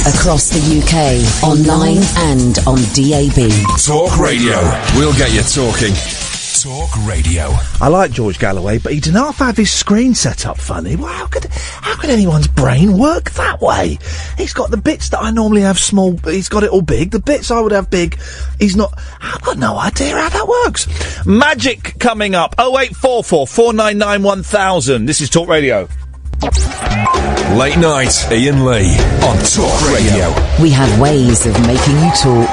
Across the UK, online and on DAB. Talk Radio. We'll get you talking. Talk Radio. I like George Galloway, but he did not have his screen set up funny. Well, how could anyone's brain work that way? He's got the bits that I normally have small, he's got it all big. The bits I would have big, he's not. I've got no idea how that works. Magic coming up. 0844 499 1000. This is Talk Radio. Late night, Iain Lee on Talk Radio. We have ways of making you talk.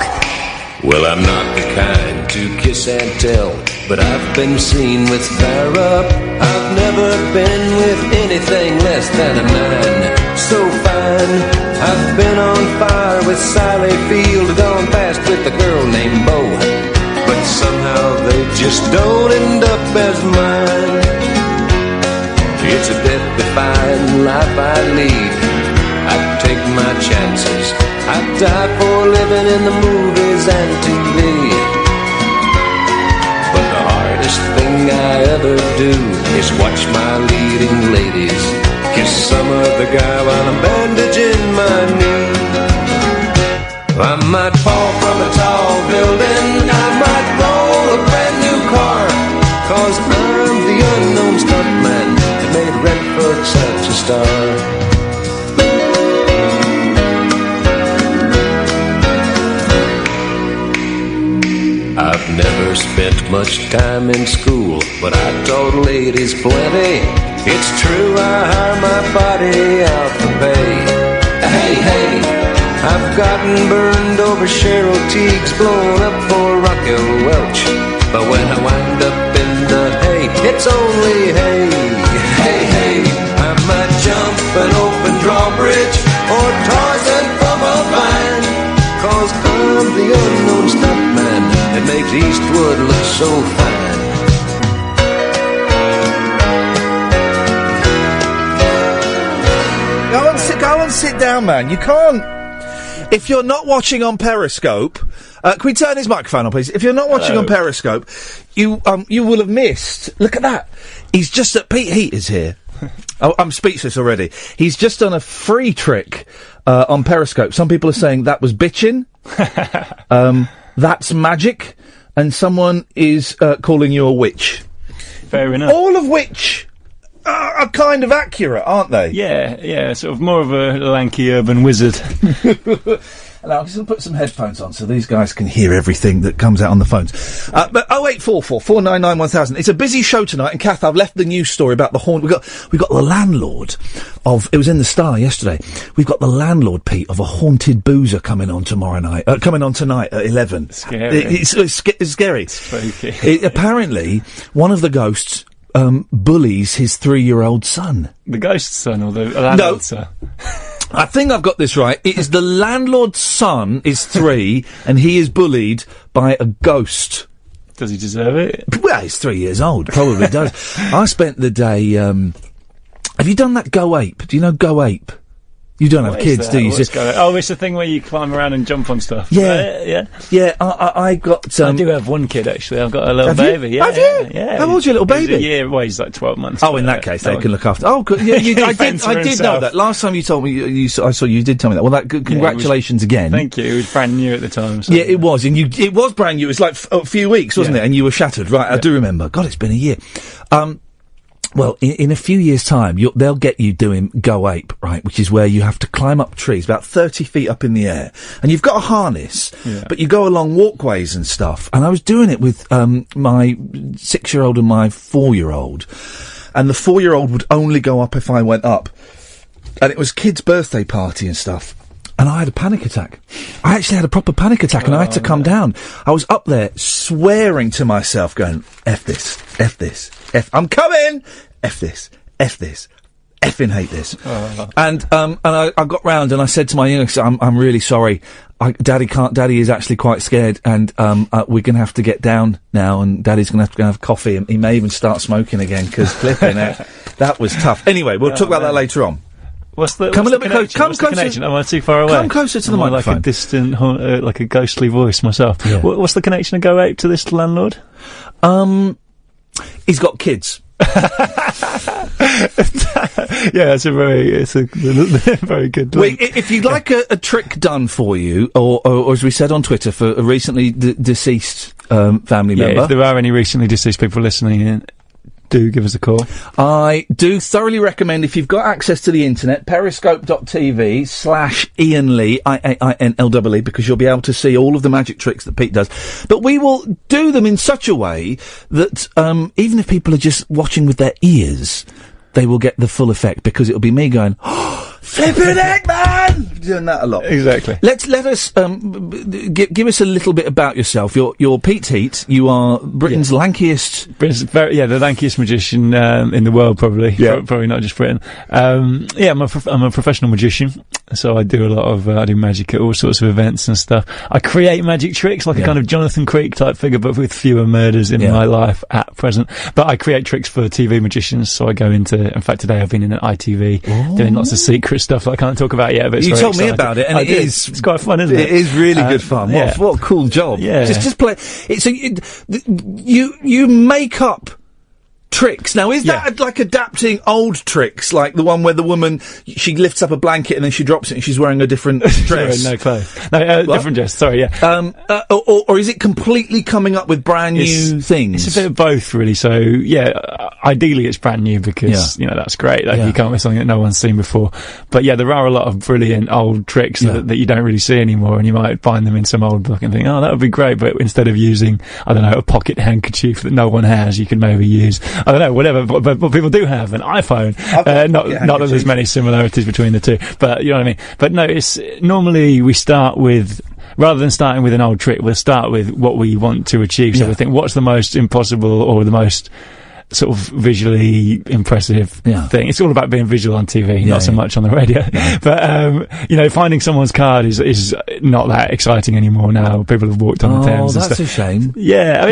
Well, I'm not the kind to kiss and tell, but I've been seen with fire up. I've never been with anything less than a 9. So fine, I've been on fire with Sally Field, gone past with a girl named Bo, but somehow they just don't end up as mine. It's a death-defying life I lead. I take my chances. I die for living in the movies and TV. But the hardest thing I ever do is watch my leading ladies kiss some other guy while I'm bandaging my knee. I might fall from a tall building, I might roll a brand new car, 'cause I'm the unknown stuntman that made Redford such a star. I've never spent much time in school, but I taught ladies plenty. It's true, I hire my body out for pay. Hey, hey, I've gotten burned over Cheryl Teague's, blown up for Raquel Welch. But when I wind up in the hay, it's only hay. Hey, hey, I might jump an open drawbridge or Tarzan from a vine, 'cause I'm the unknown stuntman that makes Eastwood look so fine. Go and sit down, man. You can't. If you're not watching on Periscope, can we turn his microphone on, please? If you're not watching on Periscope, you will have missed. Look at that. He's just Pete Heat is here. Oh, I'm speechless already. He's just done a free trick on Periscope. Some people are saying that was bitchin'. That's magic, and someone is calling you a witch. Fair enough. All of which are kind of accurate, aren't they? Yeah, sort of more of a lanky urban wizard. Now, I'm just going to put some headphones on so these guys can hear everything that comes out on the phones. But 0844 499 1000. It's a busy show tonight, and Kath, I've left the news story about the haunt. We got the landlord of. It was in the Star yesterday. We've got the landlord, Pete, of a haunted boozer coming on tomorrow night. Coming on tonight at 11. Scary. It's scary. It's spooky. Apparently, one of the ghosts bullies his 3-year-old son. The ghost's son or the landlord's son? I think I've got this right. It is the landlord's son is 3, and he is bullied by a ghost. Does he deserve it? Well, he's 3 years old. Probably does. I spent the day. Have you done that Go Ape? Do you know Go Ape? You don't have kids, do you? It's the thing where you climb around and jump on stuff. Yeah. I got. I do have one kid actually. I've got a little baby. You? Have you? Yeah. How old's your little baby? He's like 12 months. Oh, in that case, they can look after. Oh, good. Yeah, I did know that. Last time you told me, I saw you did tell me that. Well, congratulations again. Thank you. It was brand new at the time. So. Yeah, it was, and it was brand new. It was like a few weeks, wasn't it? And you were shattered, right? I do remember. God, it's been a year. Well, in a few years' time, they'll get you doing Go Ape, right, which is where you have to climb up trees, about 30 feet up in the air. And you've got a harness, but you go along walkways and stuff. And I was doing it with my 6-year-old and my 4-year-old. And the 4-year-old would only go up if I went up. And it was kid's birthday party and stuff. And I had a panic attack. I actually had a proper panic attack, and I had to come down. I was up there swearing to myself, going, F this, F this, F, I'm coming! F this, F this, effing hate this. And I got round and I said to my youngest, I'm really sorry. Daddy is actually quite scared, and we're going to have to get down now, and Daddy's going to have to go have coffee, and he may even start smoking again, because flipping it, that was tough. Anyway, we'll talk about that later on. Come a little bit closer. Come closer. Am I too far away? Come closer to the microphone. Like a distant, like a ghostly voice myself. Yeah. What's the connection of Go Ape to this landlord? He's got kids. Yeah, it's a very good link. Well, if you'd like a trick done for you, or as we said on Twitter, for a recently deceased family member. If there are any recently deceased people listening in, do give us a call. I do thoroughly recommend, if you've got access to the internet, periscope.tv/Iain Lee, IAINLEE, because you'll be able to see all of the magic tricks that Pete does. But we will do them in such a way that even if people are just watching with their ears, they will get the full effect, because it'll be me going, oh, flippin' heck, man! Doing that a lot. Exactly. Let us give us a little bit about yourself. You're Pete Heat. You are Britain's lankiest. The lankiest magician in the world, probably. Yeah. Probably not just Britain. I'm a professional magician, so I do a lot of I do magic at all sorts of events and stuff. I create magic tricks like a kind of Jonathan Creek type figure, but with fewer murders in my life at present. But I create tricks for TV magicians, so I go into. In fact, today I've been in an ITV doing lots of secret stuff that I can't talk about yet. But it's you very told exciting. Me about it, and it's quite fun, isn't it? It is really good fun. What a cool job! Yeah, just play. You make up tricks. Now, is that like adapting old tricks, like the one where the woman, she lifts up a blanket and then she drops it and she's wearing a different dress? No clothes. No, different dress. Sorry, yeah. Or is it completely coming up with brand new things? It's a bit of both, really. So, ideally it's brand new because, that's great. You come up with something that no one's seen before. But yeah, there are a lot of brilliant old tricks that you don't really see anymore, and you might find them in some old book and think, oh, that would be great. But instead of using, I don't know, a pocket handkerchief that no one has, you can maybe use, I don't know, whatever, but people do have an iPhone. Not that there's many similarities between the two, but you know what I mean. But no, it's normally we start with, rather than starting with an old trick, we'll start with what we want to achieve. So we think, what's the most impossible or the most sort of visually impressive thing. It's all about being visual on TV, not so much on the radio. But finding someone's card is not that exciting anymore now. People have walked on the Thames. Oh, that's and stuff. a shame. Yeah,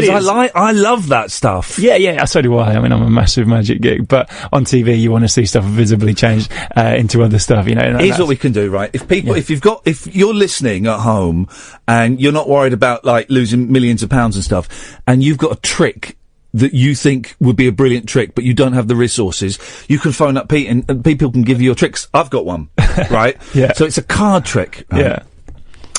I love that stuff. Yeah, so do I. I mean, I'm a massive magic geek, but on TV you want to see stuff visibly changed into other stuff. Here's what we can do, right? If you're listening at home and you're not worried about like losing millions of pounds and stuff, and you've got a trick that you think would be a brilliant trick, but you don't have the resources, you can phone up Pete and people can give you your tricks. I've got one, right? So it's a card trick. Right? Yeah.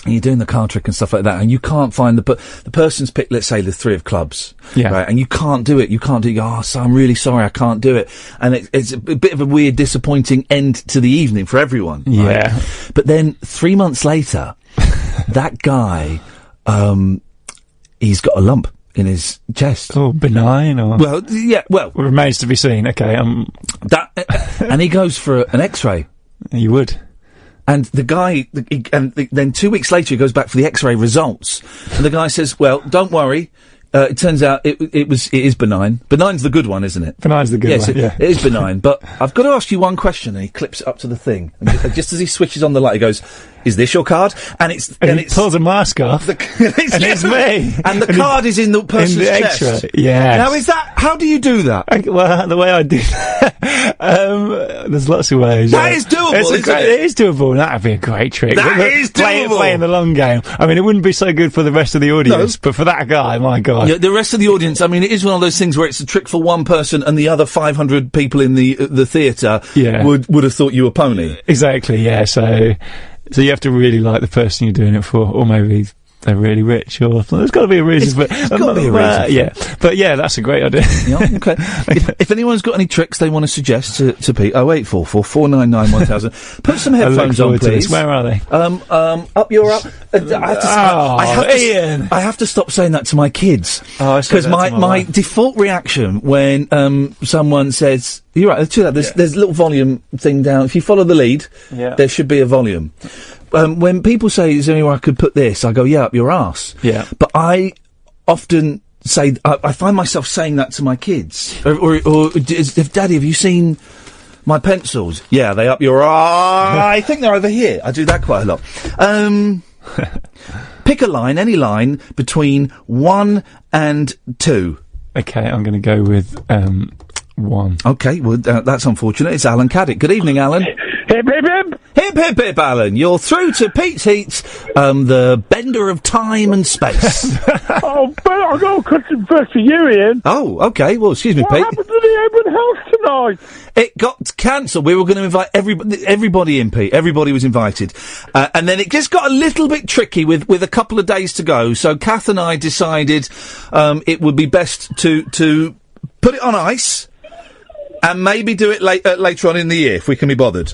And you're doing the card trick and stuff like that, and you can't find the person's picked, let's say, the 3 of clubs. Yeah. Right? And you can't do it. You go, so I'm really sorry, I can't do it. And it's a bit of a weird, disappointing end to the evening for everyone. Right? Yeah. But then 3 months later, that guy, he's got a lump in his chest. Oh, benign or? Well, remains to be seen. Okay, and he goes for an X-ray. You would. And the guy, then 2 weeks later he goes back for the X-ray results, and the guy says, well, don't worry, it turns out it is benign. Benign's the good one, isn't it? Benign's the good one, it is benign, but I've got to ask you one question, and he clips it up to the thing, and just as he switches on the light, he goes, is this your card? And he pulls a mask off. And it's me. And the card is in the person's chest. X-ray. Yeah. Now how do you do that? The way I do that, there's lots of ways. That is doable, isn't it? It is doable. That'd be a great trick. That is doable. Playing the long game. I mean, it wouldn't be so good for the rest of the audience, but for that guy, my God. Yeah, the rest of the audience, I mean, it is one of those things where it's a trick for one person and the other 500 people in the theatre would have thought you were pony. Exactly, yeah, So you have to really like the person you're doing it for, or maybe they're really rich, or there's got to be a reason. There's got to be a reason. But that's a great idea. Yeah, okay. if anyone's got any tricks they want to suggest to Pete, 0844 499 1000. Put some headphones on, please. Where are they? Up your up. Iain. I have to stop saying that to my kids, because my default reaction when someone says, you're right, there's a little volume thing down. If you follow the lead, there should be a volume. When people say, is there anywhere I could put this? I go, up your arse. Yeah. But I often say, I find myself saying that to my kids. Or Daddy, have you seen my pencils? Yeah, they up your arse. I think they're over here. I do that quite a lot. Pick a line, any line, between 1 and 2. Okay, I'm going to go with 1. Okay, well, that's unfortunate. It's Alan Caddick. Good evening, Alan. Hip, hip, hip! Hip, hip, hip, Alan. You're through to Pete's Heats, the bender of time and space. Oh, but I've got a question first for you, Ian. Oh, okay. Well, excuse me, What Pete. happened to the open house tonight? It got cancelled. We were going to invite everybody in, Pete. Everybody was invited. And then it just got a little bit tricky with a couple of days to go. So Kath and I decided it would be best to put it on ice and maybe do it later on in the year if we can be bothered.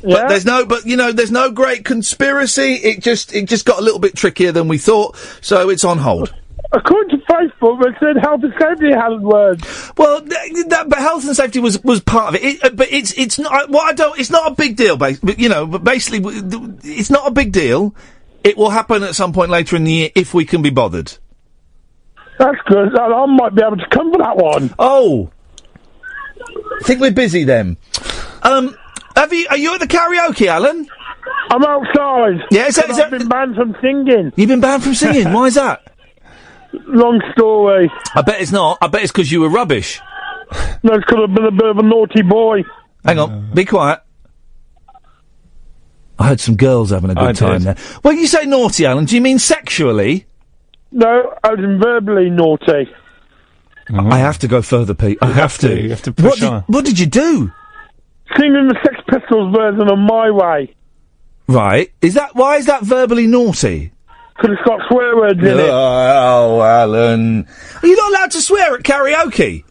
Yeah. But there's no great conspiracy. It just got a little bit trickier than we thought, so it's on hold. According to Facebook, it said health and safety hadn't worked. Well, but health and safety was part of it. But it's not. It's not a big deal. But basically, it's not a big deal. It will happen at some point later in the year if we can be bothered. That's good. I might be able to come for that one. Oh, I think we're busy then. Are you at the karaoke, Alan? I'm outside. Yeah, I've been banned from singing. You've been banned from singing? Why is that? Long story. I bet it's not. I bet it's because you were rubbish. No, it's because I've been a bit of a naughty boy. Hang on, be quiet. I heard some girls having a good time there. When you say naughty, Alan, do you mean sexually? No, I was verbally naughty. Mm-hmm. I have to go further, Pete. I have to. You have to push on. What did you do? Singing the Sex Pistols version of My Way. Right. Why is that verbally naughty? Because it's got swear words in it. Oh, Alan. Are you not allowed to swear at karaoke?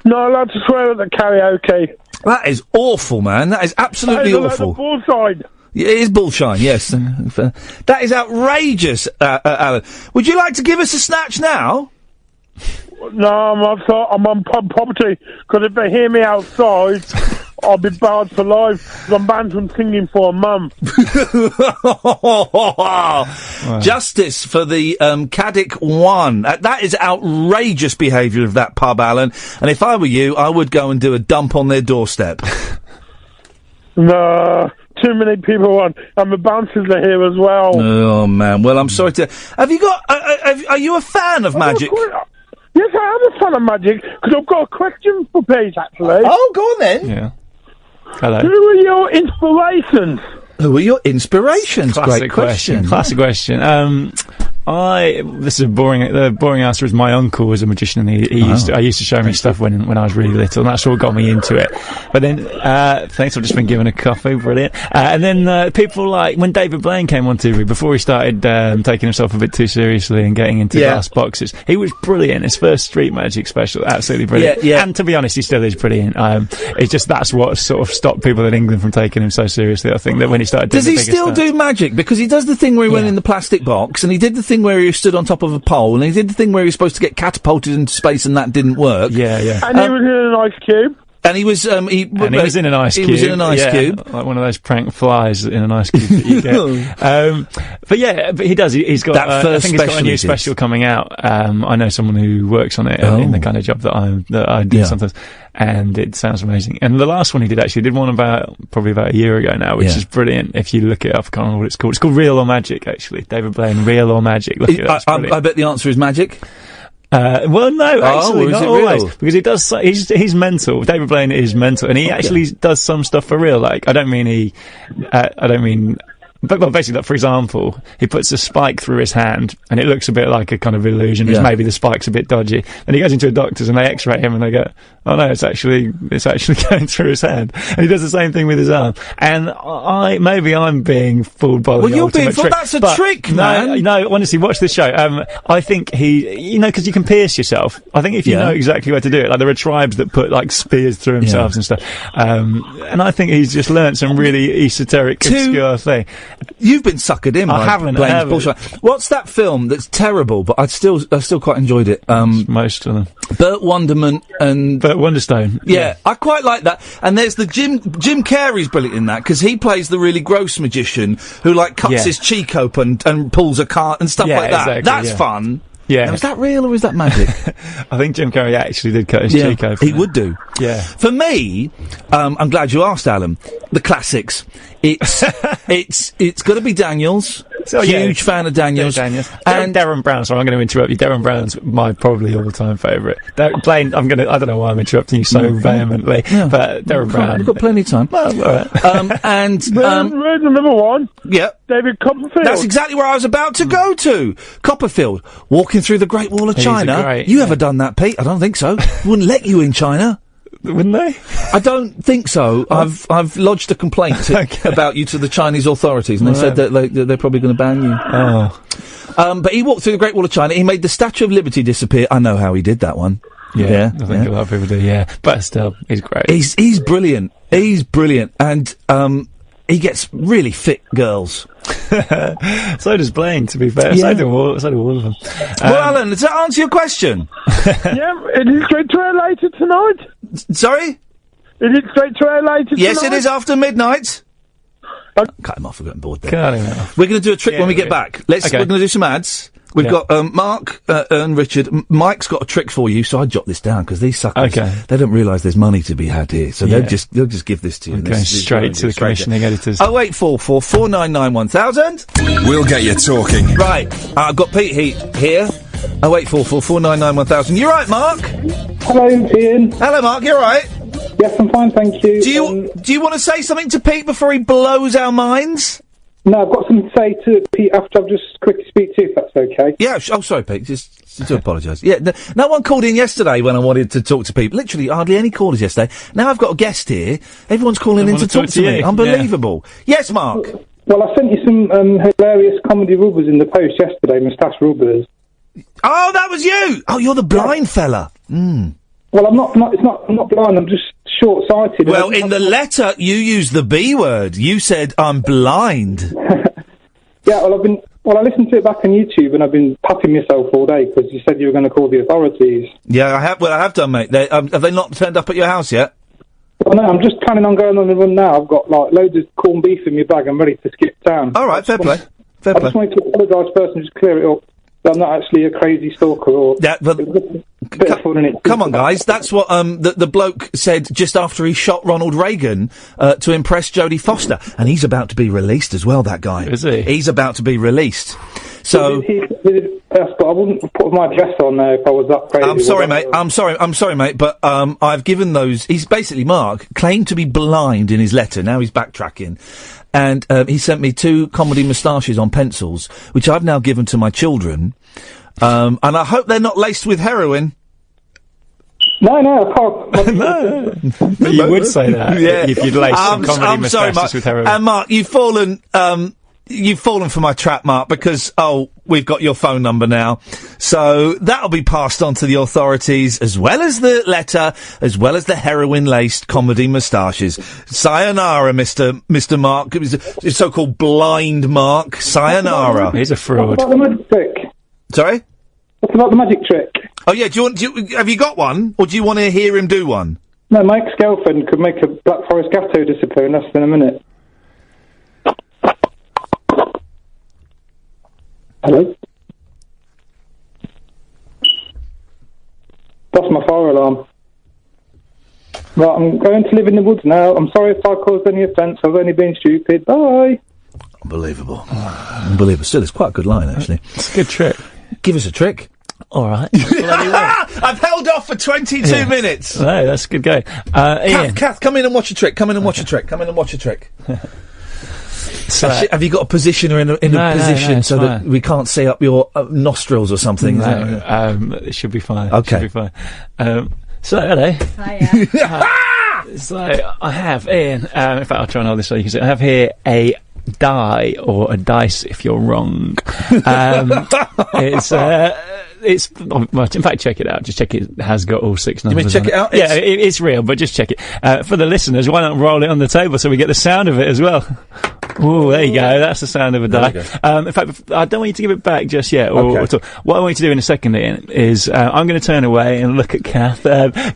Not allowed to swear at the karaoke. That is awful, man. That is absolutely awful. That is bullshine. It is bullshine, yes. That is outrageous, Alan. Would you like to give us a snatch now? No, I'm on pub property, because if they hear me outside, I'll be barred for life, because I'm banned from singing for a month. Wow. Justice for the Caddick 1. That is outrageous behaviour of that pub, Alan. And if I were you, I would go and do a dump on their doorstep. No, too many people on, and the bouncers are here as well. Oh, man. Well, I'm sorry to... Have you got... are you a fan of magic? Yes, I am a fan of magic, because I've got a question for Pete, actually. Oh, go on then. Yeah. Hello. Who are your inspirations? Who are your inspirations? Great question. Classic question. This is the boring answer is my uncle was a magician, and I used to show me stuff when I was really little, and that's what got me into it. But then, thanks, I've just been given a coffee, brilliant. And then, people like, when David Blaine came on TV, before he started, taking himself a bit too seriously and getting into glass boxes, he was brilliant. His first street magic special, absolutely brilliant. Yeah. And to be honest, he still is brilliant. It's just, that's what sort of stopped people in England from taking him so seriously, I think, that when he started doing Does he still do magic? Because he does the thing where he went in the plastic box, and he did the thing where he stood on top of a pole, and he did the thing where he was supposed to get catapulted into space, and that didn't work. Yeah. And he was in an ice cube. And he was, he was in an ice cube. He was in an ice cube. Like one of those prank flies in an ice cube that you get. But he does. He's got that first I think he's got a new special coming out. I know someone who works on it in the kind of job that I do sometimes, and it sounds amazing. And the last one he did one probably about a year ago now, which is brilliant. If you look it up, I can't remember what it's called. It's called Real or Magic, actually. David Blaine, Real or Magic. Look at that. I bet the answer is magic. Well, no, actually, not always, real? because he does. He's mental. David Blaine is mental, and he actually does some stuff for real. Like, I don't mean. But basically, for example, he puts a spike through his hand, and it looks a bit like a kind of illusion, because maybe the spike's a bit dodgy. And he goes into a doctor's, and they X-ray him, and they go, "Oh no, it's actually going through his hand." And he does the same thing with his arm. And I'm being fooled by the ultimate you're being fooled. trick. That's a trick, man. No, honestly, watch this show. I think because you can pierce yourself. I think if you know exactly where to do it, like there are tribes that put like spears through themselves and stuff. And I think he's just learnt some really esoteric, obscure thing. You've been suckered in. I haven't. Bullshit. What's that film that's terrible, but I still quite enjoyed it? Most of them. Burt Wonderman and Burt Wonderstone. Yeah, I quite like that. And there's the Jim Carrey's brilliant in that, because he plays the really gross magician who like cuts his cheek open and pulls a cart and stuff like that. Exactly, that's fun. Yeah. Now, is that real or is that magic? I think Jim Carrey actually did cut his cheek open. He would do. Yeah. For me, I'm glad you asked, Alan. The classics. It's got to be Daniels So, huge fan of Daniels. And Darren Brown, sorry, I'm going to interrupt you. Darren Brown's my probably all-time favourite. Blaine, I don't know why I'm interrupting you so vehemently, but Darren Brown. We've got plenty of time. Well, all right. Where's the number one? Yeah. David Copperfield. That's exactly where I was about to go to. Copperfield, walking through the Great Wall of China. You ever done that, Pete? I don't think so. Wouldn't let you in China. Wouldn't they? I don't think so. I've lodged a complaint about you to the Chinese authorities, and they said that they're probably going to ban you. But he walked through the Great Wall of China. He made the Statue of Liberty disappear. I know how he did that one. Yeah, I think a lot of people do. Yeah, but still, he's great. He's brilliant. He's brilliant, and he gets really fit girls. So does Blaine, to be fair. So do all of them. Well, Alan, does that answer your question? Yeah, it is straight to air later tonight. Sorry? Is it straight to air later tonight? Yes, it is after midnight. Cut him off, we're getting bored there. Cut him off. We're going to do a trick when we get back. We're going to do some ads. We've got Mark and Richard. Mike's got a trick for you, so I jot this down because these suckers, they don't realise there's money to be had here, so they'll just give this to you. Going straight to the commissioning editors. 0844 499 1000. We'll get you talking. Right, I've got Pete here. 0844 499 1000. You right, Mark? Hello, Ian. Hello, Mark. You all right? Yes, I'm fine, thank you. Do you want to say something to Pete before he blows our minds? No, I've got something to say to Pete after I've just quickly speak to you, if that's okay. Yeah, sorry, Pete. Just to apologise. Yeah, no one called in yesterday when I wanted to talk to people. Literally, hardly any callers yesterday. Now I've got a guest here. Everyone's calling in to talk to me. Unbelievable. Yeah. Yes, Mark. Well, I sent you some hilarious comedy rubbers in the post yesterday, moustache rubbers. Oh, that was you! Oh, you're the blind fella. Well, I'm not blind, I'm just short-sighted. Well, in the letter, you used the B word. You said, I'm blind. Yeah, I listened to it back on YouTube, and I've been patting myself all day, because you said you were going to call the authorities. Yeah, I have done, mate. Have they not turned up at your house yet? Well, no, I'm just planning on going on a run now. I've got, loads of corned beef in my bag. I'm ready to skip town. All right, fair play. I just wanted to apologise first and just clear it up. I'm not actually a crazy stalker or... Come on, guys. That's what the bloke said just after he shot Ronald Reagan to impress Jodie Foster. And he's about to be released as well, that guy. Is he? He's about to be released. So... But I wouldn't put my address on there if I was that crazy. I'm sorry, mate, but I've given those... He's basically, Mark, claimed to be blind in his letter. Now he's backtracking. And he sent me 2 comedy moustaches on pencils, which I've now given to my children. And I hope they're not laced with heroin. No, I can't. No. But you would say that if you'd laced some comedy moustaches with heroin. And Mark, you've fallen for my trap, Mark, because, we've got your phone number now. So that'll be passed on to the authorities, as well as the letter, as well as the heroin-laced comedy moustaches. Sayonara, Mr. Mark. It's so-called blind Mark. Sayonara. He's a fraud. What about the magic trick? Sorry? What about the magic trick? Oh, yeah, have you got one? Or do you want to hear him do one? No, my ex-girlfriend could make a Black Forest gatto disappear in less than a minute. Hello? That's my fire alarm. Right, I'm going to live in the woods now. I'm sorry if I caused any offence. I've only been stupid. Bye. Unbelievable. Unbelievable. Still, it's quite a good line, actually. It's a good trick. Give us a trick. All right. I've held off for 22 minutes. No, that's a good go. Iain. Kath, come in and watch a trick. Come in and watch a trick. So, have you got a positioner in a position so that we can't see up your nostrils or something? No, it should be fine. Okay. Should be fine. So, hello. Hiya. So, I have, Iain, in fact, I'll try and hold this so you can see. I have here a die, or a dice if you're wrong. It's well, in fact, check it out. Just check it has got all 6 numbers. You mean check it out? Yeah, it's real, but just check it. For the listeners, why not roll it on the table so we get the sound of it as well? Oh, there you go. That's the sound of a die. In fact, I don't want you to give it back just yet. Or what I want you to do in a second, Iain, is I'm going to turn away and look at Kath,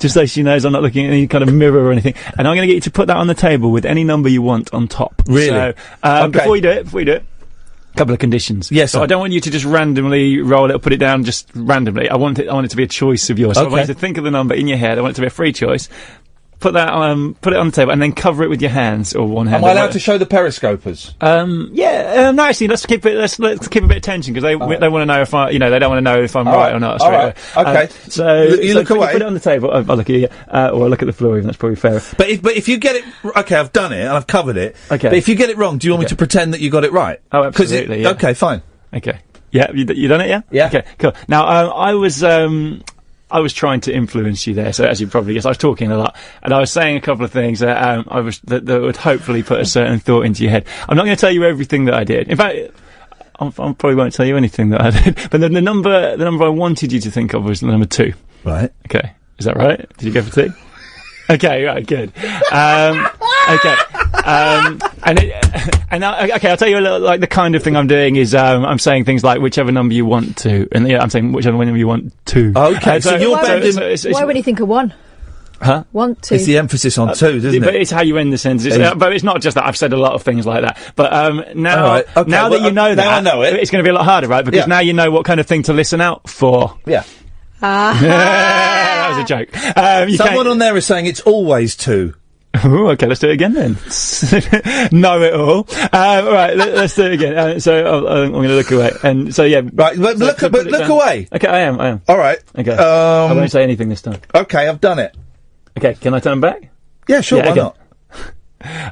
just so she knows I'm not looking at any kind of mirror or anything. And I'm going to get you to put that on the table with any number you want on top. Really? So, before you do it, couple of conditions. Yes, so I don't want you to just randomly roll it or put it down just randomly. I want it to be a choice of yours. So I want you to think of the number in your head. I want it to be a free choice. put that put it on the table and then cover it with your hands or one hand. Am I allowed to show the periscopers? No, actually, let's keep a bit of tension because they want to know if they don't want to know if I'm right or not. All right. Okay. So you look away. Put it on the table. I'll look at you, or I'll look at the floor. Even that's probably fair. But if you get it, okay, I've done it and I've covered it. Okay. But if you get it wrong, do you want me to pretend that you got it right? Oh, absolutely. Okay, fine. Okay. Yeah, you done it, yeah? Yeah. Okay, cool. Now, I was trying to influence you there, so as you probably guessed, I was talking a lot, and I was saying a couple of things that that would hopefully put a certain thought into your head. I'm not going to tell you everything that I did. In fact, I probably won't tell you anything that I did. But the number I wanted you to think of was the number 2. Right. Okay. Is that right? Did you go for 2? Okay, right, good. Okay. Okay, I'll tell you a little, like, the kind of thing I'm doing is, I'm saying things like, whichever number you want to, and I'm saying whichever number you want to. Okay, so you're bending... Why would you think of 1? Huh? 1, 2. It's the emphasis on 2, isn't it? But it's how you end the sentence. But it's not just that. I've said a lot of things like that. But now, right. Okay, now that you know that, now I know it. It's going to be a lot harder, right? Because now you know what kind of thing to listen out for. Yeah. That was a joke. Someone on there is saying it's always 2. Ooh, okay, let's do it again then. Know it all. Right, let's do it again. So I'm going to look away. And so, yeah. Right, but look away. Okay, I am. All right. Okay. I won't say anything this time. Okay, I've done it. Okay, can I turn back? Yeah, sure, why not?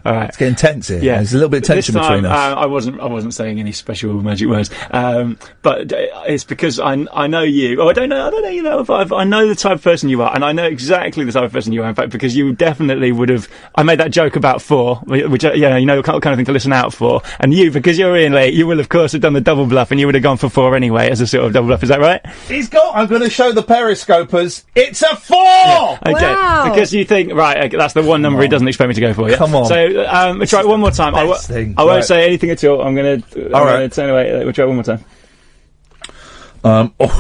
All right. It's getting tense here. Yeah. There's a little bit of tension this time, between us. I wasn't saying any special magic words. But it's because I know you. Oh, I don't know you know, if I know the type of person you are, and I know exactly the type of person you are, in fact, because you definitely would have... I made that joke about 4, which, you know, what kind of thing to listen out for. And you, because you're Iain Lee, you will, of course, have done the double bluff, and you would have gone for 4 anyway, as a sort of double bluff. Is that right? I'm going to show the periscopers. It's a 4! Yeah. Okay. Wow. Because you think, right, okay, that's the one number he doesn't expect me to go for, yeah? Come on. So, try it one more time. I won't say anything at all. I'm going to turn away. We'll try it one more time.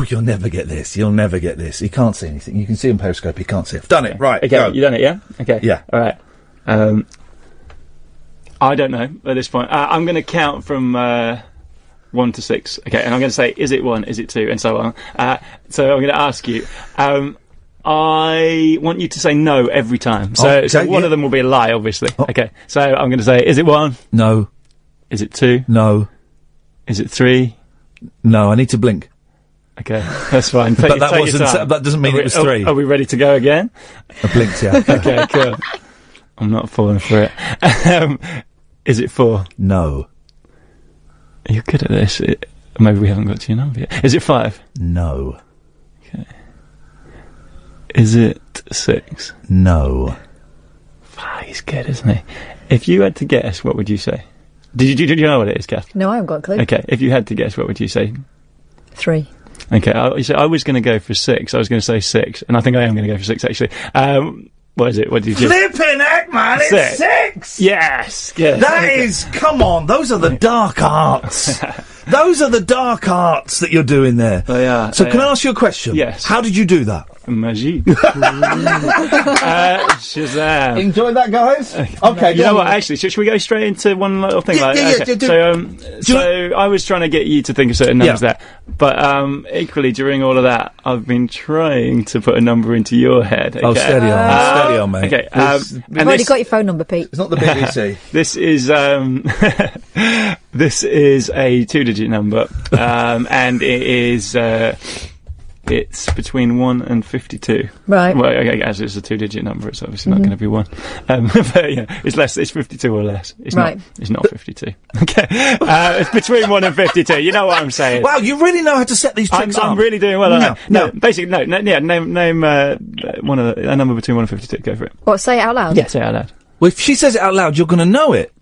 You'll never get this. He can't see anything. You can see on Periscope. He can't see it. I've done it. Right. Okay. Go. You done it, yeah? Okay. Yeah. All right. I don't know at this point. I'm going to count from 1 to 6. Okay. And I'm going to say, is it 1? Is it 2? And so on. So I'm going to ask you. I want you to say no every time. So one of them will be a lie, obviously. Oh. Okay. So I'm going to say, is it 1? No. Is it 2? No. Is it 3? No, I need to blink. Okay, that's fine. But that doesn't mean it was 3. Are we ready to go again? I blinked, yeah. Okay, cool. I'm not falling for it. Is it 4? No. You're good at this. Maybe we haven't got to your number yet. Is it 5? No. Okay. Is it 6? No. He's good, isn't he? If you had to guess, what would you say? Did you know what it is, Kath? No, I haven't got a clue. Okay, if you had to guess, what would you say? 3. Okay, I was going to go for 6. I was going to say 6, and I think I am going to go for 6, actually. What is it? What did you... Flipping heck, man! It's 6! Yes! Good. That is... Come on, those are the dark arts. Those are the dark arts that you're doing there. They are. So can I ask you a question? Yes. How did you do that? Magie. Shazam. Enjoy that, guys? Okay, you know what, actually, should we go straight into one little thing? So I was trying to get you to think of certain numbers there, but equally, during all of that, I've been trying to put a number into your head. Okay? Oh, steady on, mate. Okay, You've already got your phone number, Pete. It's not the BBC. This is this is a 2-digit number, and it is... it's between 1 and 52. Right. Well, as it's a 2-digit number, it's obviously not going to be 1. But yeah, it's less. It's 52 or less. It's right. not. It's not 52. Okay. It's between 1 and 52. You know what I'm saying? Wow, you really know how to set these tricks up. I'm really doing well. No. Basically, no. Yeah. Name one of a number between 1 and 52. Go for it. What? Say it out loud. Yeah, say it out loud. Well, if she says it out loud, you're going to know it.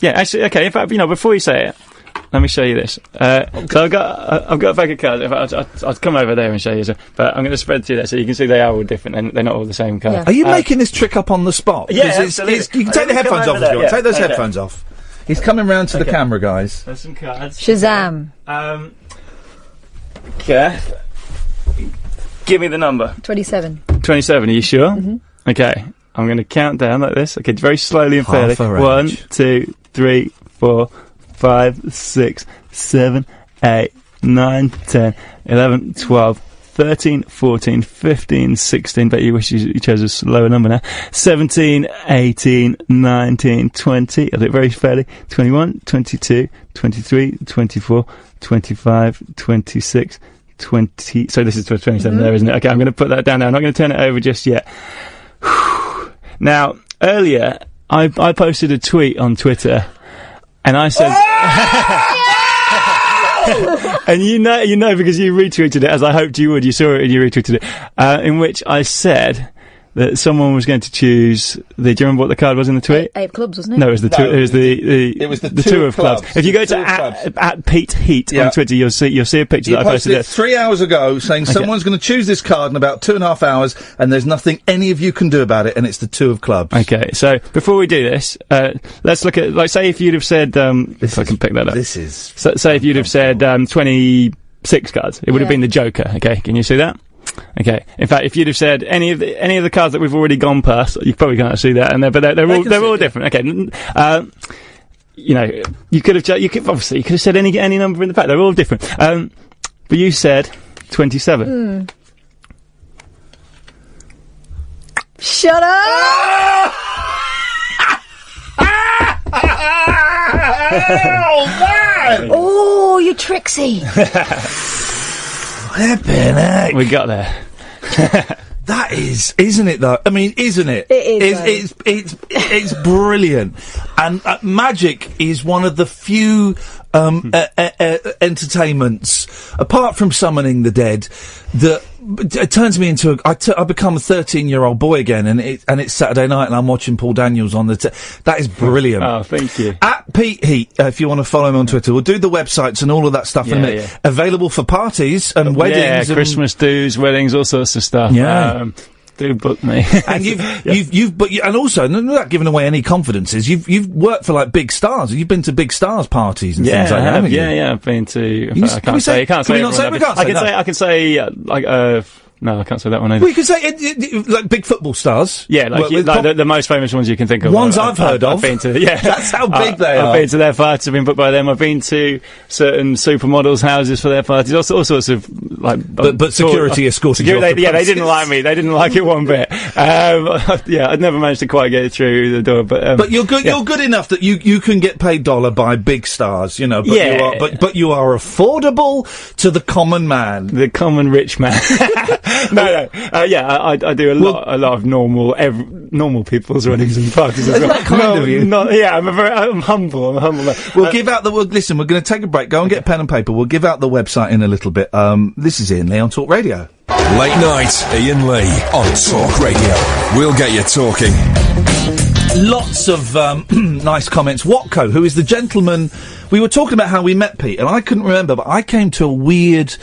Yeah. Actually, okay. In fact, before you say it. Let me show you this. So I've got a bag of cards. I'll come over there and show you. But I'm going to spread through there so you can see they are all different and they're not all the same colour. Yeah. Are you making this trick up on the spot? Yeah, absolutely. You can take the headphones off if you want. Take those headphones off. He's coming round to the camera, guys. There's some cards. Shazam. Okay. Give me the number. 27. 27, are you sure? Mm-hmm. Okay. I'm going to count down like this. Okay, very slowly and fairly. 1, 2, 3, 4, 5, 6, 7, 8, 9, 10, 11, 12, 13, 14, 15, 16. Bet you wish you chose a lower number now. 17, 18, 19, 20. I'll do it very fairly. 21, 22, 23, 24, 25, 26, 20. So this is 27 there, isn't it? Okay, I'm going to put that down now. I'm not going to turn it over just yet. Now, earlier, I posted a tweet on Twitter, and I said... And you know because you retweeted it, as I hoped you would. You saw it and you retweeted it, in which I said that someone was going to choose do you remember what the card was in the tweet? Eight of clubs, wasn't it? No, it was the two. It was the two of clubs. If you go to at Pete Heat on Twitter, you'll see a picture that I posted it 3 hours ago saying someone's going to choose this card in about 2.5 hours, and there's nothing any of you can do about it, and it's the two of clubs. Okay, so before we do this, let's look at, like, say if you'd have said, if I can pick that up. This is... say if you'd have said 26 cards, it would have been the Joker. Okay, can you see that? Okay. In fact, if you'd have said any of the cards that we've already gone past, you probably can't see that, and they're all different. Okay. You know, you could have said any number in the pack. They're all different. But you said 27. Shut up! Oh, man! Oh, you tricksy. We got there. That is, isn't it though? I mean, isn't it? It is. It's brilliant. And magic is one of the few entertainments, apart from summoning the dead, that it turns me into I become a 13-year-old boy again, and it's Saturday night and I'm watching Paul Daniels on that is brilliant. Oh, thank you. At Pete Heat, if you want to follow him on Twitter, we'll do the websites and all of that stuff in a minute. Yeah. Available for parties and weddings. Yeah, Christmas dues, weddings, all sorts of stuff. Yeah. Do book me. And and also, without giving away any confidences, you've worked for like big stars. You've been to big stars parties and things like that, haven't you? Yeah, I've been to. I can say. No, I can't say that one either. Well, you can say like big football stars. Yeah, like the most famous ones you can think of. Ones I've heard of. I've been to. Yeah, that's how big they are. I've been to their parties. I've been booked by them. I've been to certain supermodels' houses for their parties. All sorts of like. But security escorted you. They didn't like me. They didn't like it one bit. I'd never managed to quite get it through the door. But you're good. Yeah. You're good enough that you can get paid dollar by big stars. You know. But you are affordable to the common man, the common rich man. No. I do a lot of normal people's weddings and parties as well. Kind of you. I'm humble. We'll give out listen, we're going to take a break. Go and get pen and paper. We'll give out the website in a little bit. This is Iain Lee on Talk Radio. Late night, Iain Lee on Talk Radio. We'll get you talking. Lots of nice comments. Watco, who is the gentleman, we were talking about how we met Pete, and I couldn't remember, but I came to a weird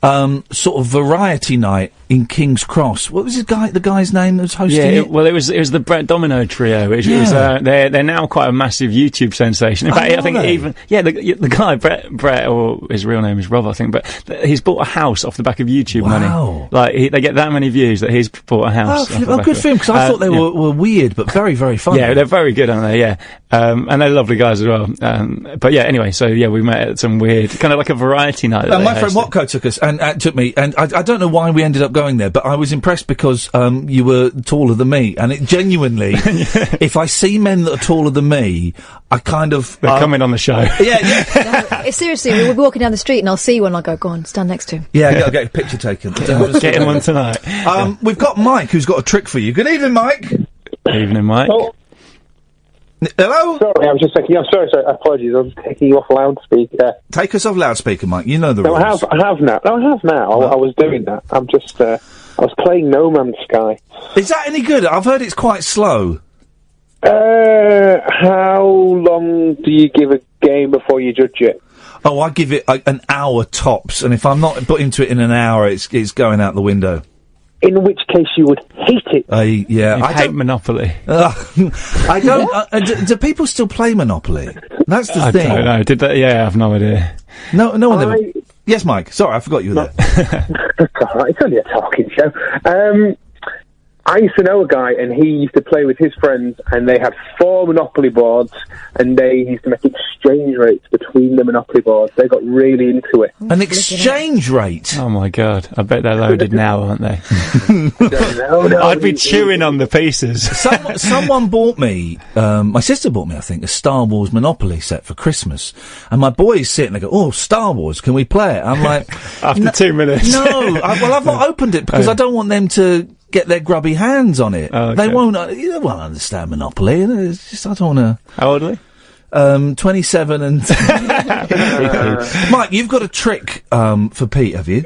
sort of variety night in King's Cross. What was the guy's name that was hosting it? It was the Brett Domino trio. They're now quite a massive YouTube sensation. In fact, I think the guy Brett, or his real name is Rob, I think, but he's bought a house off the back of YouTube money. Like they get that many views that he's bought a house. Good for him, because I thought they were weird but very, very funny. Yeah, they're very good, aren't they? Yeah, and they're lovely guys as well. But yeah, anyway, so yeah, we met at some weird kind of like a variety night. My friend Watco took me, and I don't know why we ended up going there, but I was impressed because you were taller than me, and it genuinely, if I see men that are taller than me, I kind of... They're coming on the show. No, seriously, we'll be walking down the street and I'll see one, I'll go on, stand next to him. Yeah, I'll get a picture taken. Getting one tonight. We've got Mike, who's got a trick for you. Good evening, Mike. Evening, Mike. Oh. Hello? Sorry, I was just thinking. Sorry. Apologies. I was taking you off loudspeaker. Take us off loudspeaker, Mike. You know the rules. I have now. I was doing that. I'm just. I was playing No Man's Sky. Is that any good? I've heard it's quite slow. How long do you give a game before you judge it? Oh, I give it an hour tops, and if I'm not put into it in an hour, it's going out the window. In which case you would hate it. I hate Monopoly. I don't. Do people still play Monopoly? That's the thing. I don't know. Did that? Yeah, I have no idea. No one ever. Yes, Mike. Sorry, I forgot you were there. It's all right. It's only a talking show. I used to know a guy, and he used to play with his friends, and they had 4 Monopoly boards, and they used to make exchange rates between the Monopoly boards. They got really into it. An exchange rate? Oh my god! I bet they're loaded now, aren't they? No, I'd be chewing on the pieces. Someone bought me, my sister bought me, I think, a Star Wars Monopoly set for Christmas, and my boys sit and they go, "Oh, Star Wars, can we play it?" I'm like, after 2 minutes. No, I've not opened it because I don't want them to get their grubby hands on it. Oh, okay. They won't understand Monopoly. It's just, I don't want to. How old are they? 27 and... Mike, you've got a trick for Pete, have you?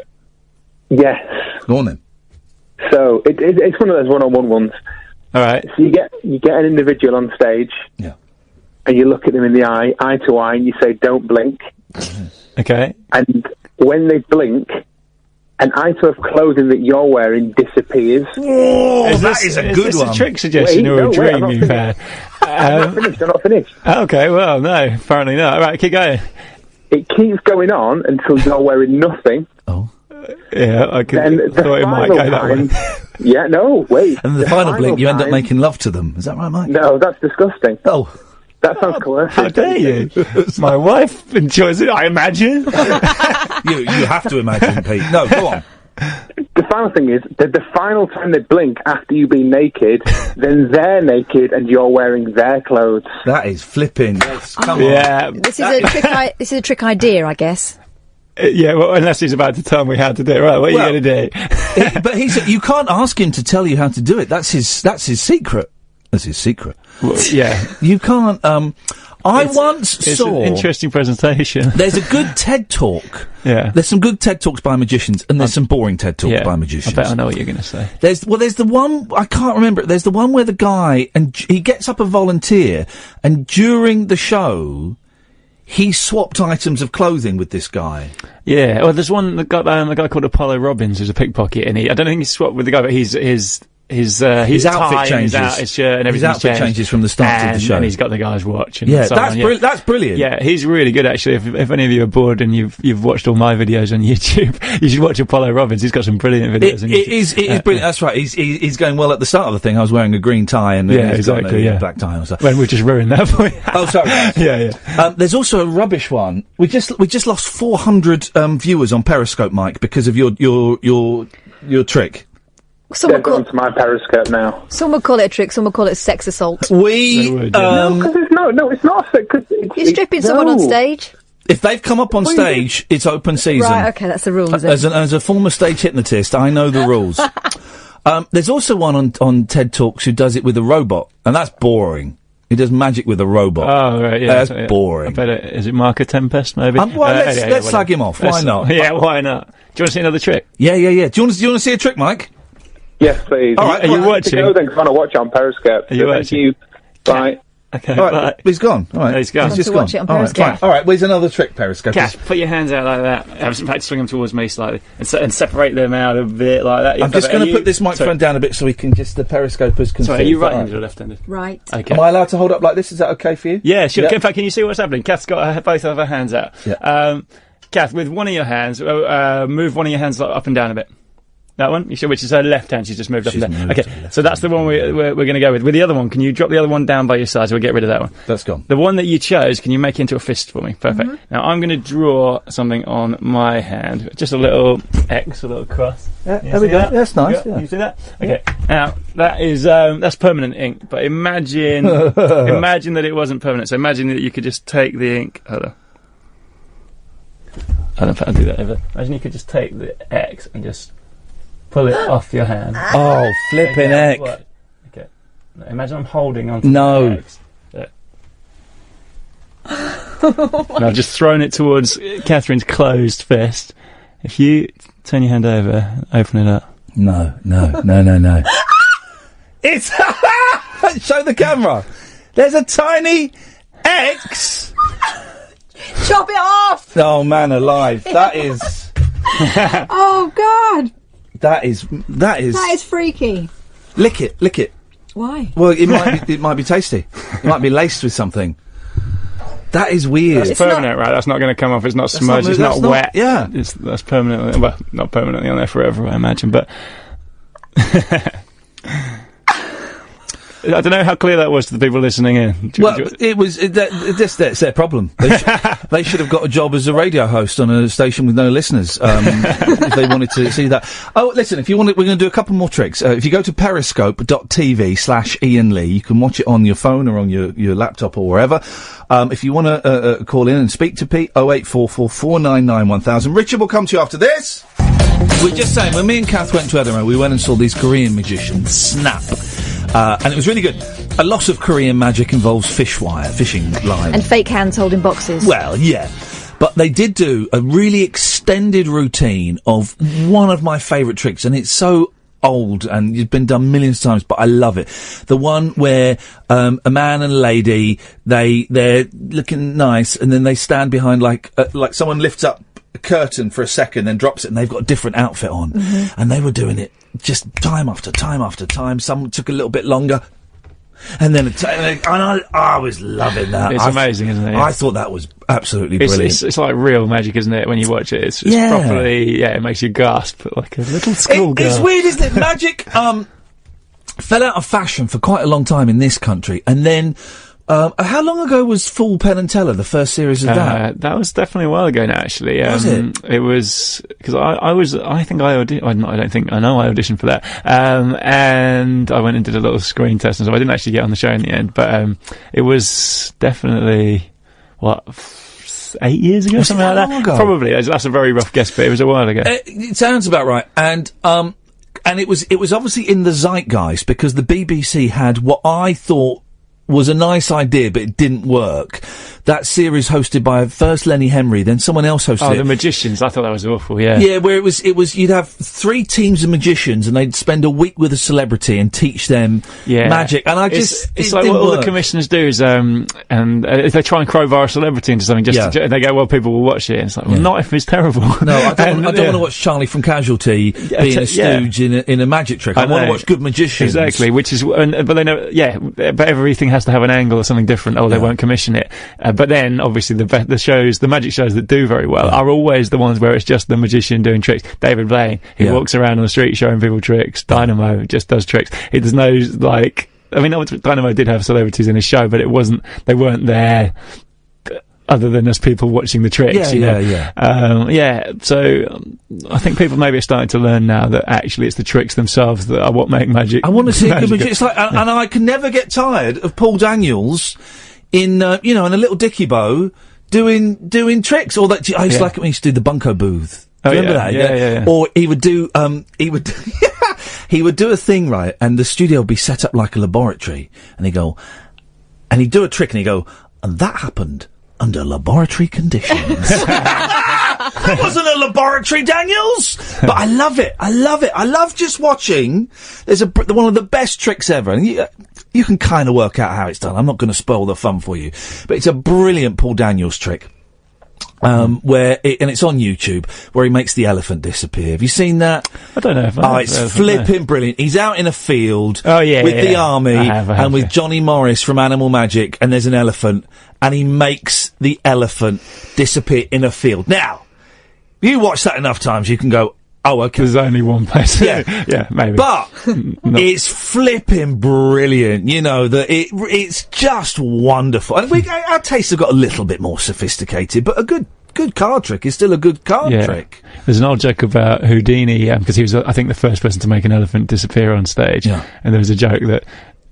Yes. Go on then. So, it's one of those one-on-one ones. All right. So you get an individual on stage, yeah, and you look at them in the eye to eye, and you say, "Don't blink." Okay. And when they blink, an item of clothing that you're wearing disappears. Oh, that is a good one. Is this a trick suggestion or a dream you've had? I'm not finished. Okay, well, no, apparently not. All right, keep going. It keeps going on until you're wearing nothing. Oh. Yeah, I thought it might go that way. Yeah, no, wait. And the final blink, you end up making love to them. Is that right, Mike? No, that's disgusting. Oh. That sounds coercive. How dare you? My wife enjoys it, I imagine. You have to imagine, Pete. No, go on. The final thing is that the final time they blink after you've been naked, then they're naked and you're wearing their clothes. That is flipping. Yes, come on. Yeah. This is a trick idea, I guess. Yeah, well, unless he's about to tell me how to do it. Right, what are you going to do? But you can't ask him to tell you how to do it. That's his secret. That's his secret. Well, yeah. You can't, I once saw... It's an interesting presentation. There's a good TED Talk. Yeah. There's some good TED Talks by magicians, and there's some boring TED Talks by magicians. I bet I know what you're going to say. There's the one, I can't remember it, there's the one where the guy, and he gets up a volunteer, and during the show, he swapped items of clothing with this guy. Yeah, well, there's one, the guy called Apollo Robbins, who's a pickpocket, and I don't think he swapped with the guy, but his outfit changes. His shirt and everything. His outfit changes from the start of the show. And he's got the guy's watch. And yeah, so that's brilliant. Yeah, he's really good, actually. If any of you are bored and you've watched all my videos on YouTube, you should watch Apollo Robbins. He's got some brilliant videos on YouTube. It is brilliant. That's right. He's going, well, at the start of the thing, I was wearing a green tie and he's got a black tie. And stuff. When we just ruined that for you. Oh, sorry. Yeah. There's also a rubbish one. We just lost 400 viewers on Periscope, Mike, because of your trick. They're going to my Periscope now. Some would call it a trick, some would call it sex assault. No, because it's not sex. You're stripping someone on stage. If they've come up on stage, it's open season. Right, okay, that's the rule, is As it? a former stage hypnotist, I know the rules. There's also one on TED Talks who does it with a robot, and that's boring. He does magic with a robot. Oh, right, yeah. That's boring. I bet is it Marco Tempest, maybe? Let's slag him off. Why not? Yeah, why not? Do you want to see another trick? Yeah. Do you want to see a trick, Mike? Yes, please. All right, are you watching? I'm going to watch on Periscope. Are you watching? Bye. Okay, all right, he's gone. All right, he's gone. He's just watch gone. it on Periscope. All right, fine. All right, where's another trick, Periscope? Kath, put your hands out like that. In fact, swing them towards me slightly and separate them out a bit like that. I'm just going to put this microphone down a bit so we can just the Periscopers can. Sorry, are you right-handed or left-handed? Right. Okay. Am I allowed to hold up like this? Is that okay for you? Yeah, sure. Yep. In fact, can you see what's happening? Kath's got both of her hands out. Yeah. Kath, with one of your hands, move one of your hands up and down a bit. That one? Which is her left hand, she's just moved up and down. Okay, so that's the one we're going to go with. With the other one, can you drop the other one down by your side so we'll get rid of that one? That's gone. The one that you chose, can you make it into a fist for me? Perfect. Mm-hmm. Now, I'm going to draw something on my hand. Just a little X, a little cross. Yeah, there we go. That? That's nice. Yeah. You see that? Okay. Now, that is, that's permanent ink, but imagine that it wasn't permanent. So imagine that you could just take the ink. Hold on. I don't know if I'll do that ever. Imagine you could just take the X and just pull it off your hand. Oh, flipping heck. Okay. Now, imagine I'm holding onto the X. There. And I've just thrown it towards Catherine's closed fist. If you turn your hand over, open it up. No. It's... Show the camera. There's a tiny X. Chop it off! Oh, man alive. That is... Oh, God. That is freaky. Lick it. Why? Well, it might be tasty. It might be laced with something. That is weird. That's permanent, right? That's not going to come off. It's not smudged. It's not wet. Yeah. That's permanently. Well, not permanently on there forever, I imagine, but. I don't know how clear that was to the people listening in. That's their problem. They should have got a job as a radio host on a station with no listeners, if they wanted to see that. Oh, listen, if you want it, we're going to do a couple more tricks. If you go to periscope.tv/Iain Lee, you can watch it on your phone or on your laptop or wherever. If you want to call in and speak to Pete, 0844 499 1000. Richard will come to you after this. We're just saying, when me and Kath went to Edinburgh, we went and saw these Korean magicians snap. And it was really good. A lot of Korean magic involves fishing line. And fake hands holding boxes. Well, yeah. But they did do a really extended routine of one of my favourite tricks, and it's so old and it's been done millions of times, but I love it. The one where a man and a lady, they're looking nice, and then they stand behind like someone lifts up a curtain for a second, then drops it, and they've got a different outfit on. Mm-hmm. And they were doing it just time after time after time. Some took a little bit longer. And then I was loving that. It's amazing, isn't it? I thought that was absolutely brilliant. It's like real magic, isn't it? When you watch it, it's just properly. Yeah, it makes you gasp like a little schoolgirl. It's weird, isn't it? Magic fell out of fashion for quite a long time in this country, and then. How long ago was Full Penn and Teller, the first series of that? That was definitely a while ago now, actually. Was it? It was, because I know I auditioned for that. And I went and did a little screen test, and so I didn't actually get on the show in the end, but, it was definitely, 8 years ago, something like that? Ago? Probably. That's a very rough guess, but it was a while ago. It sounds about right. And it was obviously in the zeitgeist, because the BBC had what I thought was a nice idea, but it didn't work. That series hosted by first Lenny Henry, then someone else hosted it. Oh, the Magicians. I thought that was awful, yeah. Yeah, where it was, you'd have 3 teams of magicians, and they'd spend a week with a celebrity and teach them magic. And it's like what all the commissioners do is, and if they try and crowbar a celebrity into something, they go, well, people will watch it. And it's like, well, not if it's terrible. No, I don't want to watch Charlie from Casualty being a stooge in a magic trick. I want to watch good magicians. Exactly, which is, but they know, but everything has to have an angle or something different, or they won't commission it. But then, obviously, the magic shows that do very well are always the ones where it's just the magician doing tricks. David Blaine, he walks around on the street showing people tricks. Dynamo just does tricks. There's no, Dynamo did have celebrities in his show, but they weren't there other than as people watching the tricks. So I think people maybe are starting to learn now that actually it's the tricks themselves that are what make magic. I want to see a good magic. It's like, and I can never get tired of Paul Daniels in a little dicky bow doing tricks. Or that I used to like it when he used to do the bunko booth. Do you remember that? Yeah. Or he would do he would do a thing, right, and the studio would be set up like a laboratory, and he'd do a trick, and he'd go, and that happened under laboratory conditions. That wasn't a laboratory, Daniels! But I love it. I love just watching. There's one of the best tricks ever. And you can kind of work out how it's done. I'm not going to spoil the fun for you. But it's a brilliant Paul Daniels trick. And it's on YouTube, where he makes the elephant disappear. Have you seen that? I don't know if it's flipping brilliant. He's out in a field with the army and with Johnny Morris from Animal Magic, and there's an elephant, and he makes the elephant disappear in a field. Now, you watch that enough times, you can go, oh, okay. There's only one place. Yeah, maybe. But it's flipping brilliant. You know, it's just wonderful. And our tastes have got a little bit more sophisticated, but a good card trick is still a good card trick. There's an old joke about Houdini, because he was, I think, the first person to make an elephant disappear on stage. Yeah. And there was a joke that,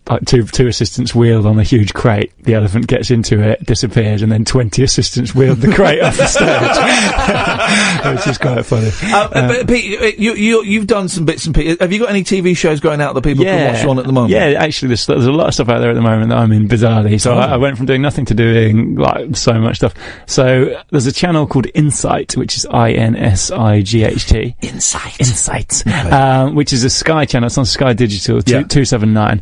like, two assistants wheeled on a huge crate, the elephant gets into it, disappears, and then 20 assistants wheeled the crate off the stage. Which is quite funny. But Pete, you've done some bits and pieces. Have you got any TV shows going out that people can watch on at the moment? Yeah, actually, there's a lot of stuff out there at the moment that I'm in, bizarrely. So I went from doing nothing to doing, like, so much stuff. So there's a channel called Insight, which is INSIGHT. Insight. Okay. Which is a Sky channel. It's on Sky Digital, 279.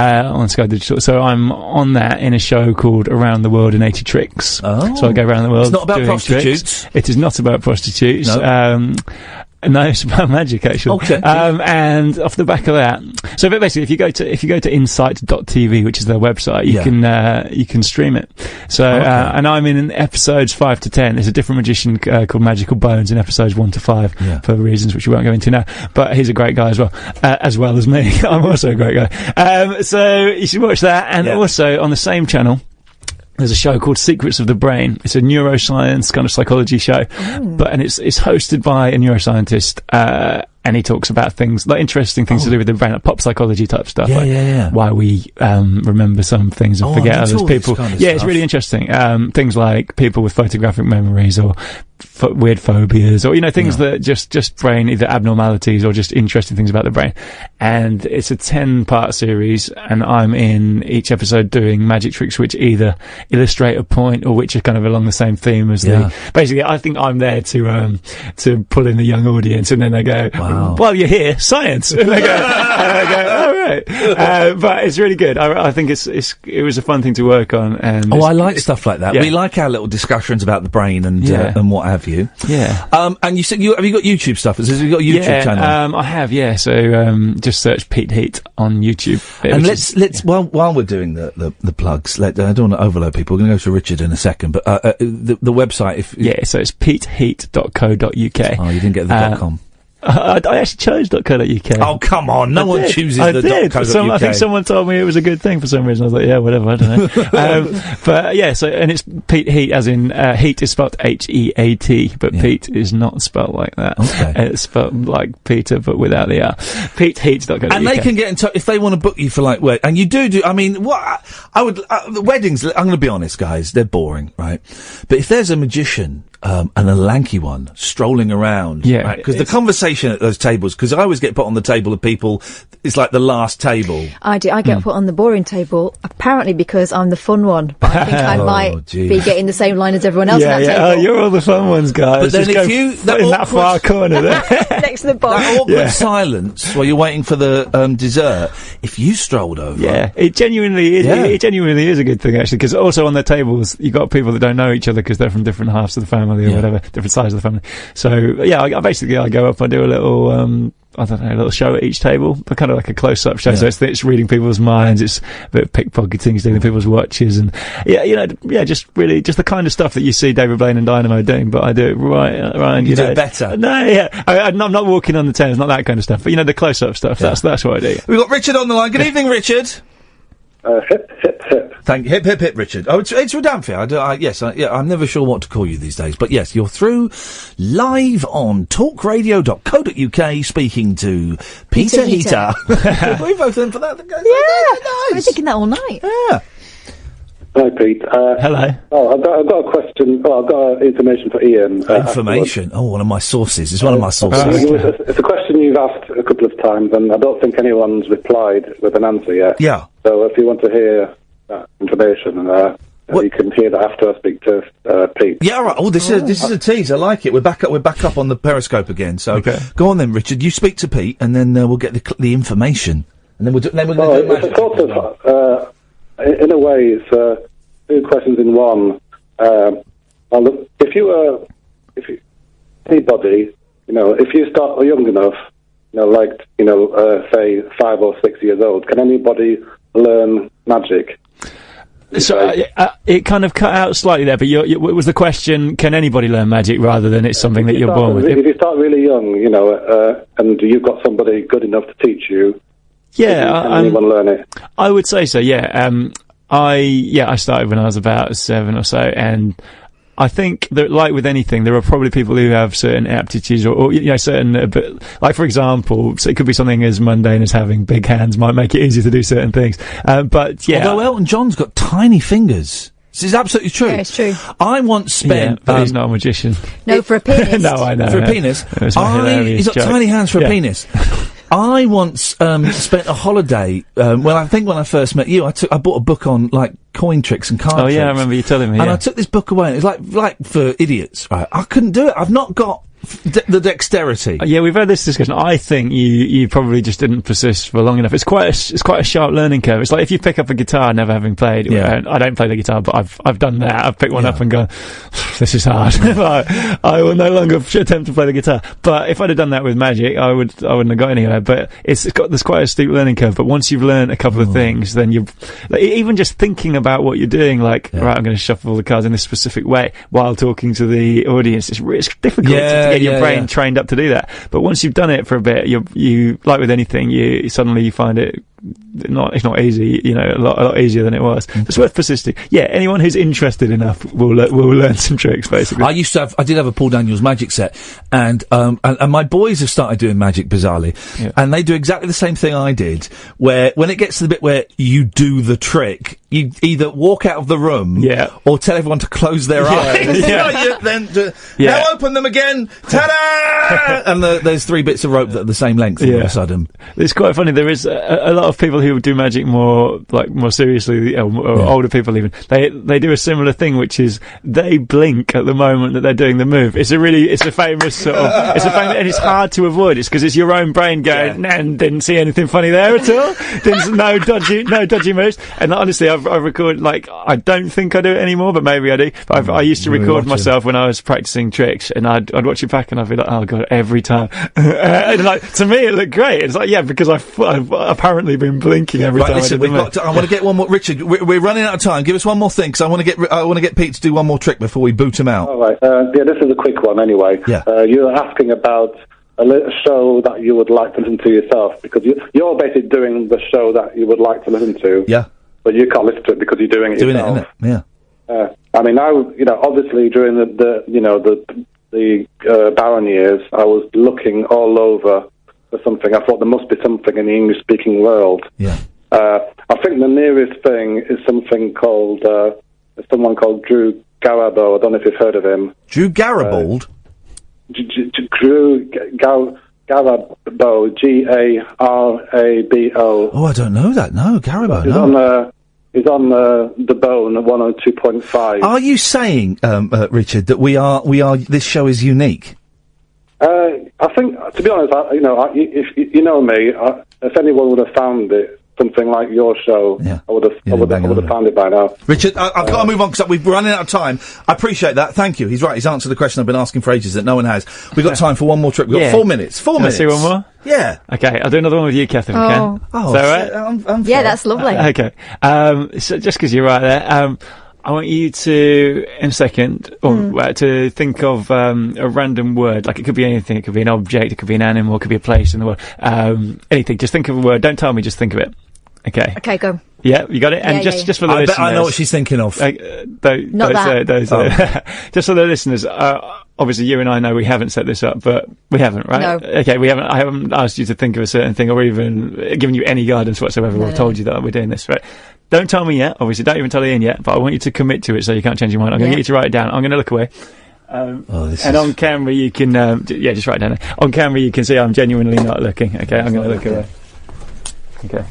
On Sky Digital. So I'm on that in a show called Around the World in 80 Tricks. Oh. So I go around the world. It's not about prostitutes. Tricks. It is not about prostitutes. No. No, it's about magic, actually. Okay. And off the back of that, so basically, if you go to insight.tv, which is their website, you can stream it. So, and I'm in episodes 5 to 10. There's a different magician called Magical Bones in episodes 1 to 5 for reasons which we won't go into now. But he's a great guy as well as me. I'm also a great guy. So you should watch that, and also on the same channel, there's a show called Secrets of the Brain. It's a neuroscience kind of psychology show, and it's hosted by a neuroscientist, and he talks about things like interesting things to do with the brain, like pop psychology type stuff. Why we remember some things and forget others. People, kind of it's really interesting. Things like people with photographic memories or weird phobias, or things that just brain either abnormalities or just interesting things about the brain. And it's a 10-part series, and I'm in each episode doing magic tricks which either illustrate a point or which are kind of along the same theme as the. Basically, I think I'm there to pull in the young audience, and then they go, "Well, you're here, science." And they go, "All right." But it's really good. I think it was a fun thing to work on. And I like stuff like that. We like our little discussions about the brain and what have you. And you said have you got YouTube stuff? Have you got a YouTube channel? I have. So just search Pete Heat on YouTube. And let's while we're doing the plugs, I don't want to overload people. We're going to go to Richard in a second, but the website. So it's peteheat.co.uk. Oh, you didn't get the .com. I actually chose .co.uk. Oh, come on. No one chooses the .co.uk. I think someone told me it was a good thing for some reason. I was like, yeah, whatever, I don't know. But yeah, and it's Pete Heat, as in, Heat is spelled H-E-A-T, but Pete is not spelled like that. Okay. It's spelled like Peter, but without the R. PeteHeat.co.uk. And they can get in touch if they want to book you for and you do, I mean, the weddings, I'm going to be honest, guys, they're boring, right? But if there's a magician, and a lanky one strolling around, because the conversation at those tables, because I always get put on the table of people, it's like the last table. I do. I get put on the boring table, apparently because I'm the fun one, but I think I might be getting the same line as everyone else at that table. Oh, you're all the fun ones, guys. But then if you in that far corner there, next to the bar, that awkward silence while you're waiting for the dessert, if you strolled over, it genuinely is. It genuinely is a good thing, actually, because also on the tables you got people that don't know each other because they're from different halves of the family or whatever, different sides of the family. So I go up, I do a little a little show at each table, but kind of like a close-up show. So it's reading people's minds, it's a bit of pickpocketing, stealing people's watches, and just the kind of stuff that you see David Blaine and Dynamo doing, but I do it right. You do it better. No, I'm not walking on the Thames, not that kind of stuff, but the close-up stuff. That's what I do. We've got Richard on the line. Good evening, Richard. Hip, hip, hip. Thank you. Hip, hip, hip, Richard. Oh, it's Redamphia. I'm never sure what to call you these days. But yes, you're through live on talkradio.co.uk speaking to Peter Heater. We both in for that. Nice. I've been thinking that all night. Yeah. Hi, Pete. Hello. Oh, I've got a question. I've got information for Ian. Information? One of my sources. It's one of my sources. It's a question you've asked a couple of times, and I don't think anyone's replied with an answer yet. Yeah. So if you want to hear that information, you can hear that after I speak to Pete. Yeah, all right. Oh, this is a tease. I like it. We're back up on the Periscope again. So go on then, Richard. You speak to Pete, and then we'll get the information, and then we're going to do magic. It's a sort of, in a way, it's two questions in one. Anybody, if you start young enough, say 5 or 6 years old, can anybody learn magic? So it kind of cut out slightly there, but was the question, can anybody learn magic rather than it's something that you're born with? If you start really young, and you've got somebody good enough to teach you, can anyone learn it? I would say so, yeah. I started when I was about 7 or so, and I think that, like with anything, there are probably people who have certain aptitudes or certain, like for example, so it could be something as mundane as having big hands might make it easier to do certain things. But yeah. Although Elton John's got tiny fingers. This is absolutely true. Yeah, it's true. I once spent... but he's not a magician. No, for a penis. No, I know. For a penis. He's got tiny hands for a penis. I once spent a holiday, when I first met you, I bought a book on, coin tricks and card tricks. Oh, yeah, I remember you telling me, And I took this book away, and it was like for idiots, right? I couldn't do it. I've not got the dexterity. Yeah, we've had this discussion. I think you probably just didn't persist for long enough. It's quite a sharp learning curve. It's like if you pick up a guitar never having played. Yeah. I don't play the guitar, but I've done that. I've picked one up and gone, this is hard. I will no longer attempt to play the guitar. But if I'd have done that with magic, I wouldn't have got anywhere. But there's quite a steep learning curve. But once you've learned a couple of things, then even just thinking about what you're doing, right, I'm going to shuffle the cards in this specific way while talking to the audience. It's difficult to get your brain trained up to do that. But once you've done it for a bit, you like with anything, you suddenly find it it's not easy, a lot easier than it was. It's worth persisting. Yeah, anyone who's interested enough will learn some tricks, basically. I did have a Paul Daniels magic set, and my boys have started doing magic bizarrely, and they do exactly the same thing I did, where when it gets to the bit where you do the trick, you either walk out of the room, or tell everyone to close their eyes. Now open them again, ta-da! And there's 3 bits of rope that are the same length all of a sudden. It's quite funny. There is a lot of people who do magic more seriously, or older people even. They do a similar thing, which is they blink at the moment that they're doing the move. It's a famous sort of, and it's hard to avoid. It's because it's your own brain going, and didn't see anything funny there at all. No dodgy moves. And honestly, I've recorded, I don't think I do it anymore, but maybe I do. But I used to record myself when I was practicing tricks, and I'd watch it back and I'd be like, oh god, every time. And to me it looked great. It's because I've apparently been blinking every time. Listen, I want to get one more. Richard, we're running out of time. Give us one more thing, because I want to get Pete to do one more trick before we boot him out. All right. This is a quick one anyway. Yeah. You're asking about a show that you would like to listen to yourself, because you're basically doing the show that you would like to listen to. Yeah. But you can't listen to it because you're doing it yourself. It, isn't it? Yeah. I mean, obviously during the Baron years, I was looking all over for something. I thought there must be something in the English-speaking world. Yeah. I think the nearest thing is someone called Drew Garabo. I don't know if you've heard of him. Drew Garabo? Drew Garabo, Garabo. Oh, I don't know that. No, Garabo. No. He's on the Bone at 102.5. Are you saying, Richard, that we are? This show is unique? I think, to be honest, if you know me, if anyone would have found it, something like your show, I would have found it by now. Richard, I've got to move on because we're running out of time. I appreciate that. Thank you. He's right. He's answered the question I've been asking for ages that no one has. We've got time for one more trick. We've got 4 minutes. 4 minutes. Can I see one more? Yeah. Okay, I'll do another one with you, Catherine, if we can. Oh, is that right? Yeah, that's lovely. Okay. So just because you're right there, I want you to, in a second, to think of a random word. It could be anything. It could be an object. It could be an animal. It could be a place in the world. Anything. Just think of a word. Don't tell me. Just think of it. Okay. Okay, go. Yeah, you got it? And just for the listeners... I know what she's thinking of. Just for the listeners, obviously you and I know we haven't set this up, but we haven't, right? No. Okay, I haven't asked you to think of a certain thing or even given you any guidance whatsoever or told you that we're doing this, right? Don't tell me yet, obviously. Don't even tell Iain yet, but I want you to commit to it so you can't change your mind. I'm going to get you to write it down. I'm going to look away. On camera you can... just write it down there. On camera you can see I'm genuinely not looking. Okay, I'm going to look away. Okay.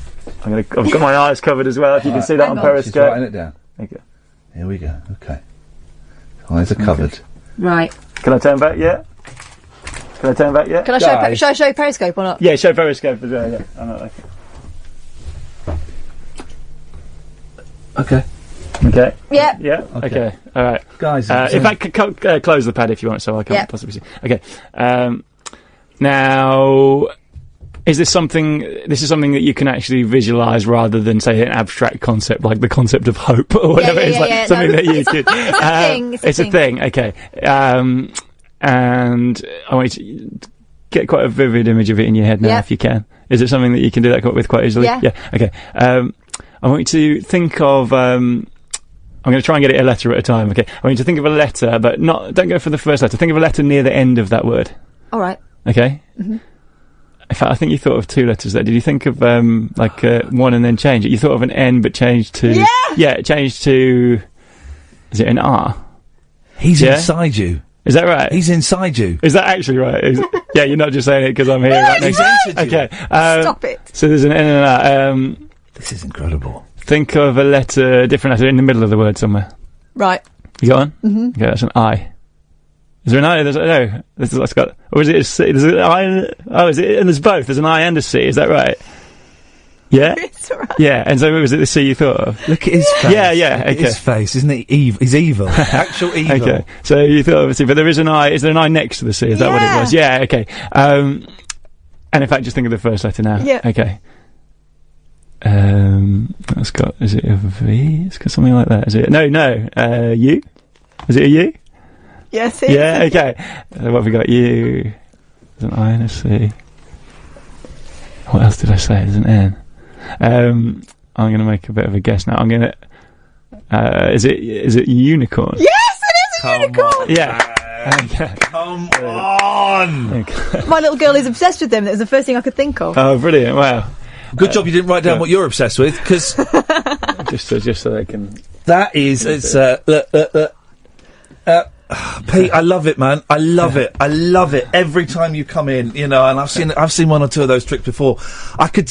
I've got my eyes covered as well, if you can see that on Periscope. She's writing it down. Okay. Here we go. Okay. Eyes are covered. Right. Can I turn back yet? Can I show Periscope or not? Yeah, show Periscope as well, yeah. I'm not Okay. Okay. Yeah. Yeah. Okay. All right. Guys, in fact, close the pad if you want, so I can't possibly see. Okay. Now... This is something that you can actually visualise rather than, say, an abstract concept like the concept of hope or whatever. Something that you could... It's a thing, okay. And I want you to get quite a vivid image of it in your head now, if you can. Is it something that you can do that with quite easily? Yeah. Okay. I want you to think of... I'm going to try and get it a letter at a time, okay? I want you to think of a letter, but don't go for the first letter. Think of a letter near the end of that word. All right. Okay? Mm-hmm. In fact, I think you thought of 2 letters there. Did you think of, one and then change it? You thought of an N but changed to... Yeah! Yeah, changed to... Is it an R? He's inside you. Is that right? He's inside you. Is that actually right? Yeah, you're not just saying it because I'm here right next to you. Okay. Stop it. So there's an N and an R. This is incredible. Think of a different letter in the middle of the word somewhere. Right. You got one? Mm-hmm. Okay, that's an I. Is there an I? No. It's got. Or is it a C? There's an I. Oh, is it? And there's both. There's an I and a C. Is that right? Yeah. It's right. Yeah. And so was it the C you thought of? Look at his face. Yeah. Okay. His face, isn't it? He's evil. Actual evil. Okay. So you thought of a C, but there is an I. Is there an I next to the C? Is that what it was? Yeah. Okay. And in fact, just think of the first letter now. Yeah. Okay. That's got. Is it a V? It's got something like that. Is it? No. U. Is it a U? Yes. It is. Yeah. Okay. What have we got? U. There's an I and a C. What else did I say? There's an N. I'm going to make a bit of a guess now. I'm going to. Is it unicorn? Yes, it is a unicorn. Yeah. Okay. Come on! Okay. My little girl is obsessed with them. That was the first thing I could think of. Oh, brilliant! Wow. Good job you didn't write down what you're obsessed with, because just so they can. That is, it's Pete, I love it, man. I love it. I love it every time you come in. You know, and I've seen one or two of those tricks before. The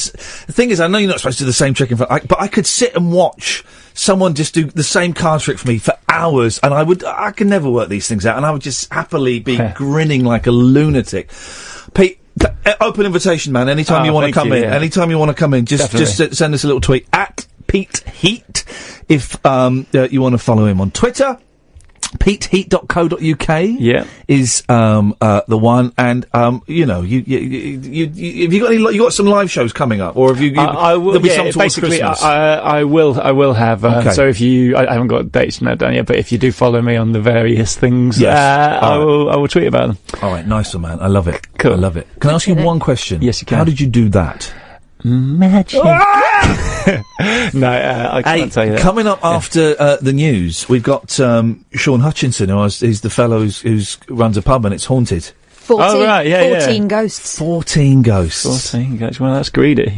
thing is, I know you're not supposed to do the same trick in front, but I could sit and watch someone just do the same card trick for me for hours, and I could never work these things out, and I would just happily be grinning like a lunatic. Pete, open invitation, man. Anytime you want to come in, anytime you want to come in, just send us a little tweet at Pete Heat if you want to follow him on Twitter. PeteHeat.co.uk is the one, and you know, have you got you got some live shows coming up, or have you? I will. There'll be some towards basically, Christmas. I will have. Okay. So if I haven't got dates noted down yet, but if you do follow me on the various things, I will tweet about them. All right, nice one, man. I love it. Cool. I love it. Can I ask you one question? Yes, you can. How did you do that? Magic. No, I can't tell you that. Coming up after the news, we've got Sean Hutchinson, he's the fellow who runs a pub, and it's haunted. 14 ghosts. 14 ghosts. 14 ghosts. Well, that's greedy.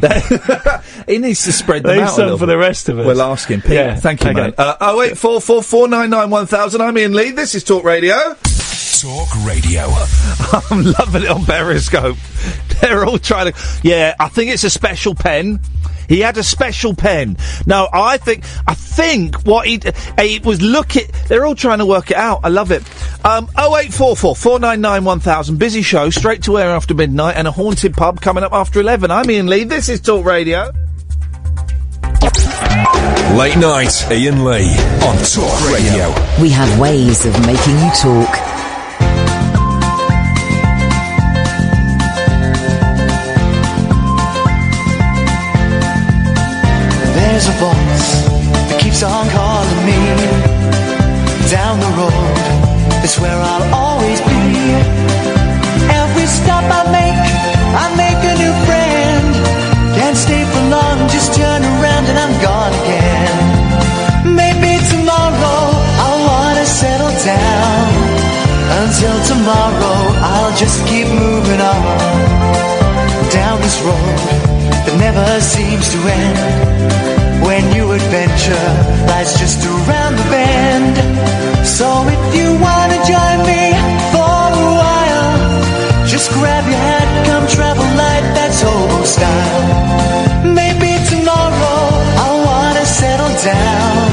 He needs to spread them Leave out a some little for the rest of us. We'll ask him. Pete, thank you, man. 0844 499 1000. I'm Iain Lee. This is Talk Radio. Talk Radio. I'm loving it on Periscope. They're all trying to... Yeah, I think it's a special pen. He had a special pen. No, I think what he was looking... They're all trying to work it out. I love it. 0844 499 1000. Busy show, straight to air after midnight, and a haunted pub coming up after 11. I'm Iain Lee. This is Talk Radio. Late night, Iain Lee on Talk Radio. We have ways of making you talk. There's a voice that keeps on calling me. Down the road, it's where I'll always be. Every stop I make a new friend. Can't stay for long, just turn around and I'm gone again. Maybe tomorrow I'll wanna settle down. Until tomorrow I'll just keep moving on. Down this road that never seems to end. When new adventure lies just around the bend. So if you wanna join me for a while, just grab your hat, come travel light, that's old style. Maybe tomorrow I'll wanna settle down.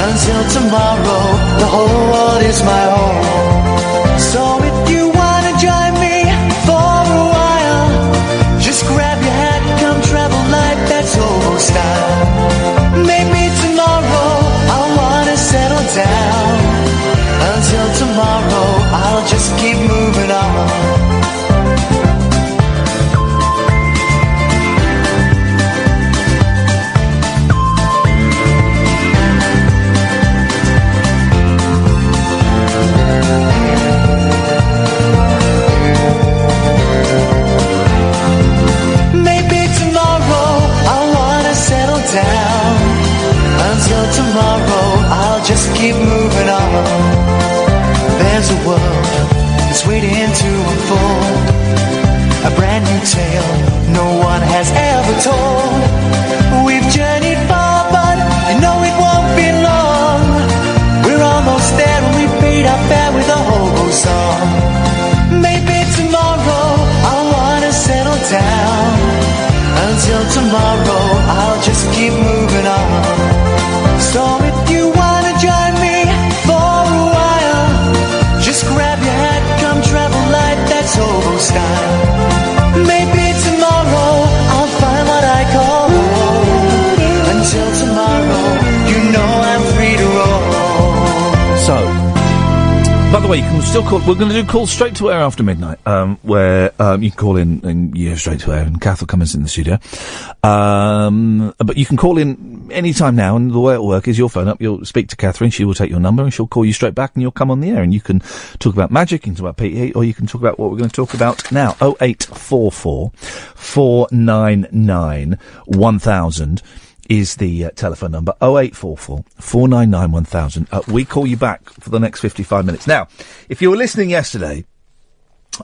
Until tomorrow, the whole world is my home. So if you wanna join me for a while, just grab your hat, come travel light, that's old style. Maybe tomorrow I'll wanna settle down. Until tomorrow I'll just keep moving on. Maybe tomorrow I'll wanna settle down. Until tomorrow I'll just keep moving on. There's a world that's waiting to unfold, a brand new tale no one has ever told. We've journeyed far, but you know it won't be long. We're almost there and we paid our fare with a hobo song. Maybe tomorrow I'll wanna settle down. Until tomorrow I'll just keep moving on. So if you wanna join me for a while, just grab your hand. time. Maybe tomorrow I'll find what I call home. Until tomorrow, you know I'm free to roll. So, by the way, you can still call. We're going to do calls straight to air after midnight, where you can call in and straight to air, and Kath will come and sit in the studio. But you can call in any time now, and the way it'll work is you'll phone up, you'll speak to Catherine, she will take your number, and she'll call you straight back, and you'll come on the air, and you can talk about magic, you can talk about PE, or you can talk about what we're going to talk about now. 0844 499 1000. Is the telephone number 0844 499 1000. We call you back for the next 55 minutes. Now, if you were listening yesterday,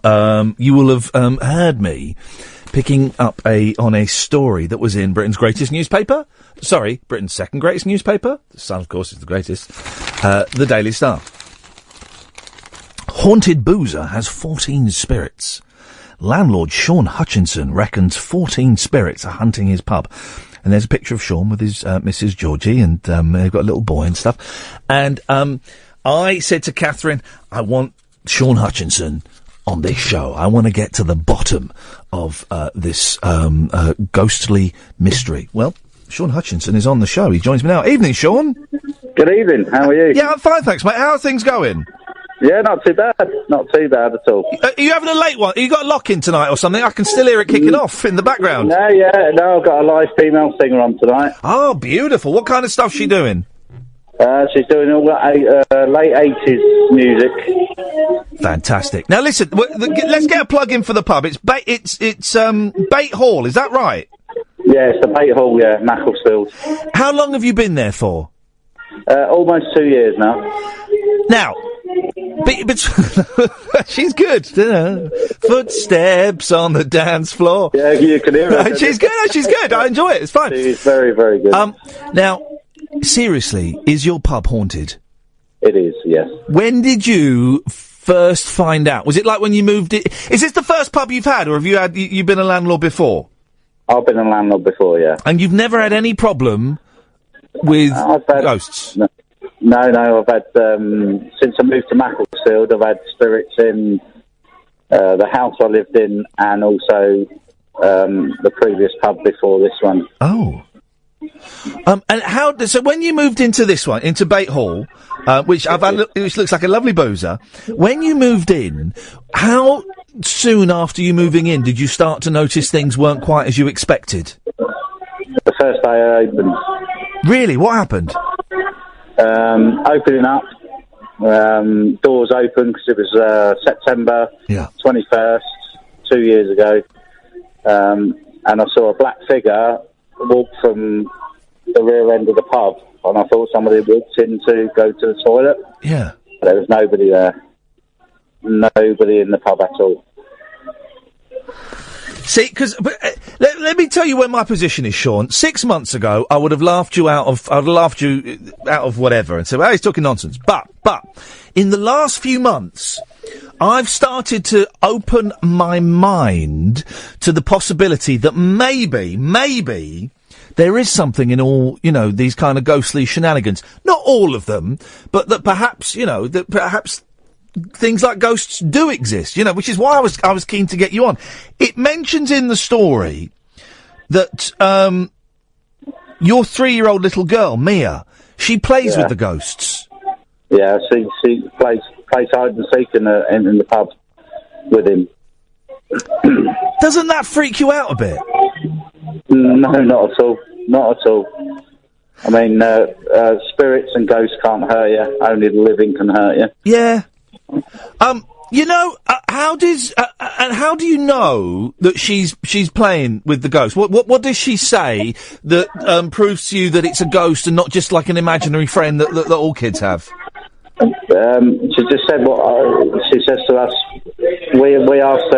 you will have heard me picking up on a story that was in Britain's greatest newspaper. Sorry, Britain's second greatest newspaper. The Sun, of course, is the greatest. The Daily Star. Haunted boozer has 14 spirits. Landlord Sean Hutchinson reckons 14 spirits are hunting his pub. And there's a picture of Sean with his Mrs. Georgie, and they've got a little boy and stuff. And I said to Catherine, I want Sean Hutchinson on this show. I want to get to the bottom of this ghostly mystery. Well, Sean Hutchinson is on the show. He joins me now. Evening, Sean. Good evening. How are you? Yeah, I'm fine, thanks, mate. How are things going? Yeah, not too bad. Not too bad at all. Are you having a late one? You got a lock-in tonight or something? I can still hear it kicking off in the background. No, I've got a live female singer on tonight. Oh, beautiful. What kind of stuff's she doing? She's doing all that late 80s music. Fantastic. Now listen, let's get a plug in for the pub. It's Bait Hall, is that right? Yeah, it's the Bait Hall, yeah, Macclesfield. How long have you been there for? Almost 2 years now. Now, but she's good. Footsteps on the dance floor. Yeah, you can hear her. She's good. She's good. I enjoy it. It's fun. She's very, very good. Now, seriously, is your pub haunted? It is, yes. When did you first find out? Was it like when you moved it? Is this the first pub you've had, or have you been a landlord before? I've been a landlord before, yeah. And you've never had any problem with ghosts? No, I've had, since I moved to Macclesfield, I've had spirits in the house I lived in, and also the previous pub before this one. Oh. And so when you moved into this one, into Bait Hall, which looks like a lovely boozer, when you moved in, how soon after you moving in did you start to notice things weren't quite as you expected? The first day I opened. Really? What happened? Opening up, doors open because it was September 21st, 2 years ago, and I saw a black figure walk from the rear end of the pub, and I thought somebody walked in to go to the toilet. Yeah. But there was nobody there. Nobody in the pub at all. See, because let me tell you where my position is, Sean. 6 months ago, I would have laughed you out of whatever and said, "Well, he's talking nonsense." But in the last few months, I've started to open my mind to the possibility that maybe there is something in all, these kind of ghostly shenanigans. Not all of them, but that perhaps, things like ghosts do exist, which is why I was keen to get you on. It mentions in the story that your 3-year-old little girl, Mia, she plays with the ghosts. Yeah, she plays hide and seek in the pub with him. Doesn't that freak you out a bit? No, not at all. Not at all. I mean, spirits and ghosts can't hurt you. Only the living can hurt you. Yeah. How do you know that she's playing with the ghost? What does she say that proves to you that it's a ghost and not just like an imaginary friend that all kids have? She just said she says to us. We asked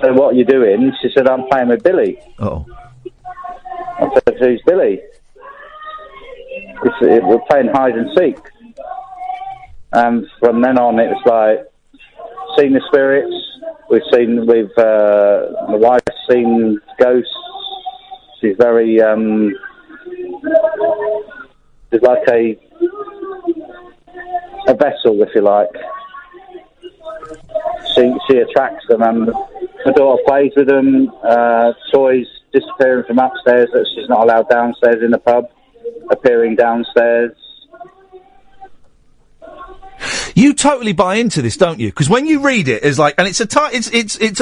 her what are you doing. She said, "I'm playing with Billy." Oh. I said, "Who's Billy?" We're playing hide and seek. And from then on, it was like, seen the spirits, my wife's seen ghosts. She's very, she's like a vessel, if you like. she attracts them, and my daughter plays with them. Toys disappearing from upstairs that she's not allowed downstairs in the pub, appearing downstairs. You totally buy into this, don't you? Because when you read it, it's like, and it's a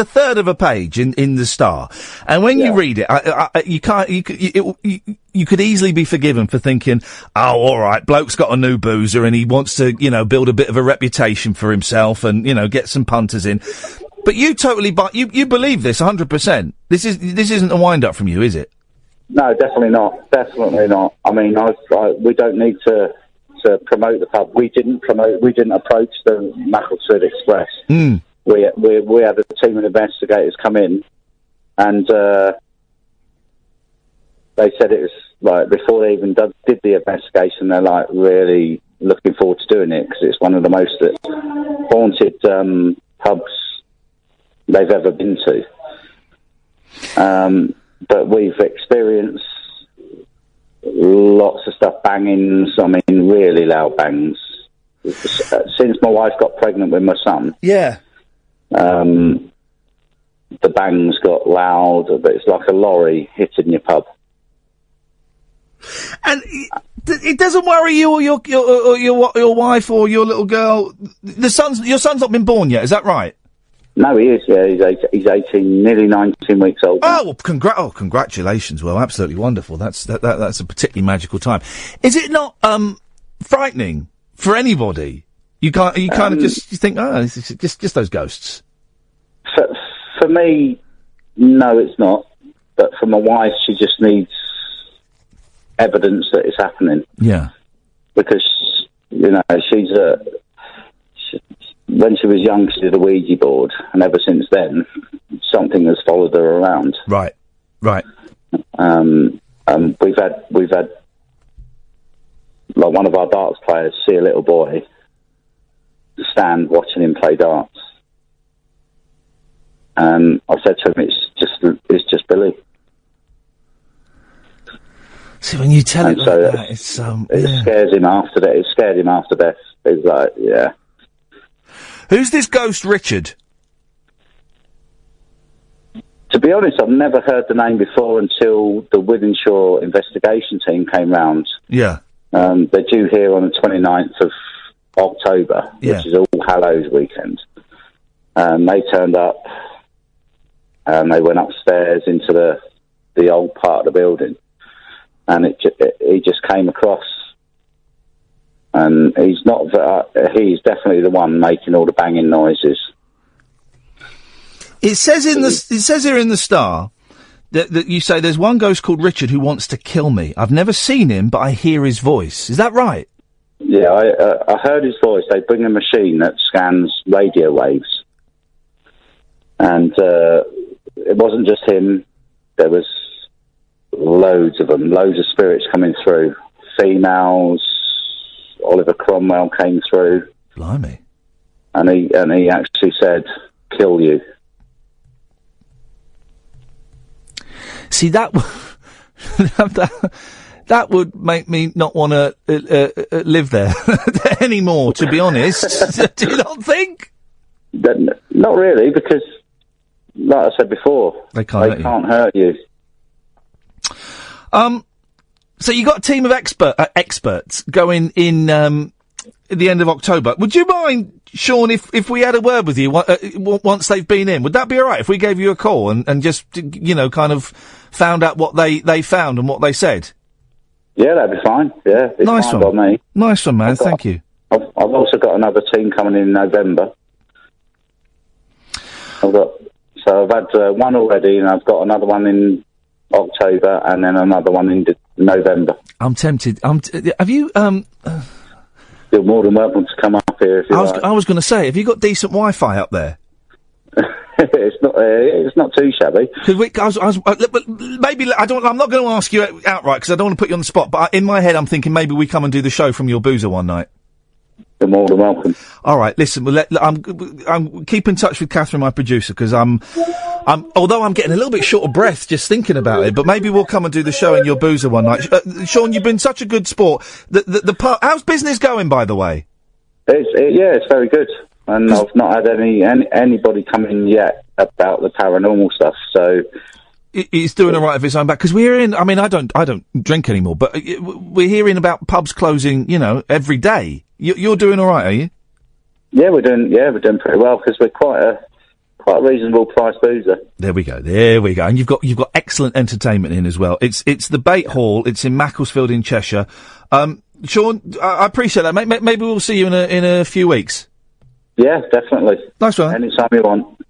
third of a page in the Star, and when you read it, you could easily be forgiven for thinking, oh, all right, bloke's got a new boozer and he wants to, build a bit of a reputation for himself and get some punters in. But you totally you believe this 100%. This isn't a wind up from you, is it? No, definitely not. Definitely not. I mean, we don't need to promote the pub. We didn't approach the Macclesfield Express. Mm. We had a team of investigators come in, and they said it was like before they even did the investigation. They're like really looking forward to doing it because it's one of the most haunted pubs they've ever been to. But we've experienced lots of stuff, bangings, I mean, really loud bangs. Since my wife got pregnant with my son, the bangs got loud, but it's like a lorry hitting your pub. And it doesn't worry you or your wife or your little girl. Your son's not been born yet, is that right? No, he is. Yeah, he's 18, nearly 19 weeks old. Oh, well, congratulations! Well, absolutely wonderful. That's a particularly magical time. Is it not frightening for anybody? You kind of just think, oh, it's just those ghosts. For me, no, it's not. But for my wife, she just needs evidence that it's happening. Yeah, because she's when she was young, she did a Ouija board, and ever since then, something has followed her around. Right. We've had like one of our darts players see a little boy stand watching him play darts, and I said to him, "It's just Billy." See, when you tell it like that, it scares him after that. It scared him after death. It's like, yeah. Who's this ghost, Richard? To be honest, I've never heard the name before until the Wythenshawe investigation team came round. Yeah. They're due here on the 29th of October, which is All Hallows weekend. They turned up, and they went upstairs into the old part of the building, and he just came across. And he's definitely the one making all the banging noises. It says here in the Star that you say there's one ghost called Richard who wants to kill me. I've never seen him, but I hear his voice. Is that right? Yeah, I heard his voice. They bring a machine that scans radio waves, and it wasn't just him. There was loads of them, loads of spirits coming through, females. Oliver Cromwell came through. Blimey. And he actually said, "Kill you." See, that would make me not want to live there anymore, to be honest. Do you not think? Not really, because, like I said before, they can't hurt you. So you got a team of experts going in at the end of October. Would you mind, Sean, if we had a word with you once they've been in? Would that be all right if we gave you a call and just kind of found out what they found and what they said? Yeah, that'd be fine. Yeah, it's nice fine one, by me. Nice one, man. Thank you. I've also got another team coming in November. I've had one already, and I've got another one in October, and then another one in November. I'm tempted. Have you? You're more than welcome to come up here if you like. I was going to say, have you got decent Wi-Fi up there? It's not too shabby. Maybe I'm not going to ask you outright because I don't want to put you on the spot. But in my head, I'm thinking maybe we come and do the show from your boozer one night. You're more than welcome. All right, listen. I'm keep in touch with Catherine, my producer, because although I'm getting a little bit short of breath just thinking about it, but maybe we'll come and do the show in your boozer one night. Sean, you've been such a good sport. The how's business going, by the way? It's very good. and I've not had anybody come in yet about the paranormal stuff. So he's doing all right of his own back, because we're in. I mean, I don't drink anymore, but we're hearing about pubs closing, every day. You're doing all right, are you? Yeah, we're doing pretty well, because we're quite a reasonable price boozer. There we go, and you've got excellent entertainment in as well. It's the Bait Hall. It's in Macclesfield in Cheshire. Sean, I appreciate that. Maybe we'll see you in a few weeks. Yeah, definitely. Nice one. Anytime you want.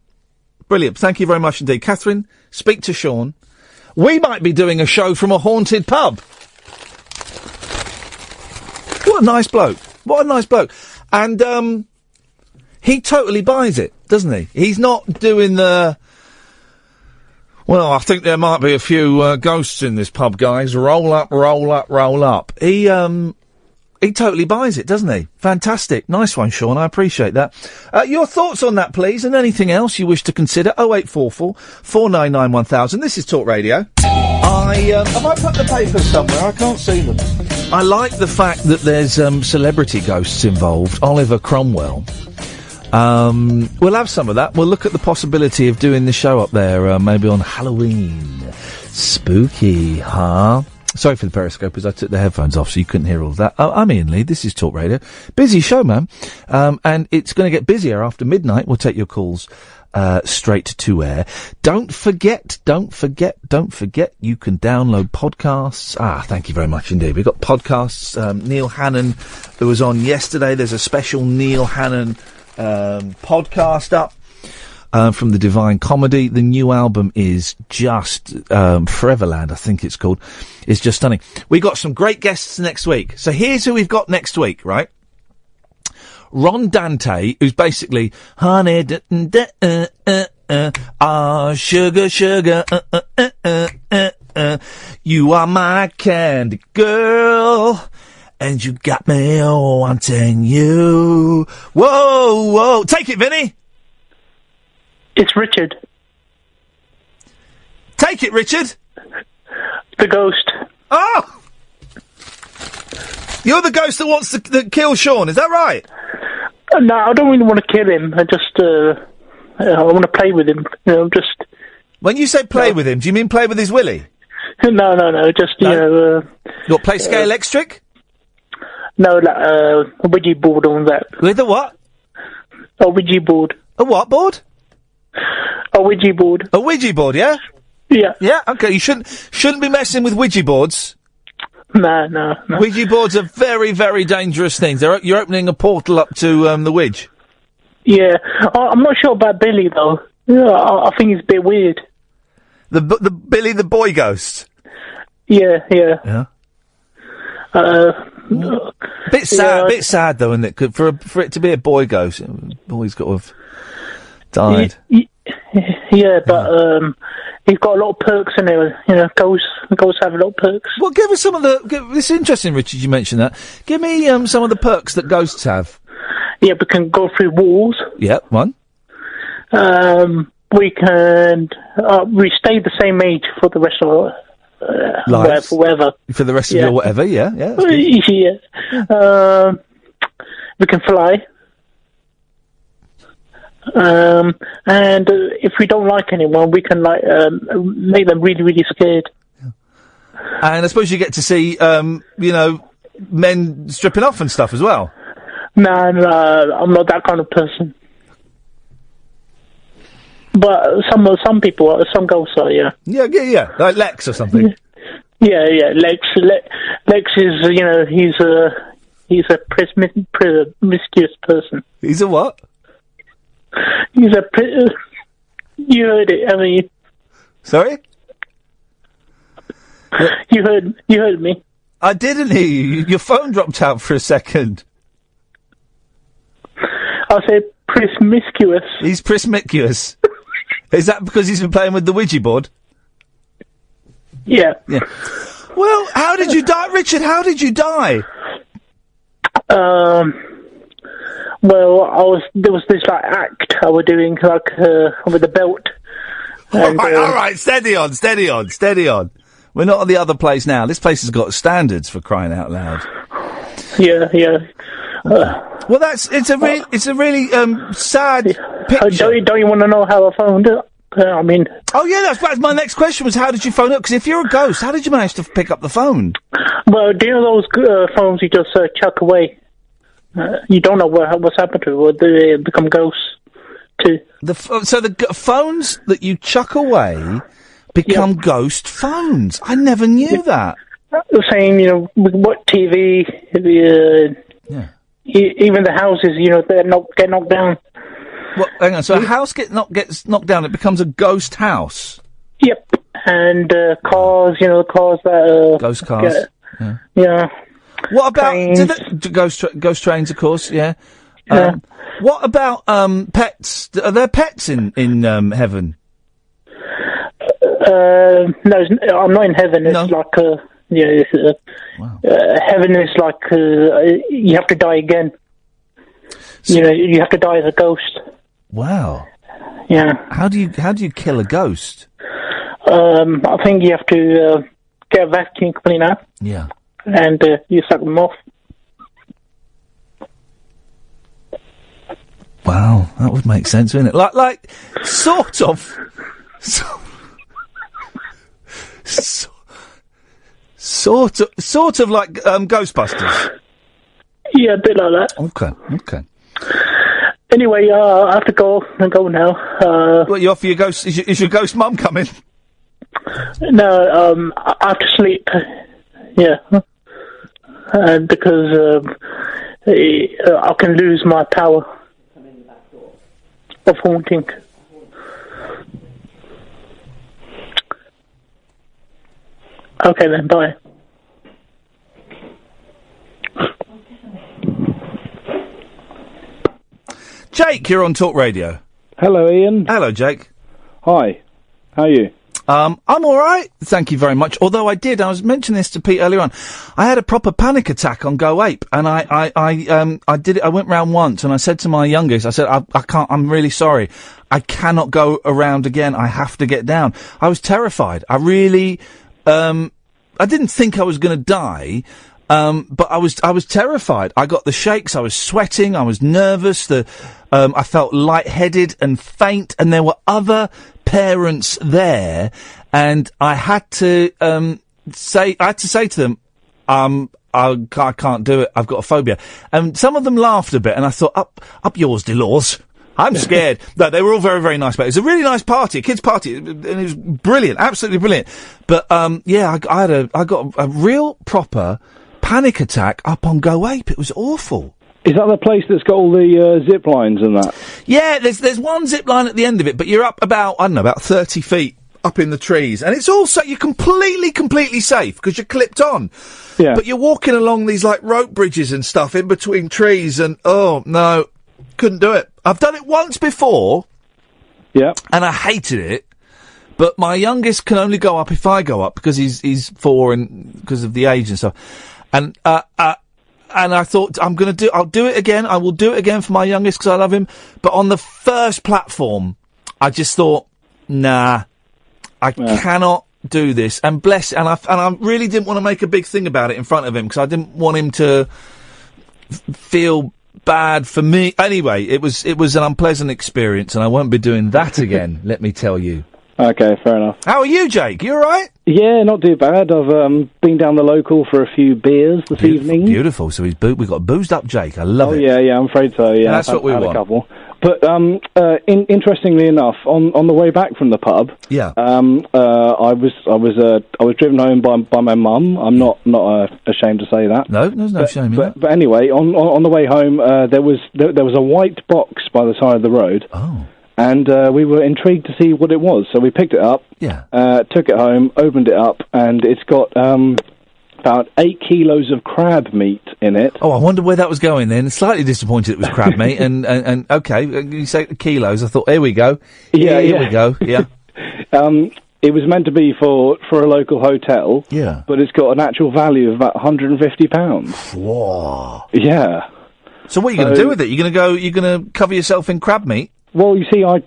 Brilliant. Thank you very much indeed. Catherine, speak to Sean. We might be doing a show from a haunted pub. What a nice bloke. And, he totally buys it, doesn't he? He's not doing the... Well, I think there might be a few ghosts in this pub, guys. Roll up. He totally buys it, doesn't he? Fantastic. Nice one, Sean. I appreciate that. Your thoughts on that, please, and anything else you wish to consider. 0844 499 1000. This is Talk Radio. Have I put the papers somewhere? I can't see them. I like the fact that there's celebrity ghosts involved. Oliver Cromwell. We'll have some of that. We'll look at the possibility of doing the show up there, maybe on Halloween. Spooky, huh? Sorry for the periscopers. I took the headphones off so you couldn't hear all of that. I'm Iain Lee. This is Talk Radio. Busy show, man. And it's going to get busier after midnight. We'll take your calls straight to air. Don't forget, you can download podcasts. Thank you very much indeed. We've got podcasts. Neil Hannon, who was on yesterday. There's a special Neil Hannon podcast up from the Divine Comedy. The new album is just Foreverland, I think it's called. It's just stunning. We got some great guests next week. So here's who we've got next week, right? Ron Dante, who's basically honey, sugar, you are my candy girl. And you got me wanting you. Whoa. Take it, Vinny. It's Richard. Take it, Richard. The ghost. Oh! You're the ghost that wants to kill Sean, is that right? No, I don't really want to kill him. I just, I want to play with him. Just... When you say play with him, do you mean play with his willy? No. Just, What, play scale electric? No, a Ouija board on that. With a what? A Ouija board. A what board? A Ouija board. A Ouija board, yeah? Yeah. Yeah, okay. You shouldn't be messing with Ouija boards. No. Ouija boards are very, very dangerous things. You're opening a portal up to the Ouija. Yeah. I'm not sure about Billy, though. Yeah, I think he's a bit weird. The Billy the boy ghost? Yeah. Yeah. Bit sad though, isn't it? For it to be a boy ghost, boy's got to have died. Yeah, but he's got a lot of perks in there. Ghosts have a lot of perks. Well, give us some of the. It's interesting, Richard. You mentioned that. Give me some of the perks that ghosts have. Yeah, we can go through walls. Yeah, one. We can. We stay the same age for the rest of our. Whatever. For the rest of your whatever, yeah. Yeah. We can fly. And if we don't like anyone, we can make them really, really scared. Yeah. And I suppose you get to see, men stripping off and stuff as well. No, I'm not that kind of person. But some people, some ghosts are, yeah. Yeah. Like Lex or something. Yeah. Lex is, he's a promiscuous person. He's a what? You heard it, haven't you? Sorry? You heard me. I didn't hear you. Your phone dropped out for a second. I said promiscuous. He's promiscuous. Is that because he's been playing with the Ouija board? Yeah. Well, how did you die, Richard? How did you die? Well, there was this act I was doing with the belt. And, all right, steady on. We're not at the other place now. This place has got standards, for crying out loud. Yeah. Well, it's a really sad picture. Don't you want to know how I found it? I mean... Oh, yeah, that's my next question was, how did you phone up? Because if you're a ghost, how did you manage to pick up the phone? Well, do you know those phones you just chuck away? You don't know what's happened to it. They become ghosts, too. So the phones that you chuck away become ghost phones? I never knew that. Saying, what TV, even the houses, they get knocked down. Well, hang on. So a house gets knocked down. It becomes a ghost house. Yep, and cars. The cars that ghost cars. Yeah. What about ghost trains? Of course. Yeah. What about pets? Are there pets in heaven? No, I'm not in heaven. It's like heaven is like you have to die again. So, you have to die as a ghost. Wow. Yeah. How do you kill a ghost? I think you have to get a vacuum cleaner. Yeah. And you suck them off. Wow, that would make sense, wouldn't it? Like sort of. Sort of like Ghostbusters. Yeah, a bit like that. Okay. Anyway, I have to go now. What, you off for your ghost? Is your ghost mum coming? No, I have to sleep. Yeah. Because I can lose my power of haunting. Okay then, bye. Jake, you're on Talk Radio. Hello, Ian. Hello, Jake. Hi. How are you? I'm all right, thank you very much. Although I was mentioning this to Pete earlier on. I had a proper panic attack on Go Ape, and I did it. I went round once, and I said to my youngest, I said, I can't. I'm really sorry. I cannot go around again. I have to get down. I was terrified. I really, I didn't think I was going to die. But I was terrified. I got the shakes. I was sweating. I was nervous. I felt lightheaded and faint, and there were other parents there, and I had to say to them, I can't do it. I've got a phobia. And some of them laughed a bit, and I thought, up yours, Delors. I'm scared. No, they were all very, very nice. But it was a really nice party, a kids' party, and it was brilliant, absolutely brilliant. But I got a real proper panic attack up on Go Ape. It was awful. Is that the place that's got all the zip lines and that? Yeah, there's one zip line at the end of it, but you're up about 30 feet up in the trees, and it's also you're completely safe because you're clipped on. Yeah. But you're walking along these like rope bridges and stuff in between trees, and oh no, couldn't do it. I've done it once before. Yeah. And I hated it. But my youngest can only go up if I go up because he's 4 and because of the age and stuff. And I thought I'll do it again. I will do it again for my youngest because I love him. But on the first platform, I just thought, nah, I cannot do this. And I really didn't want to make a big thing about it in front of him because I didn't want him to feel bad for me. Anyway, it was an unpleasant experience, and I won't be doing that again. Let me tell you. Okay, fair enough. How are you, Jake? You all right? Yeah, not too bad. I've been down the local for a few beers this evening. Beautiful. So we've got boozed up Jake. I love it. Oh yeah, I'm afraid so. Yeah, that's what we want. A couple. But interestingly enough, on the way back from the pub, I was driven home by my mum. I'm not ashamed to say that. No, there's no shame in that. But anyway, on the way home, there was a white box by the side of the road. Oh. And we were intrigued to see what it was, so we picked it up, took it home, opened it up, and it's got about 8 kilos of crab meat in it. Oh, I wonder where that was going then. Slightly disappointed it was crab meat, and okay, you say kilos, I thought, here we go. Here we go, yeah. It was meant to be for a local hotel, but it's got an actual value of about £150. Whoa. Yeah. So what are you going to do with it? You're going to cover yourself in crab meat? Well, you see, I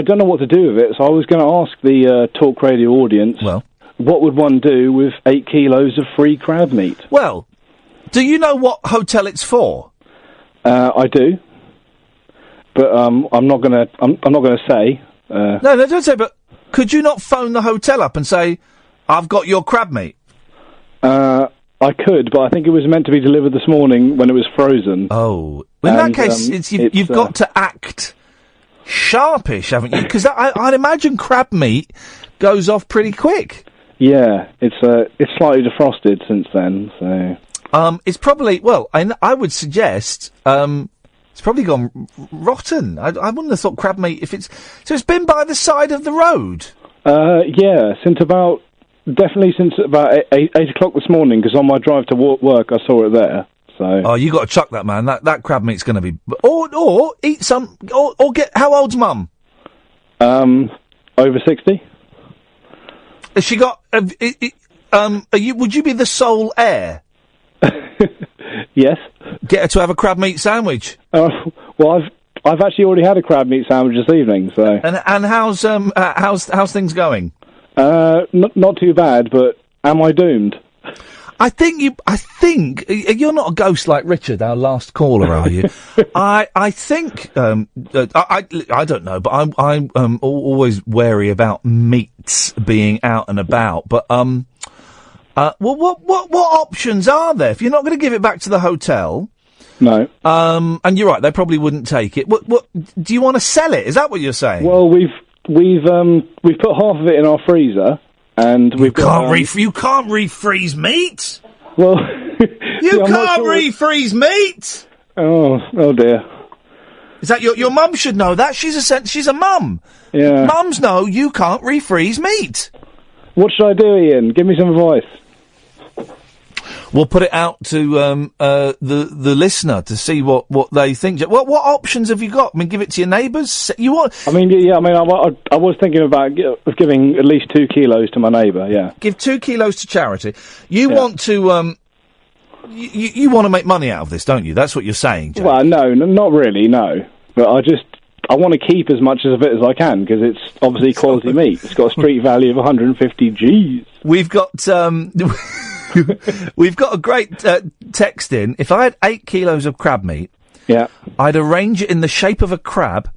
don't know what to do with it, so I was going to ask the Talk Radio audience, what would one do with 8 kilos of free crab meat? Well, do you know what hotel it's for? I do, but I'm not gonna say. No, don't say. But could you not phone the hotel up and say, "I've got your crab meat"? I could, but I think it was meant to be delivered this morning when it was frozen. Oh, well, in that case, you've got to act sharpish, haven't you? Because I'd imagine crab meat goes off pretty quick. Yeah, it's slightly defrosted since then. So it's probably I would suggest it's probably gone rotten. I wouldn't have thought crab meat if it's been by the side of the road. Yeah, definitely since about 8 o'clock this morning, because on my drive to work I saw it there. So. Oh, you got to chuck that, man. That crab meat's going to be, or eat some, or get. How old's Mum? Over 60. Has she got? Would you be the sole heir? Yes. Get her to have a crab meat sandwich. Well, I've actually already had a crab meat sandwich this evening. So. And how's things going? Not too bad, but am I doomed? I think you're not a ghost like Richard, our last caller, are you? I think I don't know, but I'm always wary about meats being out and about. But what options are there if you're not going to give it back to the hotel? No. And you're right, they probably wouldn't take it. What do you want to sell it? Is that what you're saying? Well, we've put half of it in our freezer, and you can't refreeze meat. Well, you can't refreeze meat. Oh dear. Is that your mum should know that? She's a mum. Yeah. Mums know you can't refreeze meat. What should I do, Ian? Give me some advice. We'll put it out to the listener to see what they think. What options have you got? I mean, give it to your neighbours. You want? I mean, yeah. I mean, I was thinking about giving at least 2 kilos to my neighbour. Yeah. Give 2 kilos to charity. You want to you want to make money out of this, don't you? That's what you're saying, Jake. Well, no, not really, no. But I want to keep as much of it as I can because it's obviously quality meat. It's got a street value of 150 G's. We've got we've got a great text in. If I had 8 kilos of crab meat, yeah, I'd arrange it in the shape of a crab,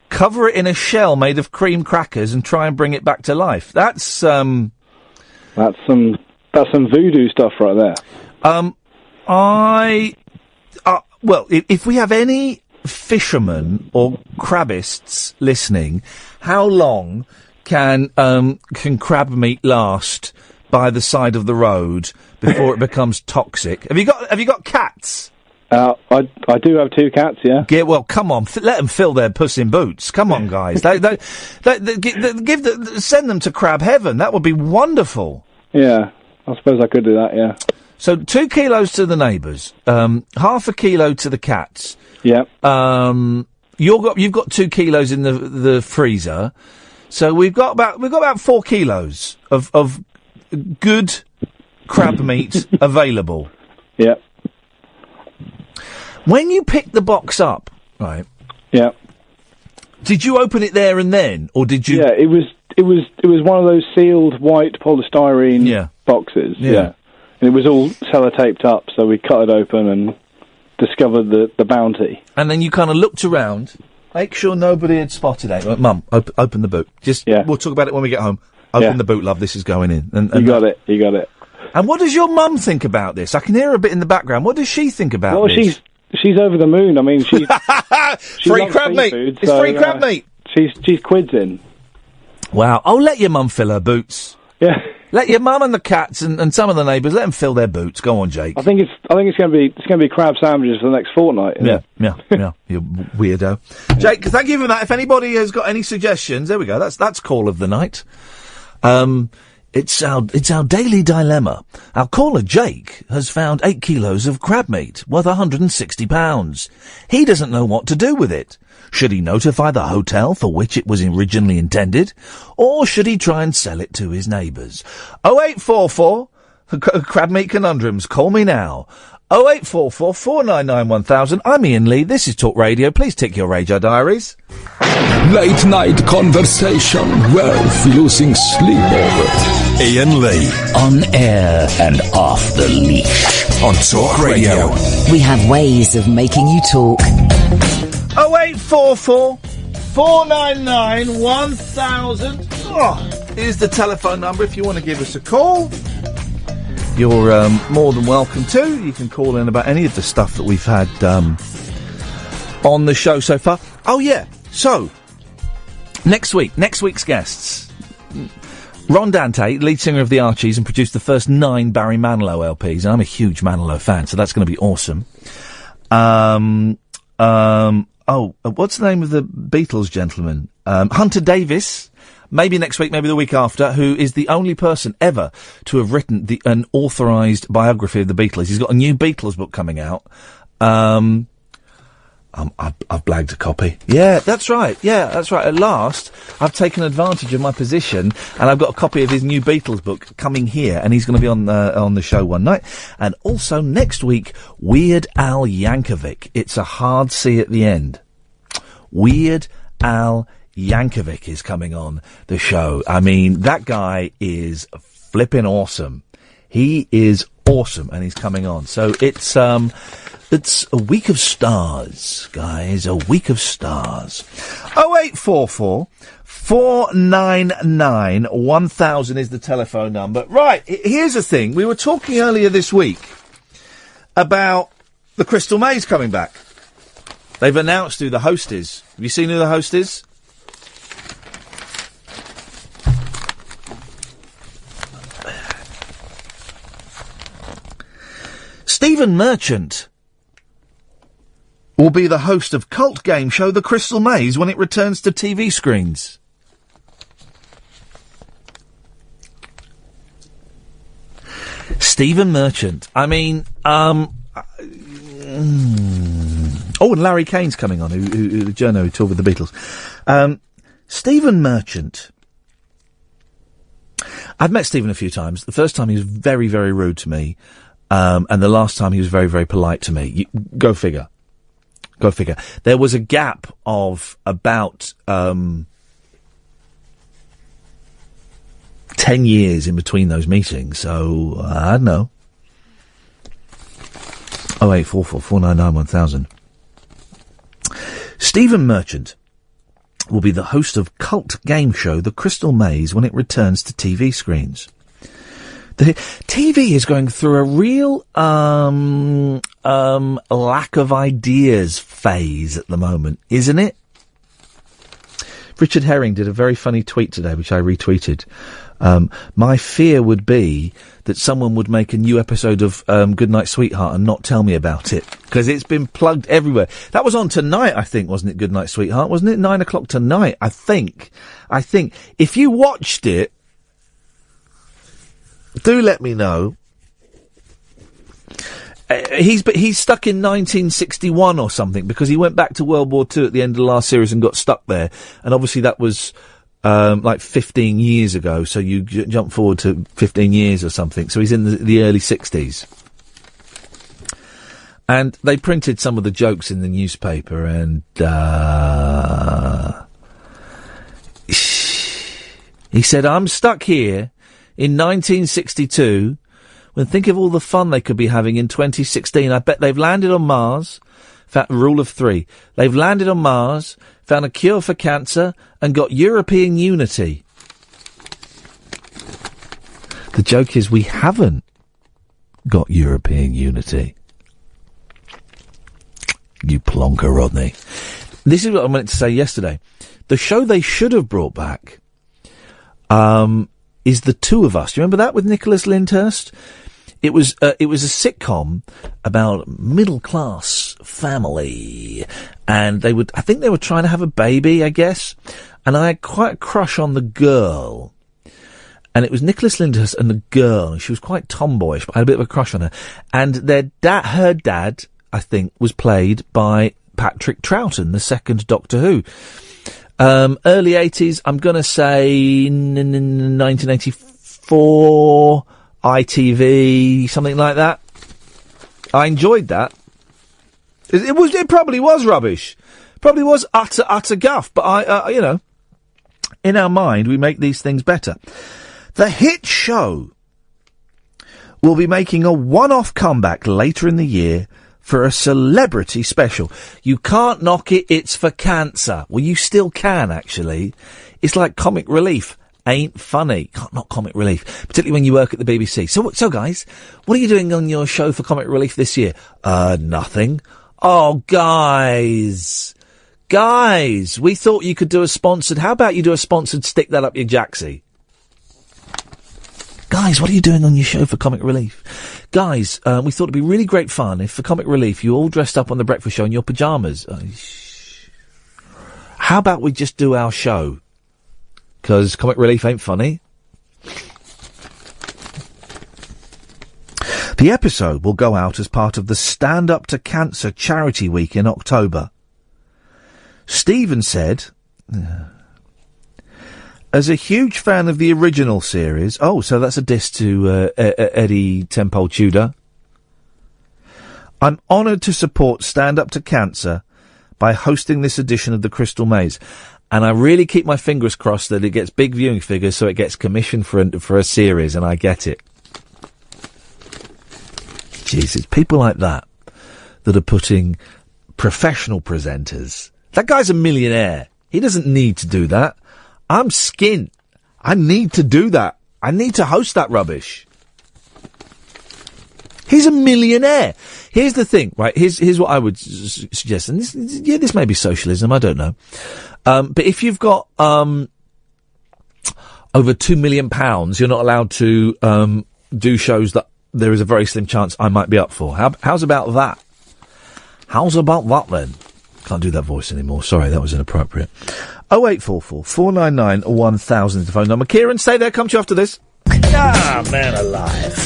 cover it in a shell made of cream crackers, and try and bring it back to life. That's some voodoo stuff right there. Well, if we have any fishermen or crabists listening, how long can crab meat last by the side of the road before it becomes toxic? Have you got cats? I do have 2 cats, yeah. Yeah, well, come on, let them fill their Puss in Boots. Come on, guys, send them to crab heaven. That would be wonderful. Yeah, I suppose I could do that. Yeah. So 2 kilos to the neighbours, half a kilo to the cats. Yeah. You've got 2 kilos in the freezer, so we've got about 4 kilos of good crab meat available. Yeah. When you picked the box up, right? Yeah. Did you open it there and then, or did you? Yeah, it was one of those sealed white polystyrene boxes. Yeah. And it was all sellotaped up, so we cut it open and discovered the bounty. And then you kind of looked around, make sure nobody had spotted it. Mum, open the boot. We'll talk about it when we get home. Open the boot, love. This is going in. And you got it. And what does your mum think about this? I can hear her a bit in the background. What does she think about this? Well, she's over the moon. I mean, she free crab meat. It's free crab meat. She's quids in. Wow. Oh, let your mum fill her boots. Yeah. Let your mum and the cats and some of the neighbours, let them fill their boots. Go on, Jake. I think it's going to be crab sandwiches for the next fortnight. Yeah. You weirdo. Jake, thank you for that. If anybody has got any suggestions, there we go. That's call of the night. It's our daily dilemma. Our caller Jake has found 8 kilos of crab meat worth £160. He doesn't know what to do with it. Should he notify the hotel for which it was originally intended, or should he try and sell it to his neighbours? 0844 Crab Meat Conundrums. Call me now. 0844 499 1000. I'm Iain Lee. This is Talk Radio. Please tick your Radio Diaries. Late night conversation worth losing sleep over. Iain Lee. On air and off the leash. On Talk Radio. We have ways of making you talk. 0844 499 1000. Here's the telephone number if you want to give us a call. You're more than welcome to. You can call in about any of the stuff that we've had on the show so far. Oh, yeah. So, next week's guests. Ron Dante, lead singer of the Archies, and produced the first 9 Barry Manilow LPs. And I'm a huge Manilow fan, so that's going to be awesome. What's the name of the Beatles gentleman? Hunter Davis. Maybe next week, maybe the week after, who is the only person ever to have written an authorised biography of the Beatles. He's got a new Beatles book coming out. I've blagged a copy. Yeah, that's right. At last, I've taken advantage of my position, and I've got a copy of his new Beatles book coming here, and he's going to be on the show one night. And also next week, Weird Al Yankovic. It's a hard C at the end. Weird Al Yankovic is coming on the show. I mean, that guy is flipping awesome. He is awesome, and he's coming on. So it's a week of stars, guys. A week of stars. 0844 499 1000 is the telephone number. Right, here's the thing. We were talking earlier this week about the Crystal Maze coming back. They've announced who the host is. Have you seen who the host is? Stephen Merchant will be the host of cult game show The Crystal Maze when it returns to TV screens. Stephen Merchant. I mean, and Larry Kane's coming on, who the journo who toured with the Beatles. Stephen Merchant. I've met Stephen a few times. The first time he was very, very rude to me. And the last time he was very, very polite to me. Go figure. There was a gap of about 10 years in between those meetings, so I don't know. 0844 499 1000. Stephen Merchant will be the host of cult game show The Crystal Maze when it returns to TV screens. The TV is going through a real lack of ideas phase at the moment, isn't it? Richard Herring did a very funny tweet today, which I retweeted. My fear would be that someone would make a new episode of Goodnight Sweetheart and not tell me about it, because it's been plugged everywhere. That was on tonight, I think, wasn't it, Goodnight Sweetheart? Wasn't it 9 o'clock tonight? I think. If you watched it, do let me know. He's stuck in 1961 or something, because he went back to World War II at the end of the last series and got stuck there. And obviously that was like 15 years ago, so you jump forward to 15 years or something. So he's in the early 60s. And they printed some of the jokes in the newspaper, and he said, I'm stuck here in 1962, when think of all the fun they could be having in 2016. I bet they've landed on Mars, rule of 3. They've landed on Mars, found a cure for cancer, and got European unity. The joke is we haven't got European unity. You plonker, Rodney. This is what I meant to say yesterday. The show they should have brought back, is The Two of Us. Do you remember that with Nicholas Lyndhurst? It was a sitcom about middle class family, and I think they were trying to have a baby, I guess. And I had quite a crush on the girl, and it was Nicholas Lyndhurst and the girl. And she was quite tomboyish, but I had a bit of a crush on her. And her dad, I think, was played by Patrick Troughton, the second Doctor Who. Early 80s, I'm going to say 1984, ITV, something like that. I enjoyed that. It probably was rubbish. Probably was utter guff. But I you know, in our mind, we make these things better. The hit show will be making a one-off comeback later in the year for a celebrity special. You can't knock it, it's for cancer. Well, you still can, actually. It's like Comic Relief. Ain't funny. Can't knock Comic Relief. Particularly when you work at the BBC. So guys, what are you doing on your show for Comic Relief this year? Nothing. Oh, guys, we thought you could do a sponsored... How about you do a sponsored Stick That Up Your Jacksy? Guys, what are you doing on your show for Comic Relief? Guys, we thought it'd be really great fun if for Comic Relief you all dressed up on the breakfast show in your pyjamas. How about we just do our show? 'Cause Comic Relief ain't funny. The episode will go out as part of the Stand Up to Cancer Charity Week in October. Stephen said... As a huge fan of the original series... Oh, so that's a diss to Eddie Tempole Tudor. I'm honoured to support Stand Up to Cancer by hosting this edition of the Crystal Maze. And I really keep my fingers crossed that it gets big viewing figures so it gets commissioned for a series, and I get it. Jeez, it's people like that are putting professional presenters... That guy's a millionaire. He doesn't need to do that. I'm skint. I need to do that. I need to host that rubbish. He's a millionaire. Here's the thing, right? Here's what I would suggest. And this may be socialism, I don't know. But if you've got over £2 million, you're not allowed to do shows that there is a very slim chance I might be up for. How's about that? How's about that, then? Can't do that voice anymore. Sorry, that was inappropriate. 0844 499 1000 is the phone number. Kieran, stay there. Come to you after this. Ah, man alive.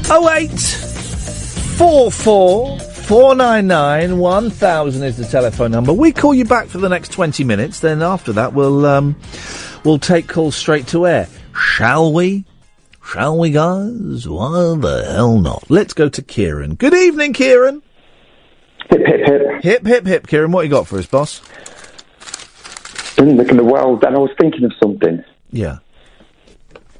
0844 499 1000 is the telephone number. We call you back for the next 20 minutes. Then after that, we'll take calls straight to air. Shall we? Shall we, guys? Why the hell not? Let's go to Kieran. Good evening, Kieran. Hip, hip, hip. Hip, hip, hip. Kieran, what you got for us, boss? In the world, and I was thinking of something. Yeah.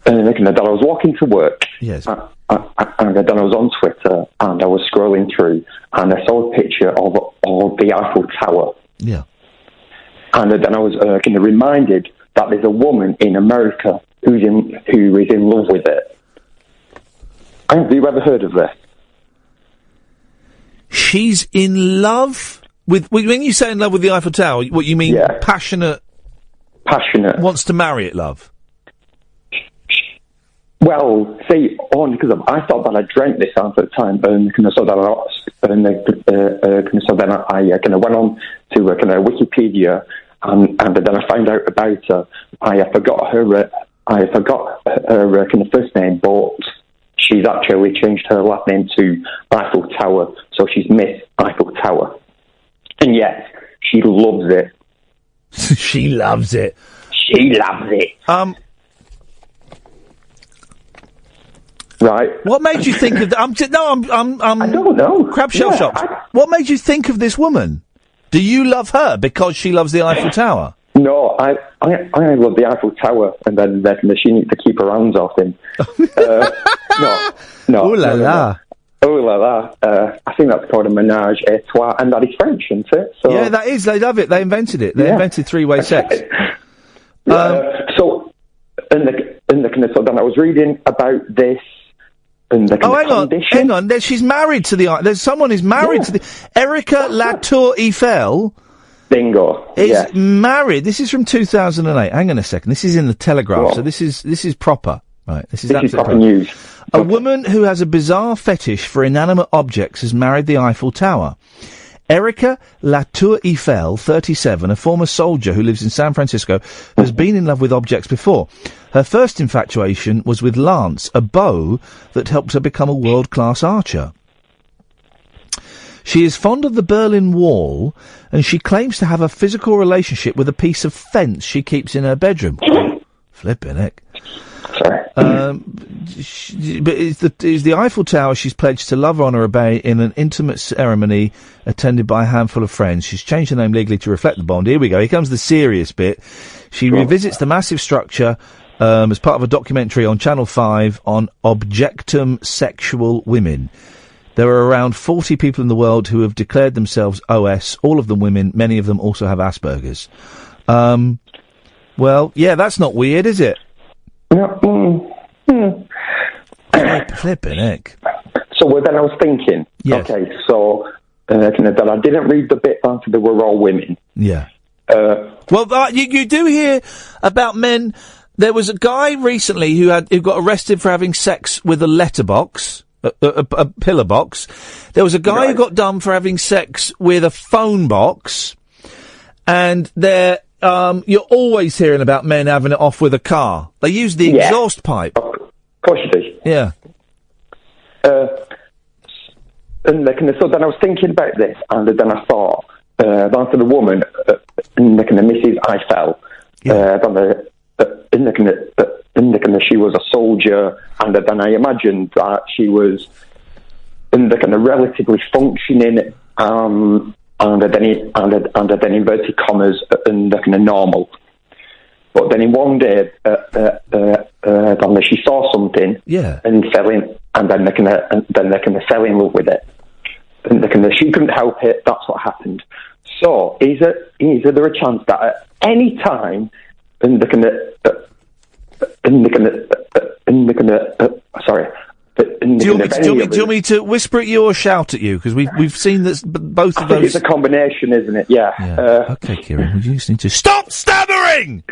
And I was walking to work. Yes. And then I was on Twitter, and I was scrolling through, and I saw a picture of the Eiffel Tower. Yeah. And then I was reminded that there's a woman in America who is in love with it. Have you ever heard of this? She's in love with... When you say in love with the Eiffel Tower, what you mean? Yeah. Passionate... Wants to marry it, love? Well, see, only because I thought that I drank this out at the time, and so then I went on to Wikipedia, and then I found out about her. I forgot her first name, but she's actually changed her last name to Eiffel Tower, so she's Miss Eiffel Tower. And yet, she loves it. She loves it. She loves it. Right. What made you think of that? I don't know. Crab shell shocked. What made you think of this woman? Do you love her because she loves the Eiffel Tower? No, I love the Eiffel Tower, and then she needs to keep her hands off him. No. Ooh la la. Oh la la. I think that's called a ménage à trois, and that is French, isn't it? So, yeah, that is. They love it. They invented it. They invented three-way sex. So then I was reading about this. And hang on. She's married to there's someone who's married to the... Erica Latour Eiffel... Bingo. Is married. This is from 2008. Hang on a second. This is in the Telegraph, so this is proper. Right, this is proper news. A woman who has a bizarre fetish for inanimate objects has married the Eiffel Tower. Erica Latour Eiffel, 37, a former soldier who lives in San Francisco, has been in love with objects before. Her first infatuation was with Lance, a bow that helped her become a world-class archer. She is fond of the Berlin Wall, and she claims to have a physical relationship with a piece of fence she keeps in her bedroom. Flippin' heck. But is the Eiffel Tower she's pledged to love, honour, obey in an intimate ceremony attended by a handful of friends. She's changed her name legally to reflect the bond. Here we go. Here comes the serious bit. She revisits the massive structure as part of a documentary on Channel 5 on objectum sexual women. There are around 40 people in the world who have declared themselves OS, all of them women, many of them also have Asperger's. Well, yeah, that's not weird, is it? Flipping heck. So then I was thinking, okay, so that I didn't read the bit after they were all women. Yeah. You do hear about men. There was a guy recently who got arrested for having sex with a letterbox. A pillar box. There was a guy who got done for having sex with a phone box, and you're always hearing about men having it off with a car. They use the exhaust pipe. Of course you do. Yeah. And so then I was thinking about this, and then I thought, after the woman, Mrs. Eiffel, she was a soldier, and then I imagined that she was in the kind of relatively functioning, and then inverted commas, in the kind of normal. But then in one day, she saw something, and fell in, and then they fell in love with it, and she couldn't help it. That's what happened. So is there a chance that at any time, do you want me to whisper at you or shout at you? Because we've seen that both of those. It's a combination, isn't it? Yeah. Okay, Kieran, would you just need to stop stammering?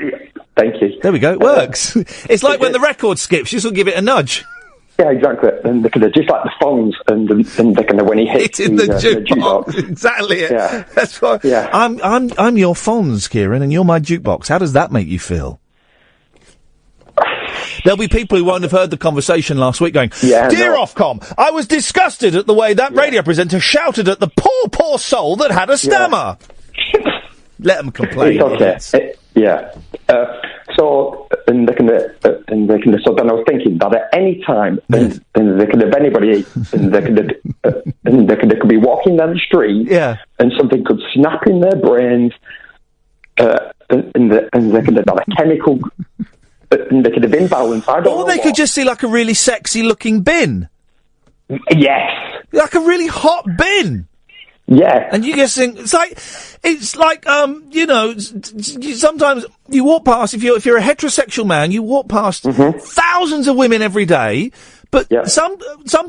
Thank you. There we go. It works. It's like when the record skips. You just will give it a nudge. Yeah, exactly. And just like the phones, and when he hits in the jukebox. Exactly. Yeah. That's right. Yeah. I'm your phones, Kieran, and you're my jukebox. How does that make you feel? There'll be people who won't have heard the conversation last week going, Dear Ofcom, I was disgusted at the way that radio presenter shouted at the poor soul that had a stammer. Let them complain. It's okay. So then I was thinking that at any time, if anybody, they could be walking down the street, and something could snap in their brains, and they could have a chemical. They could have been balanced. Or they could just see like a really sexy looking bin. Yes. Like a really hot bin. Yeah. And you just think, it's like, sometimes you walk past, if you're a heterosexual man, you walk past thousands of women every day, but some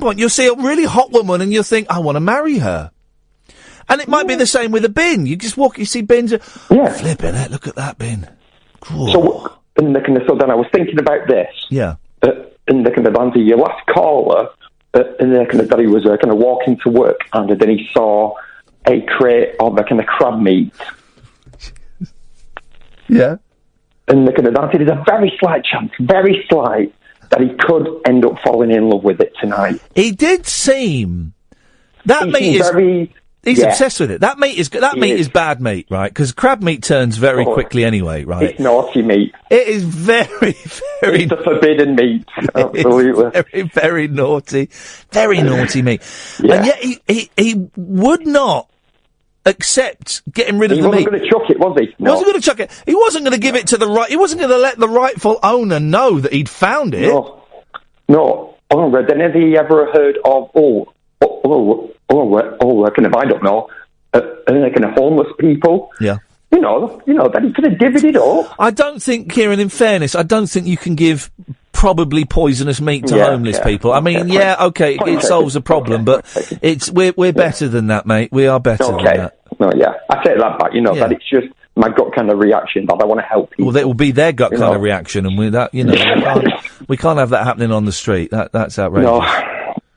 point you'll see a really hot woman and you'll think, I want to marry her. And it might be the same with a bin. You just walk, you see bins, flipping it, look at that bin. Cool. So then I was thinking about this. Yeah. And answer your last caller, that he was kind of walking to work, and then he saw a crate of kind of crab meat. Yeah. And there's a very slight chance, very slight, that he could end up falling in love with it tonight. He did seem. That meat is very. He's obsessed with it. That meat is bad meat, right? Because crab meat turns very quickly anyway, right? It's naughty meat. It is very, very... It's the forbidden meat. Absolutely. Very, very naughty meat. Yeah. And yet he would not accept getting rid of the meat. He wasn't going to chuck it, was he? No. He wasn't going to chuck it. He wasn't going to give it to the right... He wasn't going to let the rightful owner know that he'd found it. No. Then have you ever heard of... I don't know, homeless people. Yeah. That he could have divvied it up. I don't think, Kieran, in fairness, I don't think you can give probably poisonous meat to homeless people. I mean, it solves a problem, but we're better than that, mate. We are better than that. No, I say that back, that it's just my gut kind of reaction that I want to help people. Well, it will be their gut kind of reaction, and we can't have that happening on the street. That's outrageous.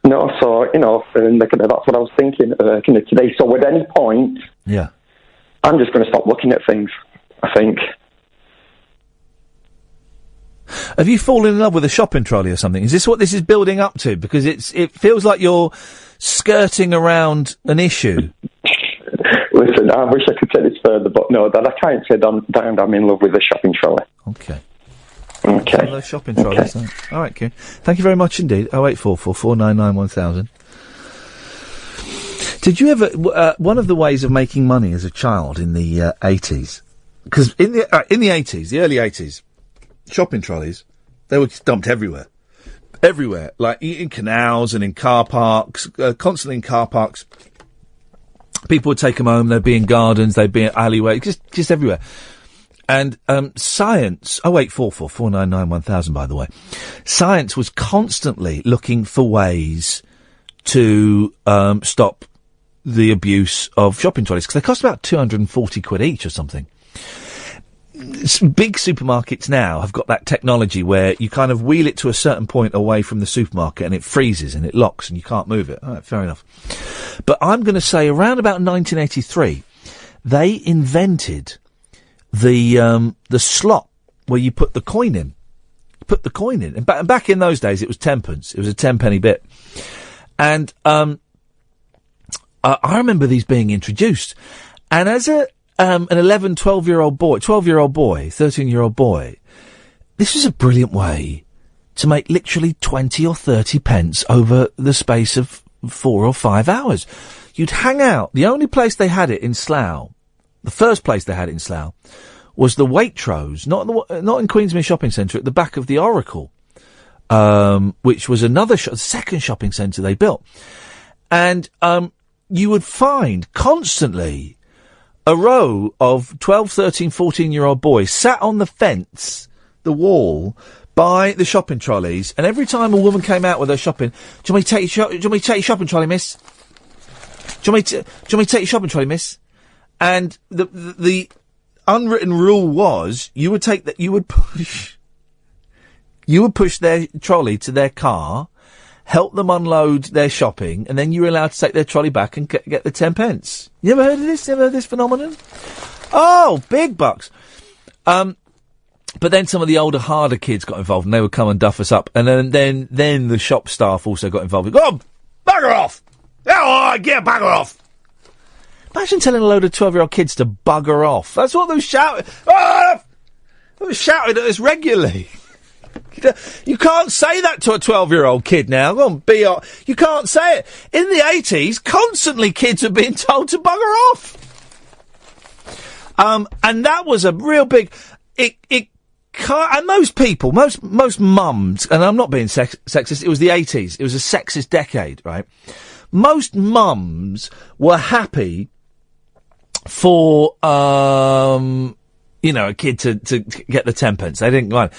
No, so, that's what I was thinking today. So at any point, I'm just going to stop looking at things, I think. Have you fallen in love with a shopping trolley or something? Is this what this is building up to? Because it feels like you're skirting around an issue. Listen, I wish I could say this further, but no, that I can't say I'm in love with a shopping trolley. Okay. Okay. Some of those shopping trolleys. Okay. All right, Kieran. Thank you very much indeed. 0844 499 1000. Did you ever... one of the ways of making money as a child in the 80s... Because in the 80s, the early 80s, shopping trolleys, they were dumped everywhere. Everywhere. Like in canals and in car parks, constantly in car parks. People would take them home, they'd be in gardens, they'd be in alleyways, just everywhere. And science... 0844 499 1000, by the way. Science was constantly looking for ways to stop the abuse of shopping trolleys, because they cost about 240 quid each or something. Big supermarkets now have got that technology where you kind of wheel it to a certain point away from the supermarket and it freezes and it locks and you can't move it. All right, fair enough. But I'm going to say around about 1983, they invented the slot where you put the coin in. Put the coin in. And back in those days, it was 10 pence. It was a 10-penny bit. And I remember these being introduced. And as an 11, 12-year-old boy, 13-year-old boy, this was a brilliant way to make literally 20 or 30 pence over the space of 4 or 5 hours. You'd hang out. The only place they had it in Slough, the first place they had it in Slough, was the Waitrose, not in Queensmere Shopping Centre, at the back of the Oracle, which was another second shopping centre they built. And you would find constantly a row of 12, 13, 14-year-old boys sat on the fence, the wall, by the shopping trolleys, and every time a woman came out with her shopping, do you want me to take your shopping trolley, miss? Do you want me to take your shopping trolley, miss? And the unwritten rule was you would push their trolley to their car, help them unload their shopping, and then you were allowed to take their trolley back and get the 10 pence. You ever heard of this? You ever heard of this phenomenon? Oh, big bucks. But then some of the older, harder kids got involved, and they would come and duff us up. And then the shop staff also got involved. Go on, bugger off! Oh, get bugger off! Imagine telling a load of 12-year-old kids to bugger off. That's what they were shouting. Oh! They were shouting at us regularly. You can't say that to a 12-year-old kid now. Go on, you can't say it. In the 80s, constantly kids were being told to bugger off. And that was a real big... And most people, most mums, and I'm not being sexist, it was the 80s. It was a sexist decade, right? Most mums were happy for, a kid to get the 10 pence. They didn't mind.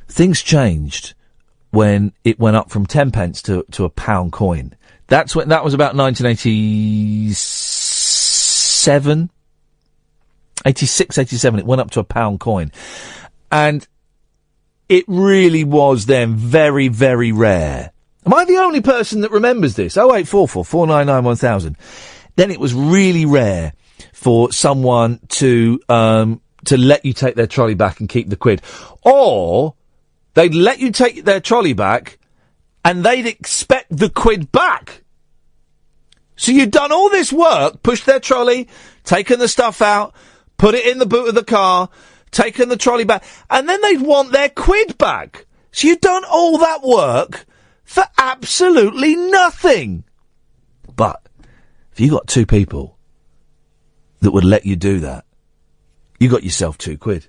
Things changed when it went up from 10 pence to a pound coin. That was about 1987, 86, 87. It went up to a pound coin. And it really was then very, very rare. Am I the only person that remembers this? 0844 499 1000. Then it was really rare for someone to let you take their trolley back and keep the quid. Or they'd let you take their trolley back and they'd expect the quid back. So you'd done all this work, pushed their trolley, taken the stuff out, put it in the boot of the car, taken the trolley back, and then they'd want their quid back. So you'd done all that work for absolutely nothing. But if you got two people that would let you do that, you got yourself £2.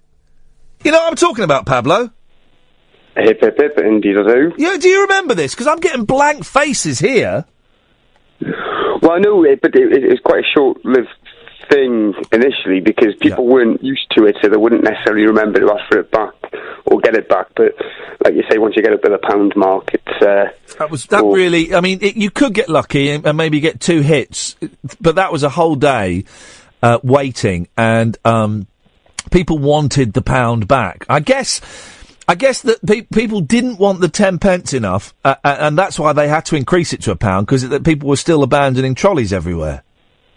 You know what I'm talking about, Pablo? Hip, hip, hip, indeed I do. Yeah, do you remember this? Because I'm getting blank faces here. Well, I know it, but it's quite a short-lived thing initially because people weren't used to it, so they wouldn't necessarily remember to ask for it back or get it back. But like you say, once you get up to the pound mark, it's really. I mean, you could get lucky and maybe get 2 hits, but that was a whole day waiting, and people wanted the pound back. I guess that people didn't want the 10 pence enough, and that's why they had to increase it to a pound, because people were still abandoning trolleys everywhere.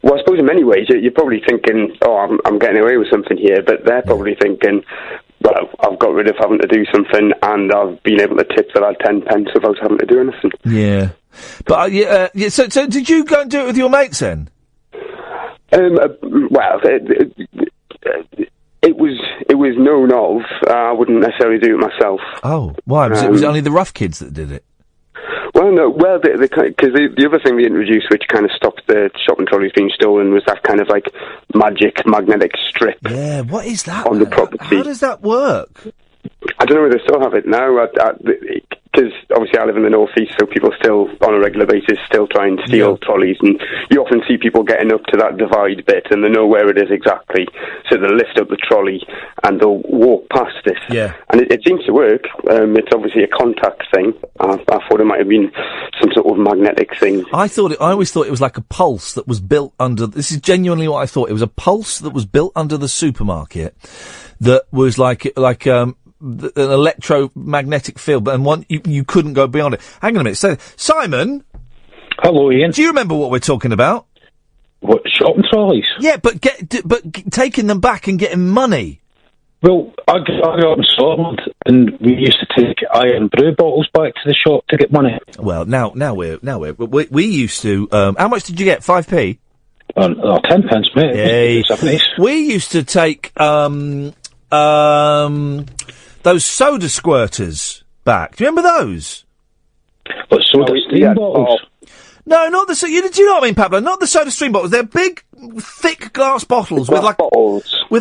Well, I suppose in many ways you're probably thinking, oh, I'm getting away with something here, but they're probably thinking, well, I've got rid of having to do something, and I've been able to tip for that 10 pence without having to do anything. Yeah. But, so did you go and do it with your mates then? Well, It was known of. I wouldn't necessarily do it myself. Oh, why? Was it only the rough kids that did it? Well, no. Well, because the other thing they introduced, which kind of stopped the shopping trolleys being stolen, was that kind of like magic magnetic strip. Yeah, what is that on the property? How does that work? I don't know whether they still have it now. Because obviously I live in the northeast, so people still, on a regular basis, still try and steal trolleys, and you often see people getting up to that divide bit, and they know where it is exactly, so they'll lift up the trolley and they'll walk past it. Yeah. And it seems to work. It's obviously a contact thing. I thought it might have been some sort of magnetic thing. I always thought it was like a pulse that was built under. This is genuinely what I thought. It was a pulse that was built under the supermarket that was like an electromagnetic field, and you couldn't go beyond it. Hang on a minute. So, Simon. Hello, Ian. Do you remember what we're talking about? What, shopping trolleys? Yeah, but taking them back and getting money. Well, I grew up in Scotland, and we used to take iron brew bottles back to the shop to get money. Well, now we used to. How much did you get? 5p? 10 pence, mate. Hey. 70s. We used to take those soda squirters back. Do you remember those? What, soda stream bottles? No, not the. Do you know what I mean, Pablo? Not the soda stream bottles. They're big, thick glass bottles with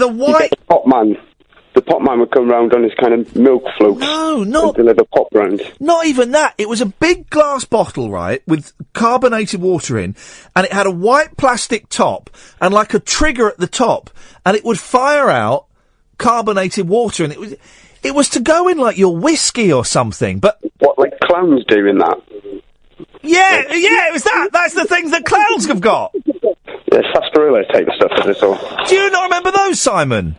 a white. The pot man would come round on his kind of milk float. No, not deliver pop round. Not even that. It was a big glass bottle, right, with carbonated water in, and it had a white plastic top and like a trigger at the top, and it would fire out carbonated water, and it was to go in like your whiskey or something. But what, like clowns do in that? Yeah, it was that. That's the things that clowns have got. Yeah, sarsaparilla type of stuff, is it all? Do you not remember those, Simon?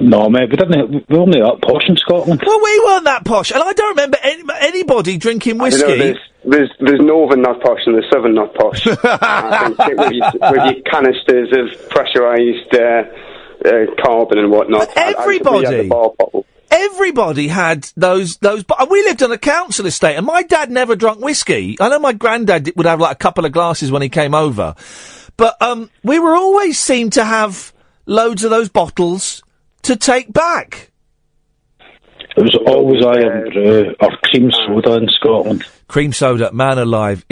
No, mate, we were only that posh in Scotland. Well, we weren't that posh, and I don't remember anybody drinking whiskey. I don't know, there's northern not posh and there's southern not posh. I think with your canisters of pressurised carbon and whatnot. But everybody had those. But we lived on a council estate, and my dad never drank whiskey. I know my granddad would have like a couple of glasses when he came over, but we were always seemed to have loads of those bottles to take back. It was always iron brew or cream soda in Scotland. Cream soda, man alive.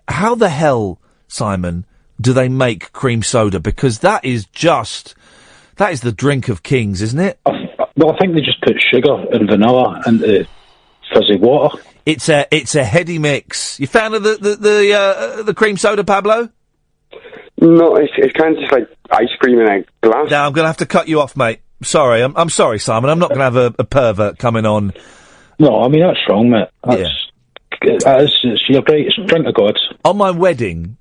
How the hell, Simon, do they make cream soda? Because that is the drink of kings, isn't it? I think they just put sugar and vanilla into fizzy water. It's a heady mix. You fan of the cream soda, Pablo? No, it's kind of just like ice cream in a glass. Now I'm going to have to cut you off, mate. Sorry, I'm sorry, Simon. I'm not going to have a pervert coming on. No, I mean that's wrong, mate. It's your greatest drink of God. On my wedding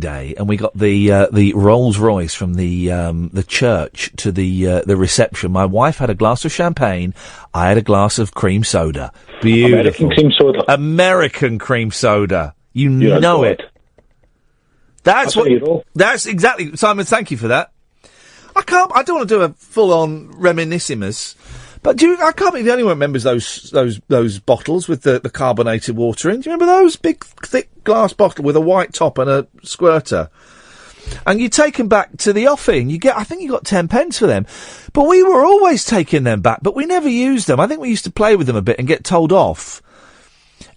day, and we got the Rolls Royce from the church to the reception. My wife had a glass of champagne. I had a glass of cream soda. Beautiful. American cream soda. American cream soda. You know it. That's exactly, Simon. Thank you for that. I don't want to do a full-on reminiscimus, but I can't be the only one who remembers those bottles with the carbonated water in. Do you remember those big, thick glass bottle with a white top and a squirter? And you take them back to the offing. I think you got 10 pence for them. But we were always taking them back, but we never used them. I think we used to play with them a bit and get told off.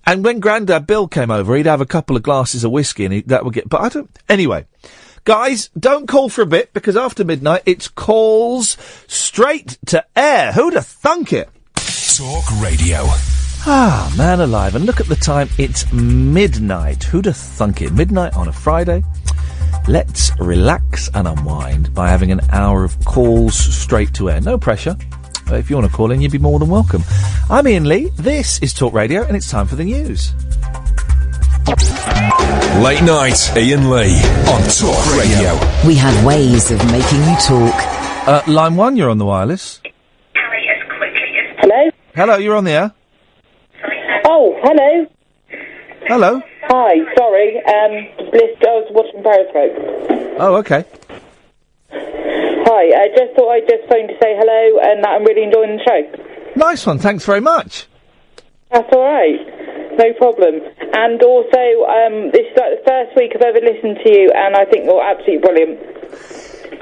And when Grandad Bill came over, he'd have a couple of glasses of whiskey, and that would get. But I don't. Anyway, guys, don't call for a bit because after midnight it's calls straight to air. Who'd have thunk it? Talk Radio. Ah, man alive! And look at the time. It's midnight. Who'd have thunk it? Midnight on a Friday. Let's relax and unwind by having an hour of calls straight to air. No pressure. If you want to call in, you'd be more than welcome. I'm Iain Lee, this is Talk Radio, and it's time for the news. Late night, Iain Lee on Talk Radio. We have ways of making you talk. Line 1, you're on the wireless. Hello? Hello, you're on the air. Oh, hello. Hello. Hi, sorry. I was watching Periscope. Oh, okay. Hi, I just thought I'd just phone to say hello and that I'm really enjoying the show. Nice one, thanks very much. That's all right, no problem. And also, this is like the first week I've ever listened to you, and I think you're absolutely brilliant.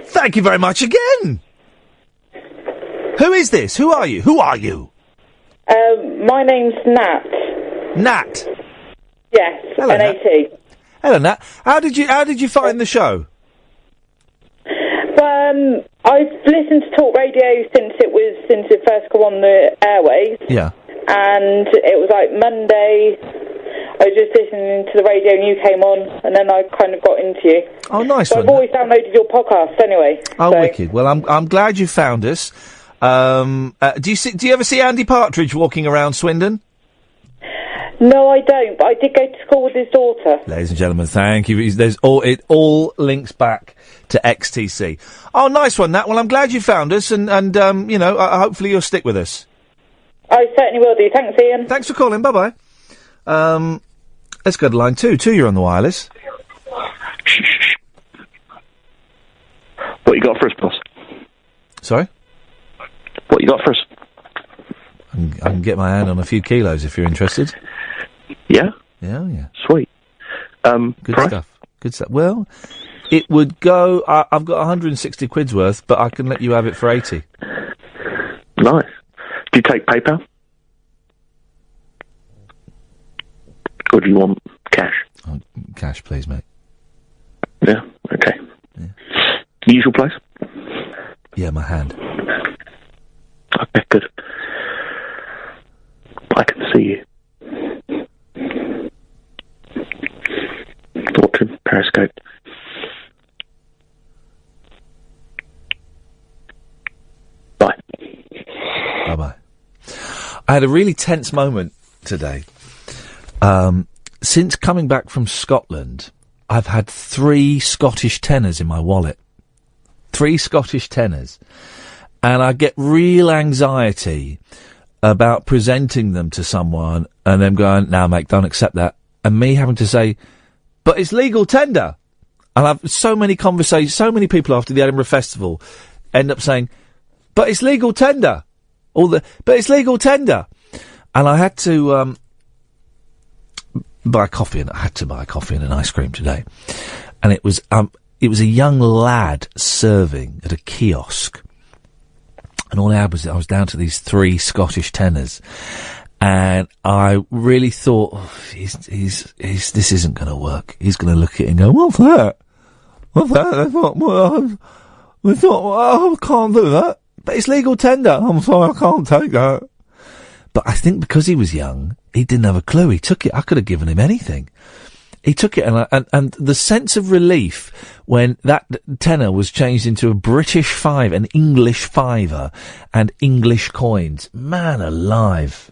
Thank you very much again. Who is this? Who are you? Who are you? My name's Nat. Nat. Yes, Hello, N-A-T. Hello, Nat. How did you find the show? Well, I've listened to talk radio since it first come on the airwaves. Yeah. And it was like Monday. I was just listening to the radio and you came on, and then I kind of got into you. Oh, nice So one. I've always downloaded your podcast anyway. Oh, so. wicked. Well, I'm glad you found us. Do you ever see Andy Partridge walking around Swindon? No, I don't, but I did go to school with his daughter. Ladies and gentlemen, thank you. It all links back to XTC. Oh, nice one, Nat. Well, I'm glad you found us, and hopefully you'll stick with us. I certainly will do. Thanks, Ian. Thanks for calling. Bye-bye. Let's go to line 2. 2, you're on the wireless. What you got for us, boss? Sorry? What you got for us? I can get my hand on a few kilos if you're interested. Yeah? Yeah. Sweet. Good stuff. Good stuff. Well, it would go... I've got 160 quid's worth, but I can let you have it for 80. Nice. Do you take PayPal? Or do you want cash? Oh, cash, please, mate. Yeah? Okay. Yeah. Usual place? Yeah, my hand. Okay, good. I can see you. Watching Periscope. Bye. Bye-bye. I had a really tense moment today. Since coming back from Scotland, I've had 3 Scottish tenors in my wallet. 3 Scottish tenors. And I get real anxiety about presenting them to someone and them going, "No, mate, don't accept that." And me having to say, "But it's legal tender." And I've so many conversations, so many people after the Edinburgh Festival end up saying, "But it's legal tender." But it's legal tender. And I had to buy coffee, and I had to buy coffee and an ice cream today. And it was a young lad serving at a kiosk. And all I had was, I was down to these 3 Scottish tenors. And I really thought, this isn't going to work. He's going to look at it and go, "What's that? What's that?" I thought, I can't do that. But it's legal tender. I'm sorry, I can't take that. But I think because he was young, he didn't have a clue. He took it. I could have given him anything. He took it, and the sense of relief when that tenner was changed into a British 5, an English 5, and English coins. Man alive.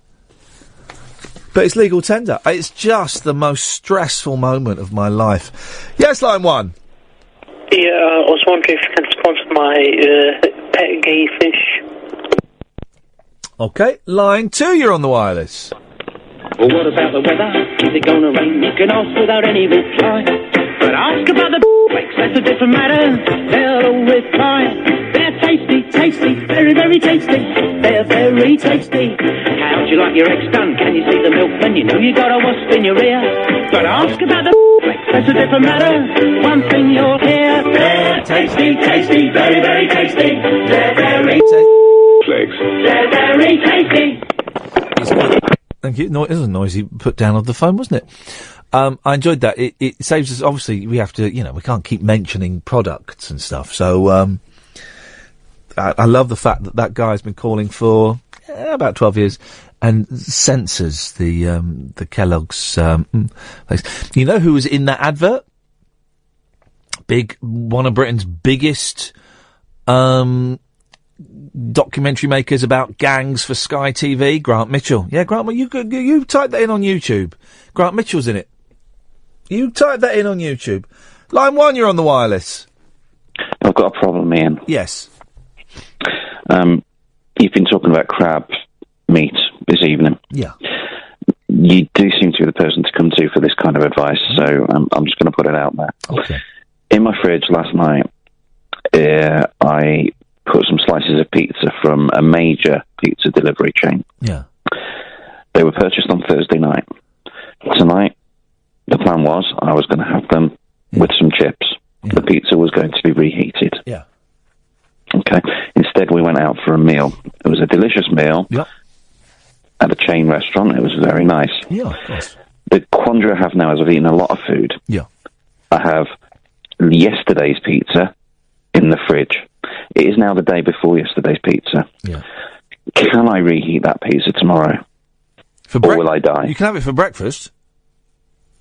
But it's legal tender. It's just the most stressful moment of my life. Yes, line 1. Yeah, I was wondering if you can sponsor my pet gay fish. Okay, line 2, you're on the wireless. Well, what about the weather? Is it gonna rain? You can ask without any reply. But ask about the flakes, that's a different matter. They'll always reply. They're tasty, tasty, very, very tasty. They're very tasty. How'd you like your eggs done? Can you see the milkman? You know you got a wasp in your ear. But ask about the flakes, that's a different matter. One thing you'll hear. They're tasty, tasty, very, very tasty. They're very Flakes. They're very tasty. Thank you. No, it was a noise he put down off the phone, wasn't it? I enjoyed that. It saves us, obviously, we have to, we can't keep mentioning products and stuff. So, I love the fact that guy's been calling for about 12 years and censors the Kellogg's, place. You know who was in that advert? One of Britain's biggest, documentary makers about gangs for Sky TV, Grant Mitchell. Yeah, Grant, you type that in on YouTube. Grant Mitchell's in it. You type that in on YouTube. Line 1, you're on the wireless. I've got a problem, Ian. Yes. You've been talking about crab meat this evening. Yeah. You do seem to be the person to come to for this kind of advice, so I'm just going to put it out there. Okay. In my fridge last night, I put some slices of pizza from a major pizza delivery chain. Yeah. They were purchased on Thursday night. Tonight, the plan was I was going to have them with some chips. Yeah. The pizza was going to be reheated. Yeah. Okay. Instead, we went out for a meal. It was a delicious meal. Yep. At a chain restaurant. It was very nice. Yeah, of course. The quandary I have now is I've eaten a lot of food. Yeah. I have yesterday's pizza in the fridge. It is now the day before yesterday's pizza. Yeah. Can I reheat that pizza tomorrow? Or will I die? You can have it for breakfast.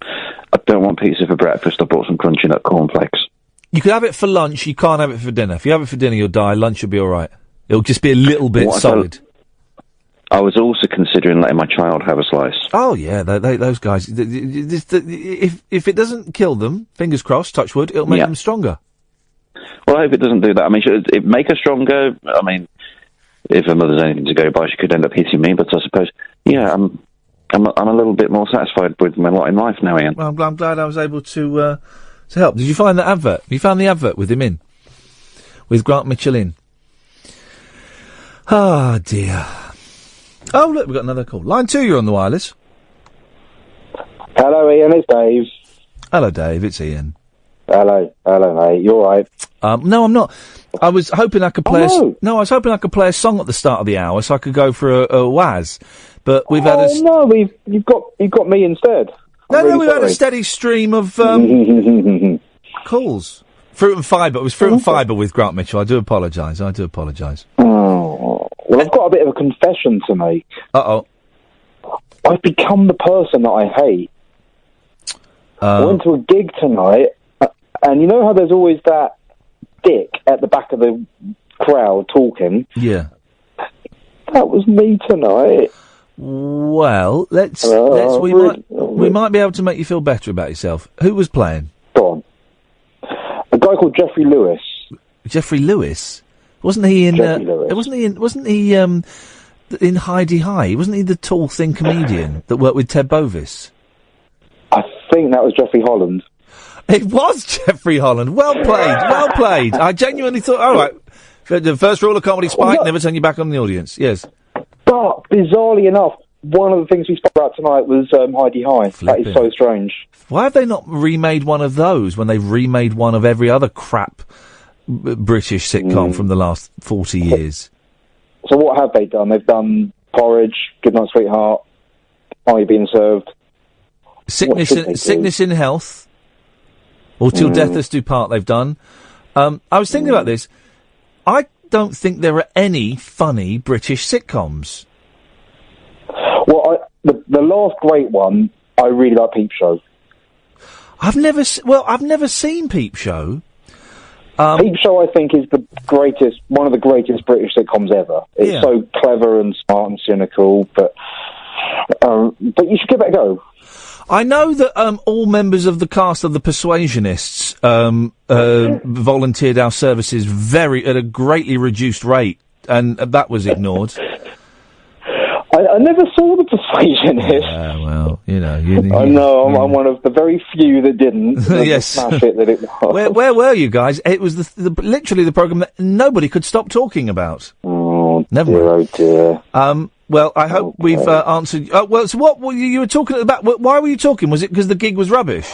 I don't want pizza for breakfast. I bought some Crunchy Nut cornflakes. You can have it for lunch, you can't have it for dinner. If you have it for dinner, you'll die. Lunch will be alright. It'll just be a little bit solid. I was also considering letting my child have a slice. Oh, yeah, those guys. If it doesn't kill them, fingers crossed, touch wood, it'll make them stronger. Well, I hope it doesn't do that. I mean, should it make her stronger? I mean, if her mother's anything to go by, she could end up hitting me, but I suppose, yeah, I'm a little bit more satisfied with my lot in life now, Ian. Well, I'm glad I was able to help. Did you find that advert? You found the advert with him in? With Grant Mitchell in? Ah, dear. Oh, look, we've got another call. Line 2, you're on the wireless. Hello, Ian, it's Dave. Hello, Dave, it's Ian. Hello, mate. You all right? No, I'm not. I was hoping I could play. Oh, no. I was hoping I could play a song at the start of the hour, so I could go for a waz. But we've had a. No, you've got me instead. We've had a steady stream of calls. Fruit and Fibre. It was Fruit and Fibre with Grant Mitchell. I do apologise. Oh, well, I've got a bit of a confession to make. Uh-oh. I've become the person that I hate. I went to a gig tonight, and you know how there's always that dick at the back of the crowd talking? Yeah. That was me tonight. Well, we might be able to make you feel better about yourself. Who was playing? Go on. A guy called Jeffrey Lewis. Jeffrey Lewis? Wasn't he in? Lewis. Wasn't he in Heidi High? Wasn't he the tall, thin comedian that worked with Ted Bovis? I think that was Jeffrey Holland. It was Jeffrey Holland. Well played. I genuinely thought, all right, the first rule of comedy, Spike, never turn your back on the audience. Yes. But, bizarrely enough, one of the things we spoke about tonight was Heidi High. That is so strange. Why have they not remade one of those when they've remade one of every other crap British sitcom from the last 40 years? So what have they done? They've done Porridge, Goodnight Sweetheart, Are You Being Served? Sickness in Health, or Till Death Us Do Part they've done. I was thinking about this. I don't think there are any funny British sitcoms. Well, the last great one, I really like Peep Show. I've never seen Peep Show. Peep Show, I think, is one of the greatest British sitcoms ever. It's so clever and smart and cynical, but you should give it a go. I know that all members of the cast of The Persuasionists volunteered our services at a greatly reduced rate, and that was ignored. I never saw The Persuasionists. Yeah, well, you know. I know, I'm one of the very few that didn't. Yes. Smash it that it was. Where were you guys? It was literally the programme that nobody could stop talking about. Oh, never dear, oh dear. Well, I hope we've answered. Well, so what were you were talking about? Why were you talking? Was it because the gig was rubbish?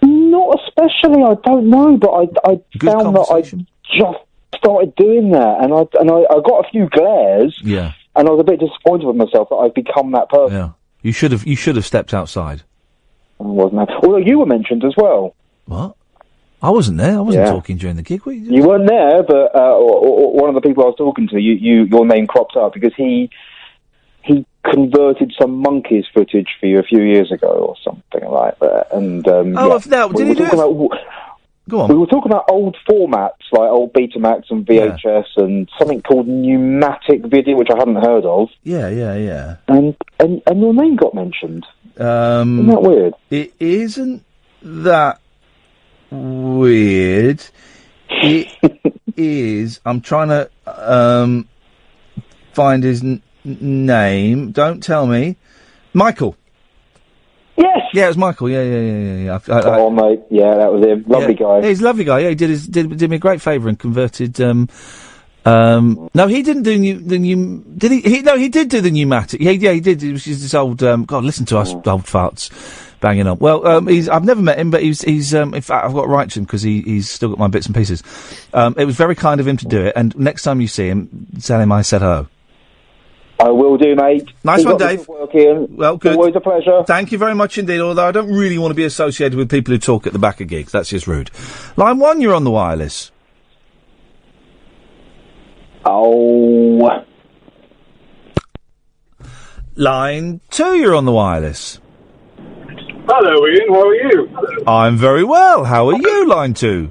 Not especially. I don't know, but I found that I just started doing that, and I got a few glares. Yeah. And I was a bit disappointed with myself that I've become that person. Yeah. You should have stepped outside. I wasn't. Although you were mentioned as well. What? I wasn't there. I wasn't talking during the gig. You weren't there, but one of the people I was talking to, your name cropped up because he converted some Monkeys footage for you a few years ago or something like that. And did he do it? Go on. We were talking about old formats like old Betamax and VHS and something called pneumatic video, which I hadn't heard of. Yeah. And your name got mentioned. Isn't that weird? It isn't that weird. It is. I'm trying to find his name. Don't tell me. Michael. Yes. Yeah, it was Michael. Yeah. Mate. Yeah, that was him. Lovely guy. Yeah, he's a lovely guy. Yeah, he did me a great favour and converted. No, he didn't do the new. Did he? No, he did do the pneumatic. Yeah, he did. It was just this old. God, listen to us old farts. banging on. Well, I've never met him, but he's in fact, I've got to write to him because he's still got my bits and pieces. It was very kind of him to do it, and next time you see him, tell him I said hello. I will do, mate. Nice one, Dave. Well, good. Always a pleasure. Thank you very much indeed, although I don't really want to be associated with people who talk at the back of gigs. That's just rude. Line 1, you're on the wireless. Oh. Line 2, you're on the wireless. Hello, Ian. How are you? I'm very well. How are you, line 2?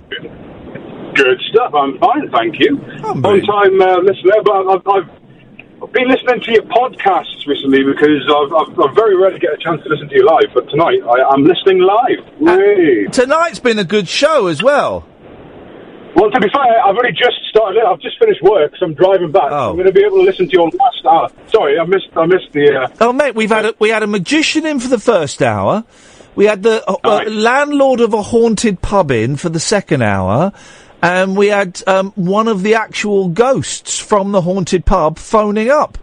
Good stuff. I'm fine, thank you. Long-time listener, but I've been listening to your podcasts recently because I've very rarely get a chance to listen to you live, but tonight I'm listening live. Tonight's been a good show as well. Well, to be fair, I've only just started. I've just finished work, so I'm driving back. I'm going to be able to listen to you on the last hour. Sorry, I missed the. Oh, mate, we had a magician in for the first hour. We had the landlord of a haunted pub in for the second hour, and we had one of the actual ghosts from the haunted pub phoning up.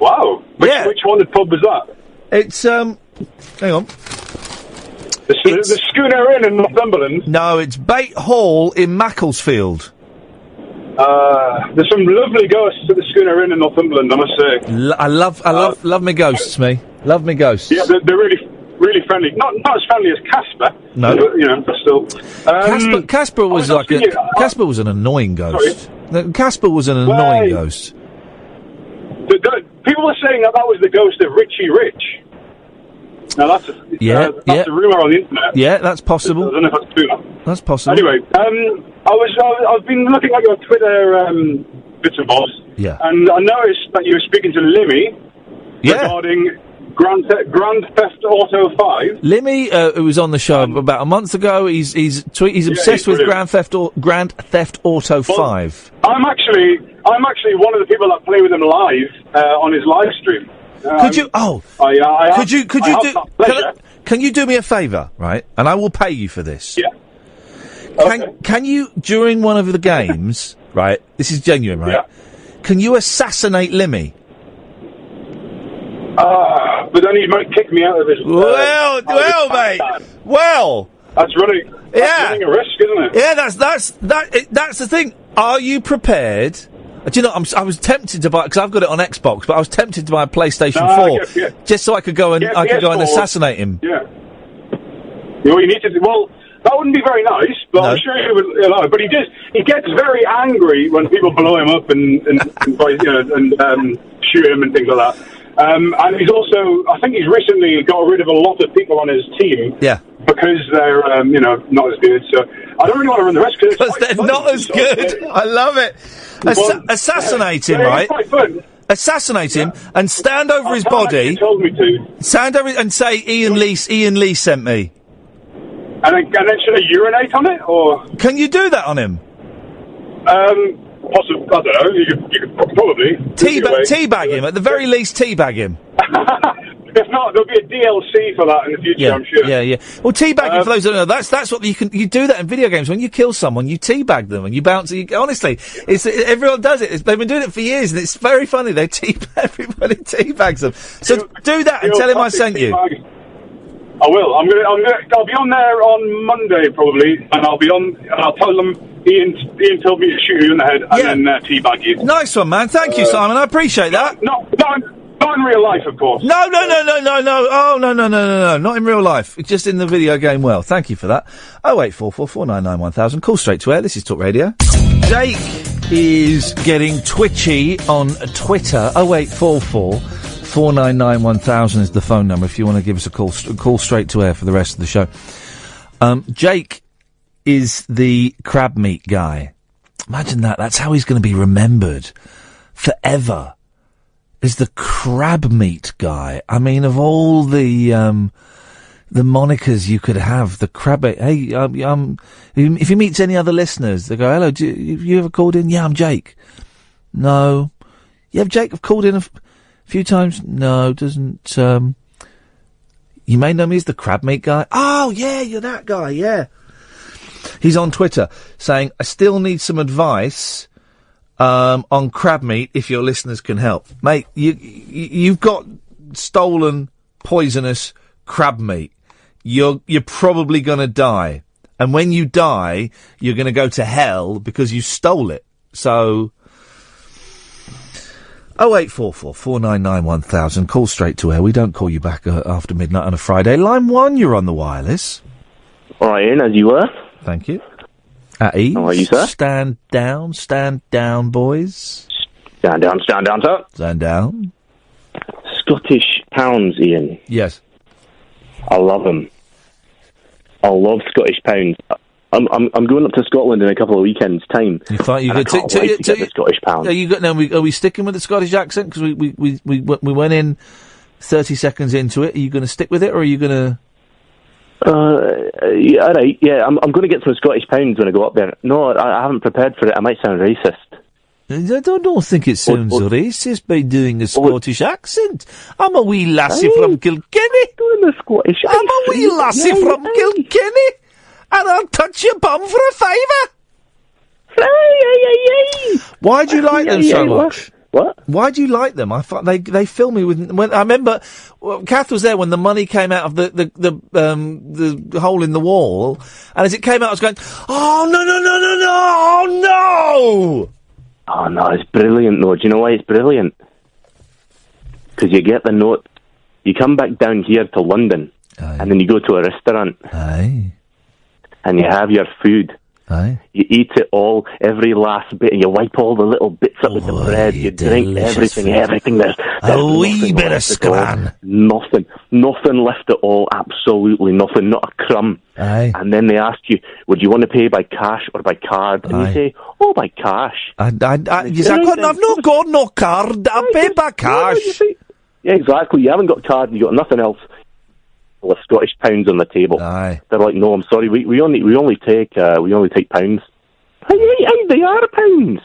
Wow! Which haunted pub was that? It's hang on. The Schooner Inn in Northumberland. No, it's Bait Hall in Macclesfield. There's some lovely ghosts at the Schooner Inn in Northumberland, I must say. I love me ghosts, me. Love me ghosts. Yeah, they're really friendly. Not as friendly as Casper. No, but, but still. Casper was Casper was an annoying ghost. Casper was an annoying ghost. People are saying that was the ghost of Richie Rich. Now that's a rumour on the internet. Yeah, that's possible. I don't know if that's true. That's possible. Anyway, I've been looking at your Twitter bits and bobs. Yeah. And I noticed that you were speaking to Limmy regarding Grand Theft Auto 5. Limmy, who was on the show about a month ago, he's obsessed with Grand Theft Auto 5. I'm actually one of the people that play with him live on his live stream. Could you? Can you do me a favour, right? And I will pay you for this. Yeah. Can you, during one of the games, right? This is genuine, right? Yeah. Can you assassinate Limmy? But then he might kick me out of his. Well, mate. Well, that's running a risk, isn't it? Yeah, that's the thing. Are you prepared? Do you know, I was tempted to buy, because I've got it on Xbox, but I was tempted to buy a PlayStation 4, just so I could go and assassinate him. Yeah. Well, you need to. Well, that wouldn't be very nice, but I'm sure he would allow it. But he gets very angry when people blow him up and shoot him and things like that. And he's also, I think he's recently got rid of a lot of people on his team. Yeah. Because they're, not as good. So I don't really want to run the risk because they're not as good. I love it. Assassinate him, right? Quite fun. Assassinate him and stand over his body. Told me to. Stand over and say Iain Lee sent me. And then should I urinate on it, or can you do that on him? Possibly. I don't know. You could probably teabag him at the very least. Teabag him. If not, there'll be a DLC for that in the future, I'm sure. Yeah. Well, teabagging, for those who don't know, that's what you do that in video games. When you kill someone, you teabag them and you bounce. Honestly, everyone does it. They've been doing it for years, and it's very funny. Everybody teabags them. So do that and tell him I sent you. I will. I'll be on there on Monday probably, and I'll tell them Ian told me to shoot you in the head and then teabag you. Nice one, man. Thank you, Simon. I appreciate that. Not in real life, of course. No. Oh, no. Not in real life. It's just in the video game. Well, thank you for that. 0844 499 1000. Call straight to air. This is Talk Radio. Jake is getting twitchy on Twitter. 0844 499 1000 is the phone number if you want to give us a call. Call straight to air for the rest of the show. Jake is the crab meat guy. Imagine that. That's how he's going to be remembered forever. Is the crab meat guy. I mean, of all the monikers you could have, the crab. Hey, if he meets any other listeners, they go, "Hello, you ever called in?" "Yeah, I'm Jake." "No." "Yeah, Jake, I've called in a few times." "No, doesn't." "You may know me as the crab meat guy." "Oh, yeah, you're that guy." Yeah. He's on Twitter saying, "I still need some advice." On crab meat, if your listeners can help. Mate, you've got stolen, poisonous crab meat, you're probably going to die. And when you die, you're going to go to hell because you stole it. So, 0844 499 1000. Call straight to air. We don't call you back after midnight on a Friday. Line 1, you're on the wireless. All right, Ian, as you were. Thank you. At ease. How are you, sir? Stand down, boys. Stand down, sir. Stand down. Scottish pounds, Ian. Yes. I love them. I love Scottish pounds. I'm going up to Scotland in a couple of weekends' time. You thought you could get the Scottish pound. Are we sticking with the Scottish accent? Because we went in 30 seconds into it. Are you going to stick with it, or are you going to? Yeah, all right. Yeah, I'm going to get some Scottish pounds when I go up there. No, I haven't prepared for it. I might sound racist. I don't think it sounds racist by doing a Scottish accent. I'm a wee lassie from Kilkenny. Doing the Scottish accent. I'm a wee lassie from Kilkenny, and I'll touch your bum for a fiver. Why do you like them so much? What? Why do you like them? I thought they fill me with. When I remember, Kath was there when the money came out of the hole in the wall, and as it came out, I was going, "Oh no! Oh no, it's brilliant though. Do you know why it's brilliant? Because you get the note, you come back down here to London, and then you go to a restaurant, and you have your food. You eat it all, every last bit, and you wipe all the little bits up with the bread. You drink everything. There's a wee bit of scran. Nothing left at all. Absolutely nothing. Not a crumb. And then they ask you, would you want to pay by cash or by card? And you say, by cash. I've not got no card. I'll pay by cash. Yeah, exactly. You haven't got card. You got nothing else. With Scottish pounds on the table. They're like, no, I'm sorry, we only take pounds. Hey, they are pounds.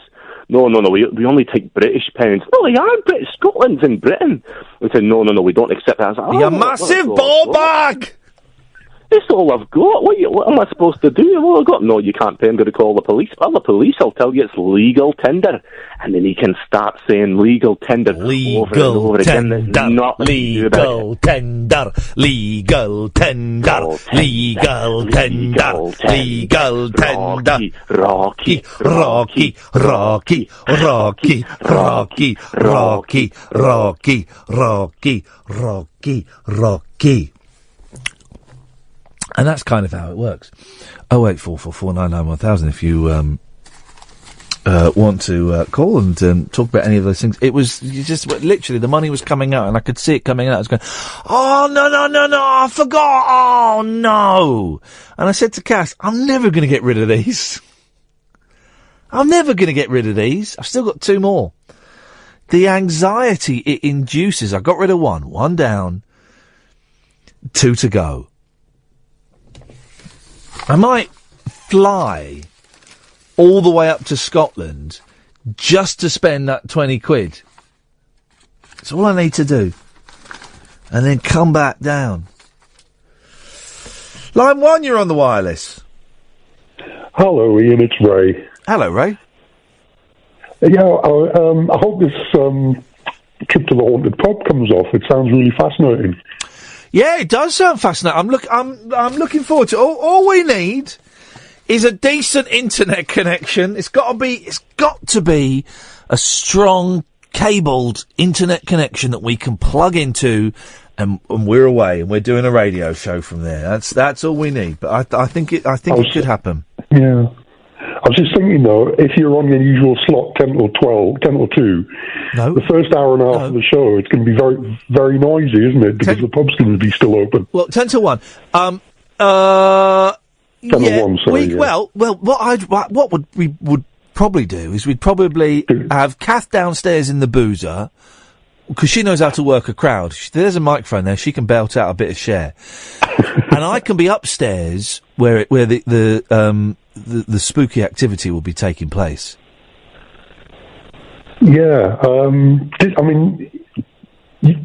No, we only take British pounds. No, they are British. Scotland's in Britain. We said, no, we don't accept that. I was like, you massive ball bag! It's all I've got. What am I supposed to do? Well, I've got, no, you can't pay. I'm going to call the police. Well, the police will tell you it's legal tender. And then he can start saying legal tender over and over again. Legal tender. Rocky. And that's kind of how it works. 0844 499 1000 if you want to call and talk about any of those things. It was just literally the money was coming out and I could see it coming out. I was going, oh no, I forgot. Oh no. And I said to Cass, I'm never going to get rid of these. I've still got 2 more. The anxiety it induces. I got rid of 1 down, 2 to go. I might fly all the way up to Scotland just to spend that 20 quid. It's all I need to do. And then come back down. Line 1, you're on the wireless. Hello, Ian, it's Ray. Hello, Ray. Yeah, I hope this trip to the haunted pub comes off. It sounds really fascinating. Yeah, it does sound fascinating. I'm looking forward to it. All we need is a decent internet connection. It's got to be a strong cabled internet connection that we can plug into, and we're away and we're doing a radio show from there. That's all we need. But I think it should happen. Yeah. I was just thinking, though, if you're on your usual slot, 10 till 2, the first hour and a half of the show, it's going to be very, very noisy, isn't it? Because the pub's going to be still open. Well, 10 till 1. 10 till 1, sorry. Well, what we would probably do is we'd probably have Kath downstairs in the boozer, because she knows how to work a crowd. There's a microphone there, she can belt out a bit of Cher. And I can be upstairs where the spooky activity will be taking place. Yeah, I mean, you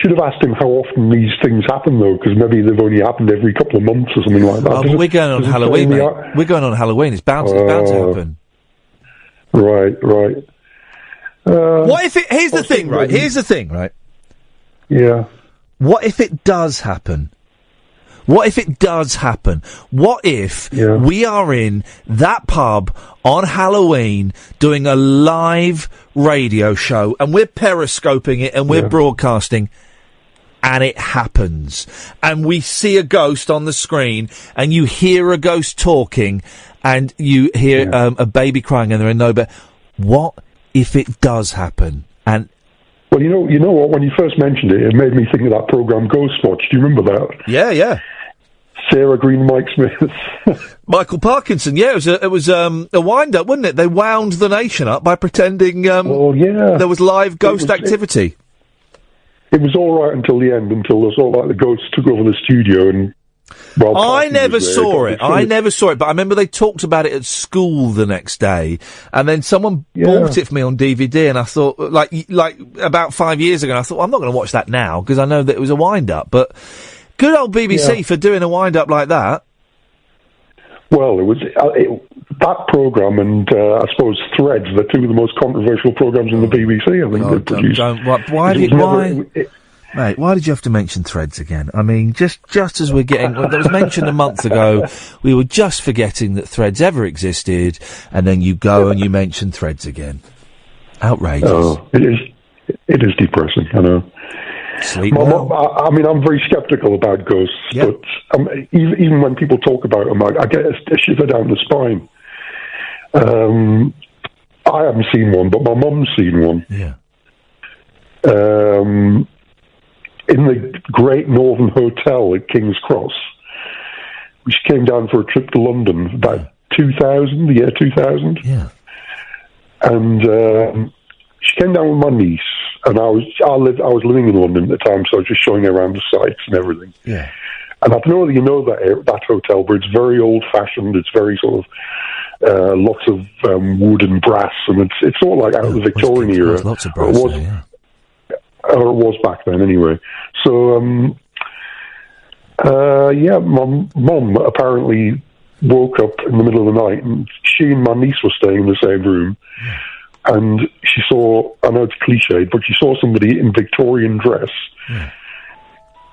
should have asked him how often these things happen, though, because maybe they've only happened every couple of months or something like that. Oh, but we're going on Halloween, mate. We're going on Halloween. It's bound to happen. Right. What if here's the thing, right? Yeah. What if it does happen What if it does happen? What if we are in that pub on Halloween doing a live radio show and we're periscoping it and we're broadcasting and it happens and we see a ghost on the screen and you hear a ghost talking and you hear a baby crying and there are no bed. What if it does happen? And well, you know what? When you first mentioned it, it made me think of that program Ghostwatch. Do you remember that? Yeah. Sarah Green, Mike Smith, Michael Parkinson. Yeah, it was a wind up, wasn't it? They wound the nation up by pretending. There was live ghost activity. It was all right until the end, until the ghosts took over the studio and. I never saw it. But I remember they talked about it at school the next day, and then someone bought it for me on DVD, and I thought, like about 5 years ago, and I thought, well, I'm not going to watch that now because I know that it was a wind-up. But good old BBC for doing a wind-up like that. Well, it was that programme and I suppose Threads, the two of the most controversial programmes in the BBC. I think they produced. Mate, why did you have to mention Threads again? I mean, just as we're getting... that was mentioned a month ago. We were just forgetting that Threads ever existed, and then you go and you mention Threads again. Outrageous. Oh, it is depressing, I know. Sleep well. I mean, I'm very sceptical about ghosts, but even when people talk about them, I get a shiver down the spine. I haven't seen one, but my mum's seen one. Yeah. In the Great Northern Hotel at King's Cross, which came down for a trip to London about the year 2000. Yeah. And she came down with my niece, and I was living in London at the time, so I was just showing her around the sites and everything. Yeah. And I don't know whether you know that hotel, but it's very old-fashioned. It's very sort of lots of wood and brass, and it's sort of like out of the Victorian era. Lots of brass, Or it was back then, anyway. So, my mum apparently woke up in the middle of the night, and she and my niece were staying in the same room, and she saw, I know it's cliched, but she saw somebody in Victorian dress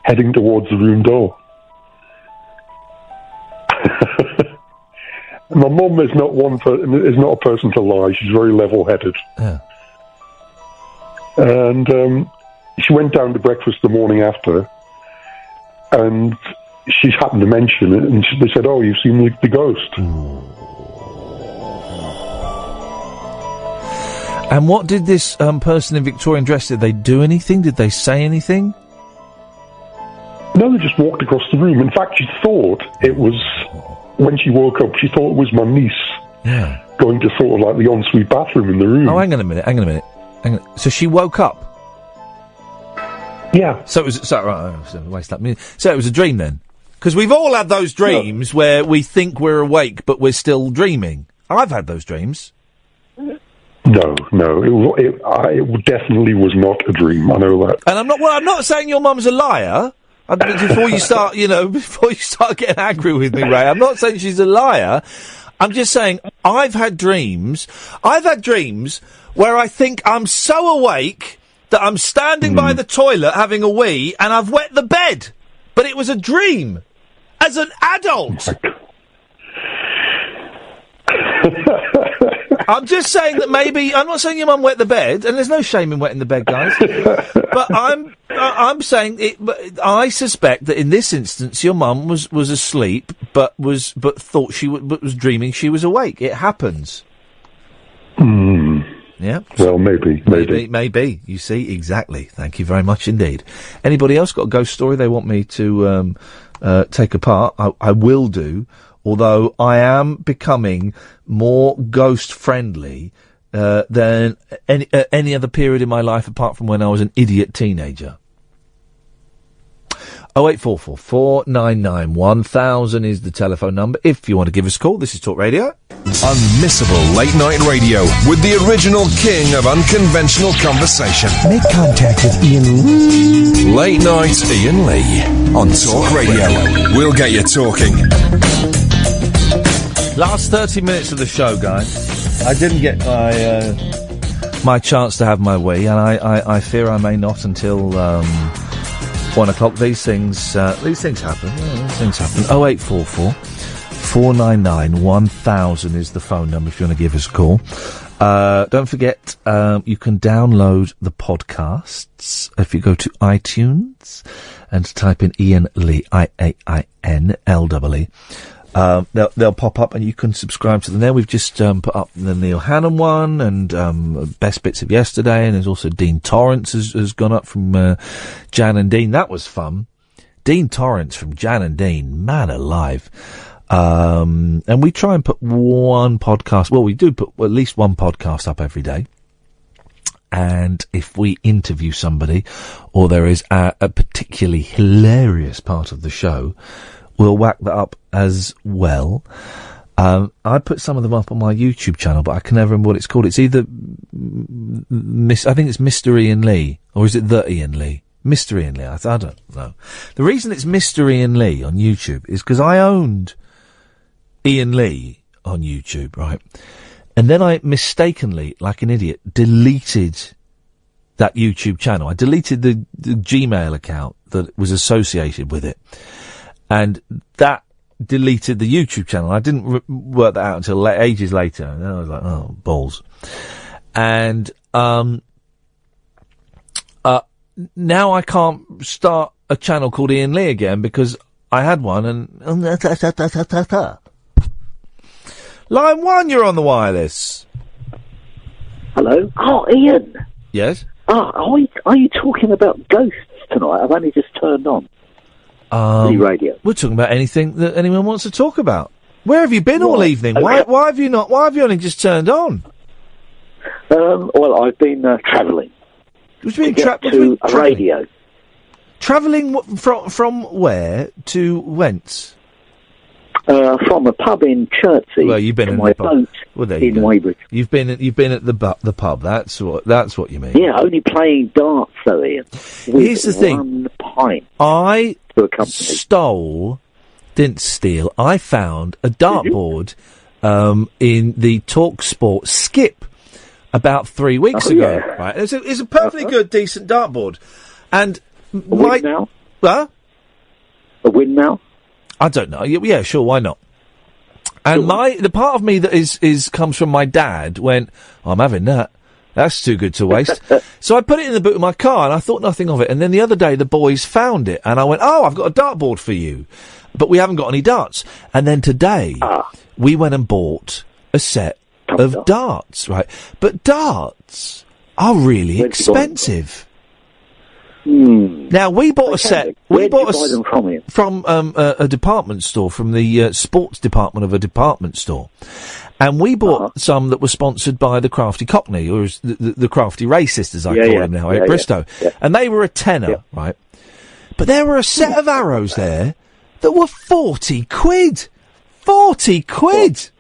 heading towards the room door. My mum is not a person to lie. She's very level-headed. Yeah. And she went down to breakfast the morning after, and she happened to mention it, and they said, "Oh, you've seen the ghost." And what did this person in Victorian dress, did they do anything? Did they say anything? No, they just walked across the room. In fact, she thought it was, when she woke up, she thought it was my niece going to sort of like the ensuite bathroom in the room. Oh, hang on a minute. So she woke up? Yeah. So it was a dream then? Because we've all had those dreams where we think we're awake, but we're still dreaming. I've had those dreams. No, it definitely was not a dream. I know that. And I'm not saying your mum's a liar. Before you start getting angry with me, Ray, I'm not saying she's a liar. I'm just saying I've had dreams where I think I'm so awake that I'm standing by the toilet having a wee and I've wet the bed. But it was a dream. As an adult. I'm just saying that maybe, I'm not saying your mum wet the bed, and there's no shame in wetting the bed, guys. But I'm saying I suspect that in this instance your mum was asleep, but was dreaming she was awake. It happens. Yeah. Well, maybe. You see, exactly. Thank you very much indeed. Anybody else got a ghost story they want me to take apart? I will do, although I am becoming more ghost friendly than any other period in my life apart from when I was an idiot teenager. 0844 499 1000 is the telephone number if you want to give us a call. This is Talk Radio. Unmissable late night radio with the original king of unconventional conversation. Make contact with Iain. Late night Iain Lee on Talk Radio. We'll get you talking. Last 30 minutes of the show, guys. I didn't get my chance to have my wee, and I fear I may not until 1 o'clock. These things happen. These things happen. 0844 499 1000 is the phone number if you want to give us a call. Don't forget, you can download the podcasts if you go to iTunes and type in Iain Lee, Iain Lee. They'll pop up and you can subscribe to them there. We've just put up the Neil Hannon one and Best Bits of Yesterday, and there's also Dean Torrance has gone up from Jan and Dean. That was fun. Dean Torrance from Jan and Dean, man alive. And we try and put one podcast, well, we do put at least one podcast up every day. And if we interview somebody, or there is a particularly hilarious part of the show, we'll whack that up as well. I put some of them up on my YouTube channel, but I can never remember what it's called. It's either I think it's Mr. Iain Lee, or is it The Iain Lee? Mr. Iain Lee, I don't know. The reason it's Mr. Iain Lee on YouTube is because I owned Iain Lee on YouTube, right? And then I mistakenly, like an idiot, deleted that YouTube channel. I deleted the Gmail account that was associated with it. And that deleted the YouTube channel. I didn't work that out until ages later. And then I was like, oh, balls. And now I can't start a channel called Iain Lee again because I had one and... Line 1, you're on the wireless. Hello? Oh, Iain. Yes? Are you talking about ghosts tonight? I've only just turned on. The radio. We're talking about anything that anyone wants to talk about. Where have you been all evening? Okay. Why have you only just turned on? Well, I've been travelling. What do you mean to a radio. Travelling from where to whence? From a pub in Chertsey. Well, you've been to in my the pub. Boat in Weybridge. You've been at the pub. That's what you mean. Yeah, only playing darts though, Iain. Here's the thing. Pint. I didn't steal. I found a dartboard in the TalkSport Skip about 3 weeks ago. Yeah. Right, it's a perfectly good, decent dartboard, and a windmill. Huh? A windmill. I don't know. Yeah, sure. Why not? And the part of me that comes from my dad went, I'm having that. That's too good to waste. So I put it in the boot of my car and I thought nothing of it. And then the other day the boys found it and I went, oh, I've got a dartboard for you. But we haven't got any darts. And then today we went and bought a set of darts, right? But darts are really expensive. Now we bought a set. We bought them from a department store, from the sports department of a department store, and we bought some that were sponsored by the Crafty Cockney, or the Crafty Racist, as I call them now, at Bristow, and they were a tenner, right? But there were a set of arrows there that were 40 quid. 40 quid.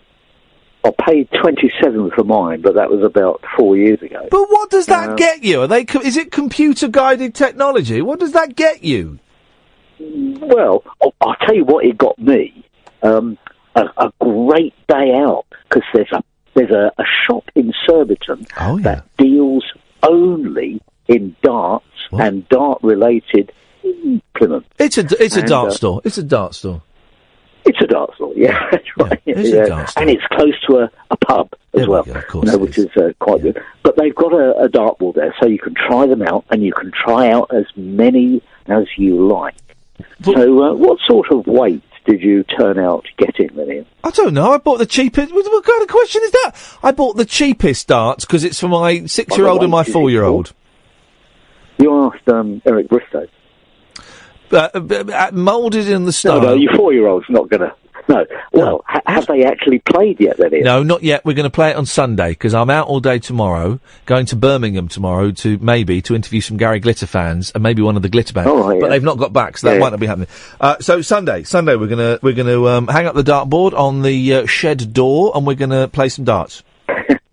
I paid 27 for mine, but that was about 4 years ago. But what does that get you? Is it computer-guided technology? What does that get you? Well, I'll tell you what it got me. A great day out, because there's a shop in Surbiton that deals only in darts and dart-related implements. It's a dart store. It's a dart store. It's a dart store, yeah, that's right. A dart store. And it's close to a pub as well, of course, which is quite good. But they've got a dartboard there, so you can try them out, and you can try out as many as you like. So what sort of weight did you turn out getting then, Iain? I don't know. I bought the cheapest. What kind of question is that? I bought the cheapest darts because it's for my 6-year-old and my 4-year-old. You asked Eric Bristow. Moulded in the style. No, your 4-year-old's not going to... No. Well, have they actually played yet, then, Iain? No, not yet. We're going to play it on Sunday, because I'm out all day tomorrow, going to Birmingham tomorrow to interview some Gary Glitter fans, and maybe one of the Glitter bands. But they've not got back, so that might not be happening. So Sunday we're going to hang up the dartboard on the shed door, and we're going to play some darts.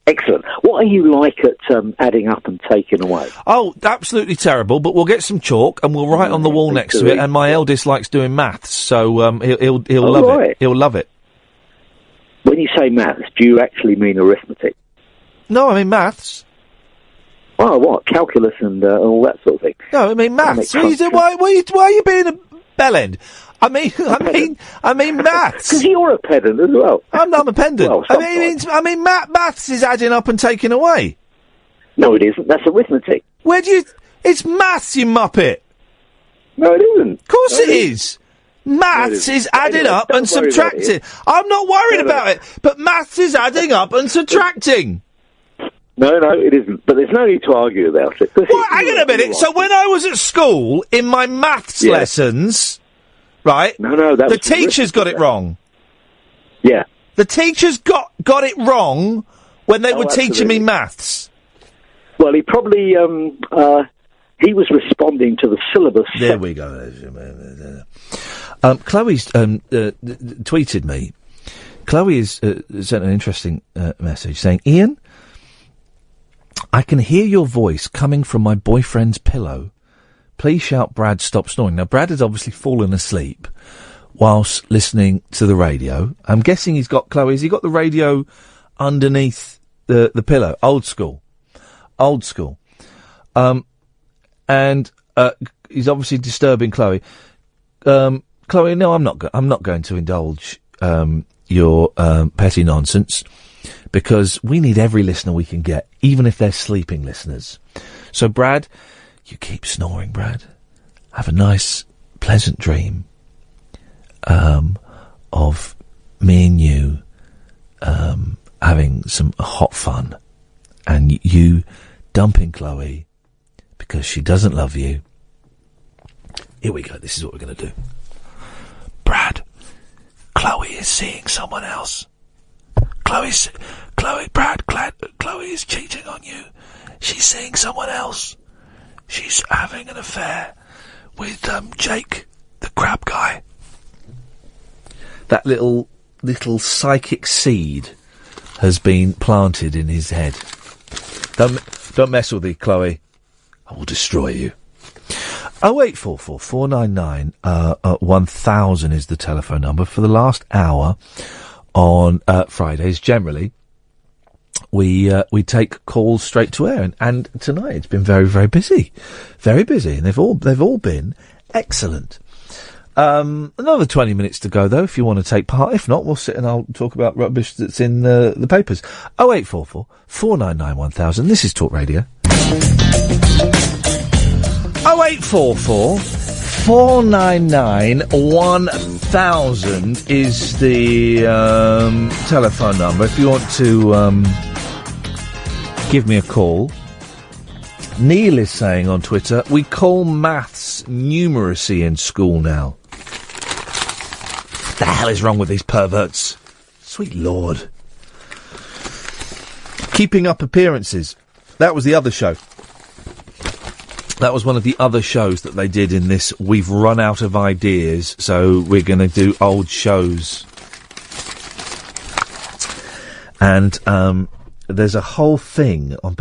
Excellent. What are you like at adding up and taking away? Oh, absolutely terrible, but we'll get some chalk and we'll write on the wall next to it, and my eldest likes doing maths, so he'll love it. He'll love it. When you say maths, do you actually mean arithmetic? No, I mean maths. Oh, what? Calculus and all that sort of thing. No, I mean maths. Why are you being a bellend? I mean maths. Because you're a pedant as well. I'm not a pedant. Well, I mean maths is adding up and taking away. No, it isn't. That's arithmetic. It's maths, you muppet. No, it isn't. Of course it is. Maths is adding up and subtracting. I'm not worried about it, but maths is adding up and subtracting. No, it isn't. But there's no need to argue about it. Well, hang on a minute. So when I was at school, in my maths lessons, right? The teachers got it wrong. Yeah. The teachers got it wrong when they were teaching me maths. Well, he probably he was responding to the syllabus. There we go. Chloe's tweeted me. Chloe has sent an interesting message saying, Iain, I can hear your voice coming from my boyfriend's pillow. Please shout Brad stop snoring. Now, Brad has obviously fallen asleep whilst listening to the radio. I'm guessing has he got the radio underneath the pillow? Old school. And he's obviously disturbing Chloe. Chloe, no, I'm not going to indulge your petty nonsense, because we need every listener we can get, even if they're sleeping listeners. So, Brad, you keep snoring, Brad. Have a nice, pleasant dream of me and you having some hot fun, and you dumping Chloe because she doesn't love you. Here we go. This is what we're going to do. Brad, Chloe is seeing someone else. Chloe is cheating on you. She's seeing someone else. She's having an affair with Jake, the crab guy. That little psychic seed has been planted in his head. Don't mess with me, Chloe. I will destroy you. 0844 499 1000 is the telephone number. For the last hour on Fridays, generally, we take calls straight to air, and tonight it's been very, very busy, and they've all been excellent. Another 20 minutes to go, though, if you want to take part. If not, we'll sit and I'll talk about rubbish that's in the papers. 0844 499 1000. This is Talk Radio. 0844 499 1000 is the telephone number if you want to give me a call. Neil is saying on Twitter, we call maths numeracy in school now. What the hell is wrong with these perverts? Sweet Lord. Keeping Up Appearances. That was the other show. That was one of the other shows that they did in this. We've run out of ideas, so we're going to do old shows. And there's a whole thing on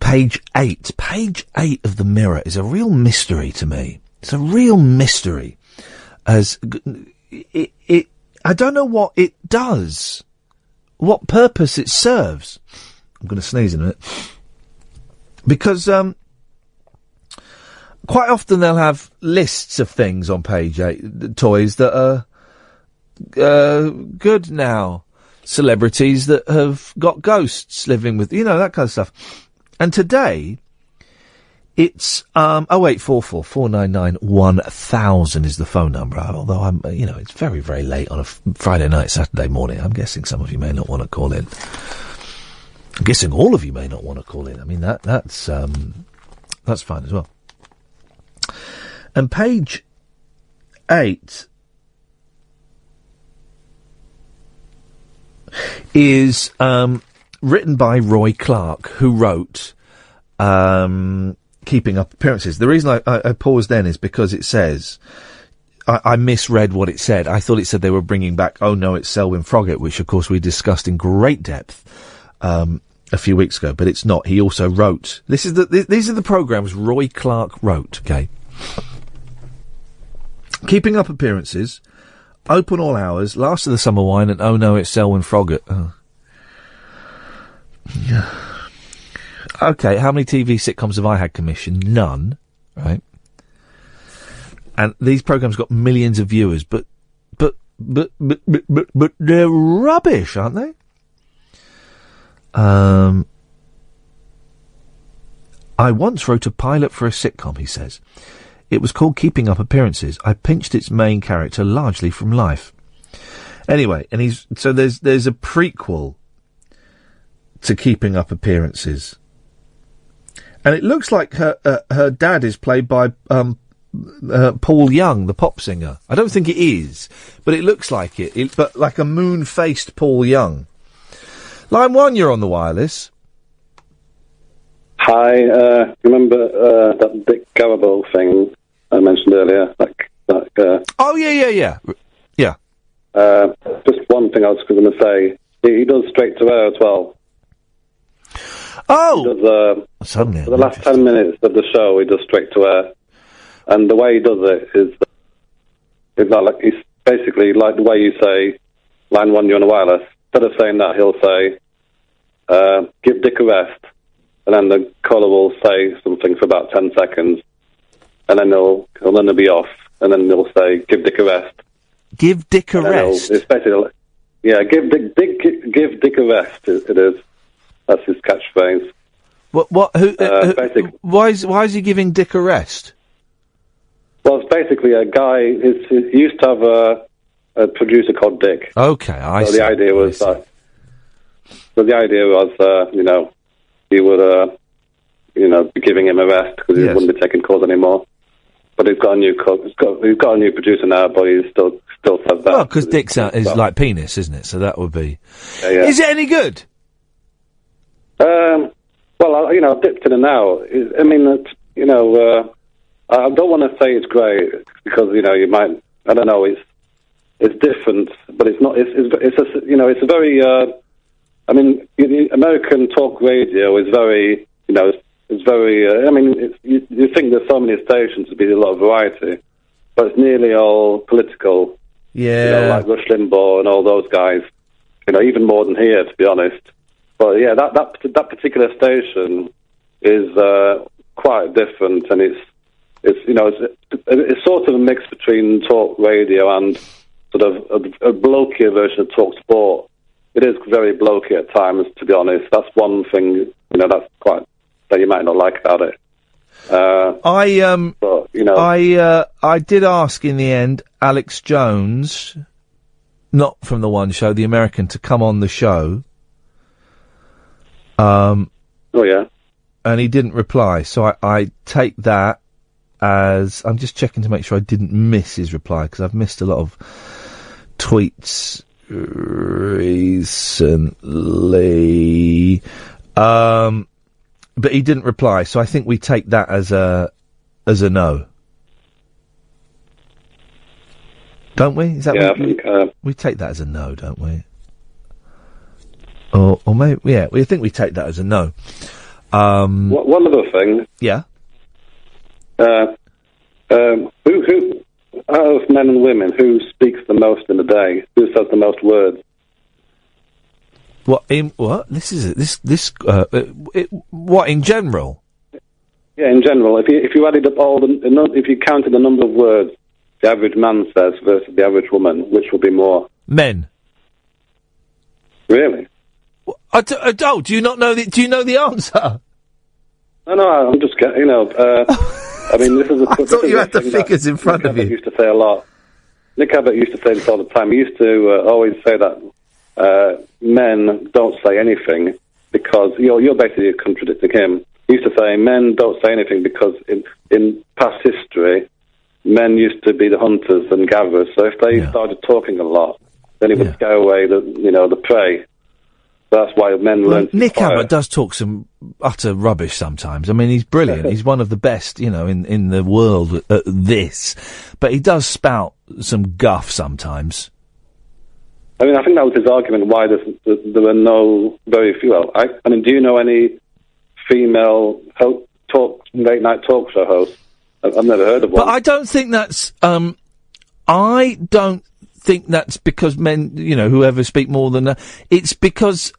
page 8. Page 8 of the Mirror is a real mystery to me. It's a real mystery. As it I don't know what it does, what purpose it serves. I'm going to sneeze in a minute. Because quite often they'll have lists of things on page 8, toys that are good now. Celebrities that have got ghosts living with, that kind of stuff. And today, it's 0844 499 1000 is the phone number. Although it's very, very late on a Friday night, Saturday morning. I'm guessing some of you may not want to call in. I'm guessing all of you may not want to call in. I mean, that's fine as well. And page 8 is written by Roy Clark, who wrote Keeping Up Appearances. The reason I paused then is because it says, I misread what it said. I thought it said they were bringing back Oh No, It's Selwyn Froggatt, which of course we discussed in great depth a few weeks ago, but it's not. He also wrote, these are the programmes Roy Clark wrote, okay? Keeping Up Appearances, Open All Hours, Last of the Summer Wine, and Oh No, It's Selwyn Froggatt. Okay, how many TV sitcoms have I had commissioned? None, right? And these programmes got millions of viewers, but they're rubbish, aren't they? I once wrote a pilot for a sitcom, he says. It was called Keeping Up Appearances. I pinched its main character largely from life. Anyway, and there's a prequel to Keeping Up Appearances. And it looks like her dad is played by Paul Young, the pop singer. I don't think it is, but it looks like it. But like a moon-faced Paul Young. Line 1, you're on the wireless. Hi, remember that Dick Garabo thing I mentioned earlier? Oh, yeah. Just one thing I was going to say. He does straight to air as well. Oh! He does, suddenly. For the last 10 minutes of the show, he does straight to air. And the way he does it is not like, he's basically like the way you say, line 1, you're on the wireless. Instead of saying that, he'll say, give Dick a rest. And then the caller will say something for about 10 seconds. And then he'll be off. And then he'll say, give Dick a rest. Give Dick a rest? It's basically, give Dick a rest, it is. That's his catchphrase. Why is he giving Dick a rest? Well, it's basically a guy, he used to have a producer called Dick. Okay, I see. The idea was he would, be giving him a rest because he wouldn't be taking calls anymore. But he's got a new he's got a new producer now, but he still says that. Well, because Dick's is like penis, isn't it? So that would be. Yeah. Is it any good? Well, I've dipped in and out. I mean, I don't want to say it's great because you might. I don't know. It's different, but it's not. It's a very. I mean, American talk radio is very. It's very. You think there's so many stations to be a lot of variety, but it's nearly all political. Yeah. Like Rush Limbaugh and all those guys. Even more than here, to be honest. But yeah, that particular station is quite different, and it's sort of a mix between talk radio and sort of a blokier version of talk sport. It is very blokey at times, to be honest. That's one thing, that you might not like about it. I did ask in the end Alex Jones, not from the One Show, the American, to come on the show. Oh yeah. And he didn't reply, so I take that as... I'm just checking to make sure I didn't miss his reply, because I've missed a lot of tweets recently. But he didn't reply, so I think we take that as a no. Don't we? Is that we take that as a no, don't we? Or maybe, yeah, we think we take that as a no. One other thing. Yeah. Who out of men and women, who speaks the most in a day? Who says the most words? What This is what in general? Yeah, in general. If you added up if you counted the number of words the average man says versus the average woman, which would be more? Men. Really? Do you not know do you know the answer? No, I'm just getting. I mean, this is. I thought you had the figures in front of you. Nick Abbott used to say a lot. Nick Abbott used to say this all the time. He used to always say that men don't say anything because you're basically contradicting him. He used to say men don't say anything because in past history, men used to be the hunters and gatherers. So if they started talking a lot, then it would scare away the prey. That's why men learn. Nick Abbott does talk some utter rubbish sometimes. I mean, he's brilliant. He's one of the best, in the world at this. But he does spout some guff sometimes. I mean, I think that was his argument why there were very few. Do you know any female late night talk show hosts? I've never heard of one. But I don't think that's. I don't think that's because men, whoever speak more than it's because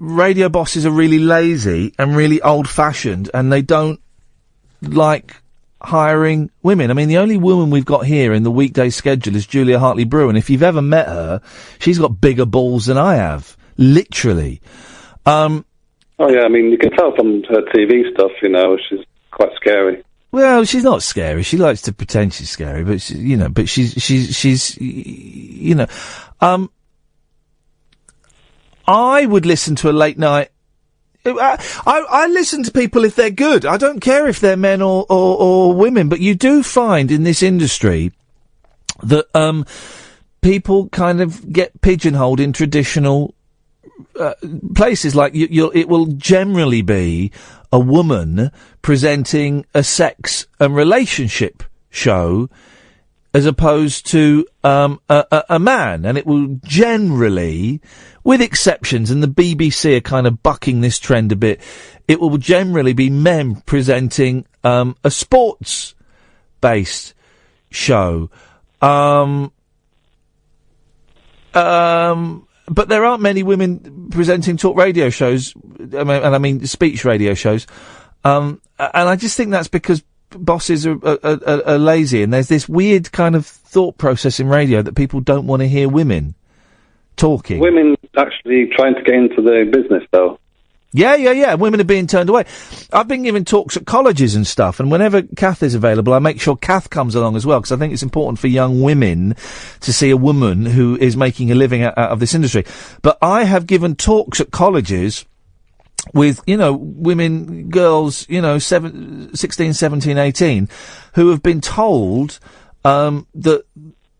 radio bosses are really lazy and really old-fashioned, and they don't like hiring women. I mean, the only woman we've got here in the weekday schedule is Julia Hartley-Brewer, and if you've ever met her, she's got bigger balls than I have. Literally. Oh, yeah, I mean, you can tell from her TV stuff, you know, she's quite scary. Well, she's not scary. She likes to pretend she's scary, but she's you know, I would listen to a late night. I listen to people if they're good. I don't care if they're men or women, but you do find in this industry that people kind of get pigeonholed in traditional places. Like it will generally be a woman presenting a sex and relationship show as opposed to a man, and it will generally, with exceptions, and the BBC are kind of bucking this trend a bit, it will generally be men presenting a sports-based show. But there aren't many women presenting talk radio shows, I mean speech radio shows, and I just think that's because bosses are lazy, and there's this weird kind of thought process in radio that people don't want to hear women talking. Women actually trying to get into the business, though. Yeah. Women are being turned away. I've been giving talks at colleges and stuff, and whenever Kath is available, I make sure Kath comes along as well, because I think it's important for young women to see a woman who is making a living out of this industry. But I have given talks at colleges with, you know, women, girls, you know, 16, 17, 18, who have been told that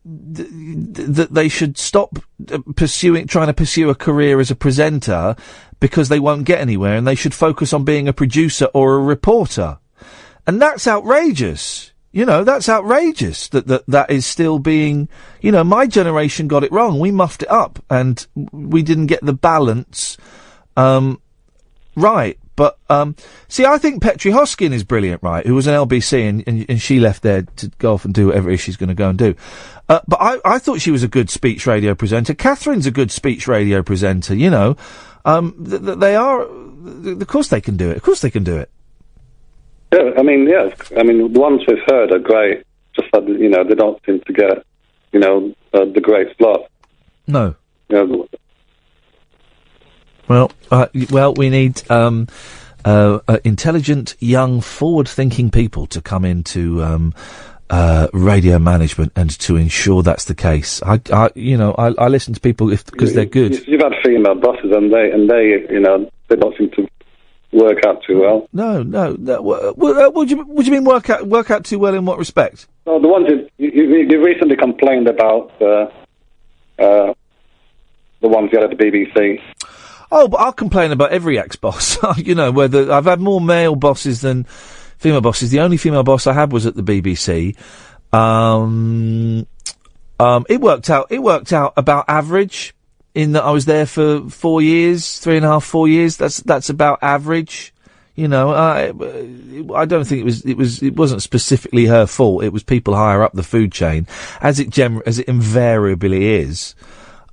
they should stop trying to pursue a career as a presenter because they won't get anywhere, and they should focus on being a producer or a reporter. And that's outrageous. You know, that's outrageous that is still being, you know, my generation got it wrong. We muffed it up, and we didn't get the balance right. But, see, I think Petri Hoskin is brilliant, right, who was an LBC, and she left there to go off and do whatever it is she's going to go and do. But I thought she was a good speech radio presenter. Catherine's a good speech radio presenter, you know. They are, of course they can do it. Of course they can do it. Yeah, I mean, the ones we've heard are great, just that, you know, they don't seem to get, you know, the great slot. No. You know, Well, we need intelligent, young, forward-thinking people to come into radio management and to ensure that's the case. I listen to people because they're good. You've had female bosses, and they, you know, they don't seem to work out too well. No. What do you mean work out too well in what respect? No, the ones you recently complained about the ones you had at the BBC. Oh, but I'll complain about every ex-boss. You know, whether I've had more male bosses than female bosses. The only female boss I had was at the BBC. It worked out about average, in that I was there for 4 years, 3.5, 4 years. That's about average. You know, I don't think it wasn't specifically her fault. It was people higher up the food chain, as it invariably is.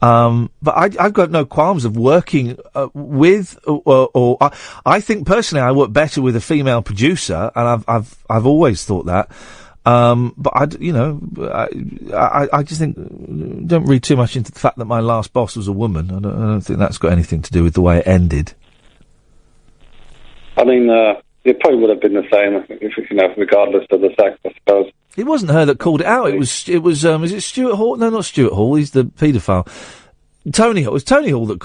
But I've got no qualms of working with, or I think personally I work better with a female producer, and I've always thought that. But I just think, don't read too much into the fact that my last boss was a woman. I don't think that's got anything to do with the way it ended. I mean, it probably would have been the same if, you know, regardless of the sex, I suppose. It wasn't her that called it out. It was, is it Stuart Hall? No, not Stuart Hall. He's the paedophile. Tony Hall. It was Tony Hall that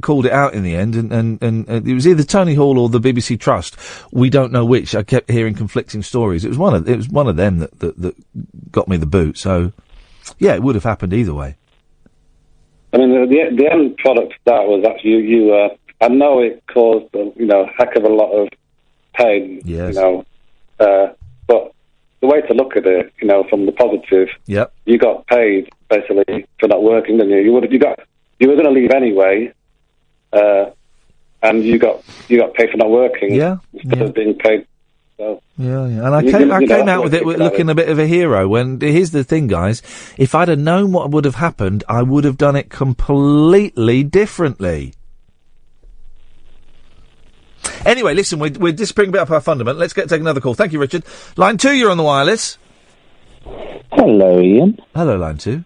called it out in the end, and it was either Tony Hall or the BBC Trust. We don't know which. I kept hearing conflicting stories. It was one of them that got me the boot. So, yeah, it would have happened either way. I mean, the end product of that was actually I know it caused a heck of a lot of pain. Yes. You know, but the way to look at it, you know, from the positive, yep, you got paid basically for not working, didn't you? You were going to leave anyway, and you got paid for not working, instead of being paid. So, yeah. And I came out with it looking a bit of a hero. When here's the thing, guys: if I'd have known what would have happened, I would have done it completely differently. Anyway, listen, we're disappearing a bit up our fundament. Let's take another call. Thank you, Richard. Line 2, you're on the wireless. Hello, Ian. Hello, Line 2.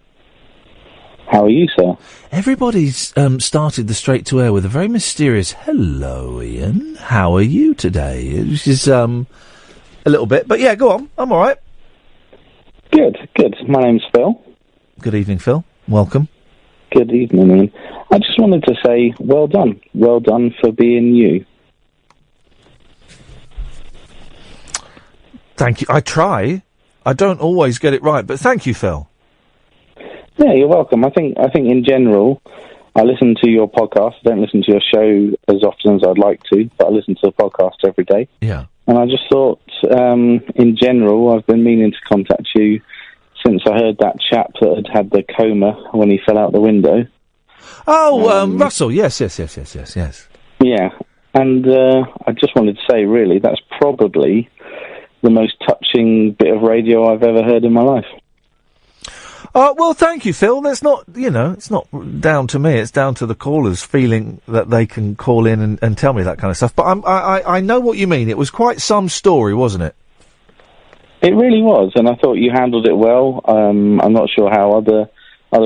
How are you, sir? Everybody's started the straight to air with a very mysterious "Hello, Ian. How are you today?" Which is a little bit, but yeah, go on. I'm all right. Good. My name's Phil. Good evening, Phil. Welcome. Good evening, Ian. I just wanted to say, well done. Well done for being you. Thank you. I try. I don't always get it right, but thank you, Phil. Yeah, you're welcome. I think in general, I listen to your podcast. I don't listen to your show as often as I'd like to, but I listen to the podcast every day. Yeah. And I just thought, in general, I've been meaning to contact you since I heard that chap that had the coma when he fell out the window. Oh, Russell. Yes. Yeah. And I just wanted to say, really, that's probably the most touching bit of radio I've ever heard in my life. Well, thank you, Phil. That's not, it's not down to me. It's down to the callers feeling that they can call in and tell me that kind of stuff. But I know what you mean. It was quite some story, wasn't it? It really was, and I thought you handled it well. I'm not sure how other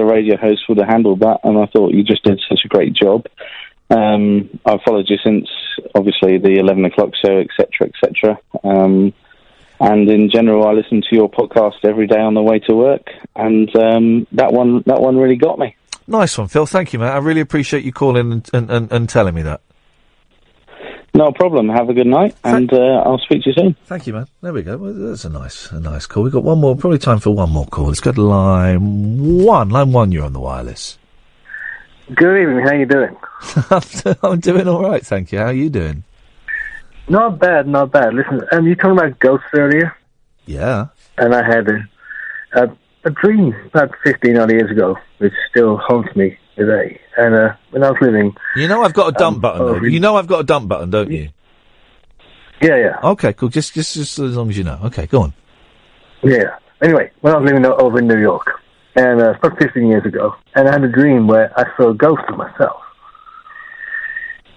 radio hosts would have handled that, and I thought you just did such a great job. I've followed you since, obviously, the 11 o'clock show, etc. And in general, I listen to your podcast every day on the way to work, and that one really got me. Nice one, Phil. Thank you, mate. I really appreciate you calling and telling me that. No problem. Have a good night, and I'll speak to you soon. Thank you, man. There we go. Well, that's a nice call. We've got one more, probably time for one more call. Let's go to line 1. Line 1, you're on the wireless. Good evening. How you doing? I'm doing all right, thank you. How are you doing? Not bad. Listen, you talking about ghosts earlier? Yeah. And I had a dream about 15 odd years ago, which still haunts me today. And when I was living... You know I've got a dump button, though. You know I've got a dump button, don't you? Yeah. Okay, cool. Just as long as you know. Okay, go on. Yeah. Anyway, when I was living over in New York, and about 15 years ago, and I had a dream where I saw a ghost of myself.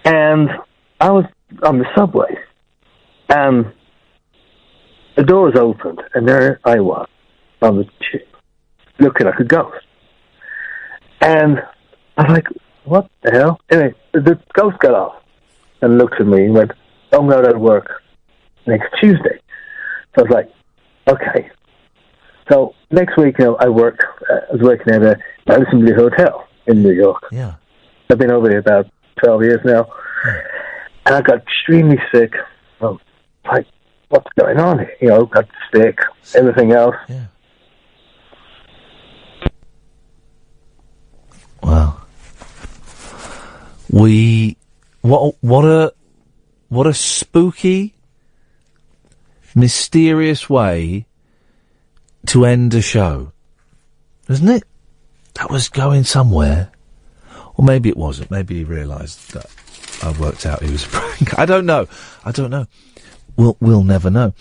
And I was on the subway, and the doors opened, and there I was on the ship, looking like a ghost. And I was like, what the hell? Anyway, the ghost got off and looked at me and went, I'm going to work next Tuesday. So I was like, okay. So next week, I was working at a Assembly Hotel in New York. Yeah. I've been over there about 12 years now. Yeah. And I got extremely sick. Like, what's going on here? Got sick, everything else. Yeah. Wow. What a spooky, mysterious way to end a show, isn't it? That was going somewhere. Or maybe it wasn't. Maybe he realised that I worked out he was a prank. I don't know. We'll never know.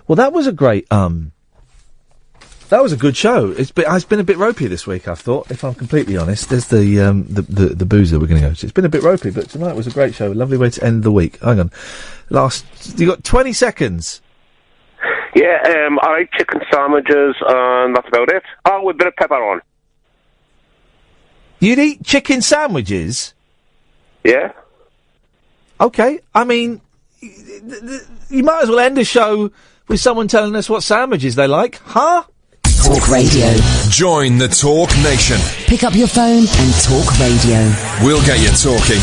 Well, that was a great, that was a good show. It's been a bit ropey this week, I've thought, if I'm completely honest. There's the boozer we're going to go to. It's been a bit ropey, but tonight was a great show. A lovely way to end the week. Hang on. You got 20 seconds. Yeah, I like chicken sandwiches, and that's about it. Oh, with a bit of pepper on. You'd eat chicken sandwiches? Yeah. Okay, I mean, you might as well end a show with someone telling us what sandwiches they like, huh? Talk Radio. Join the Talk Nation. Pick up your phone and talk radio. We'll get you talking.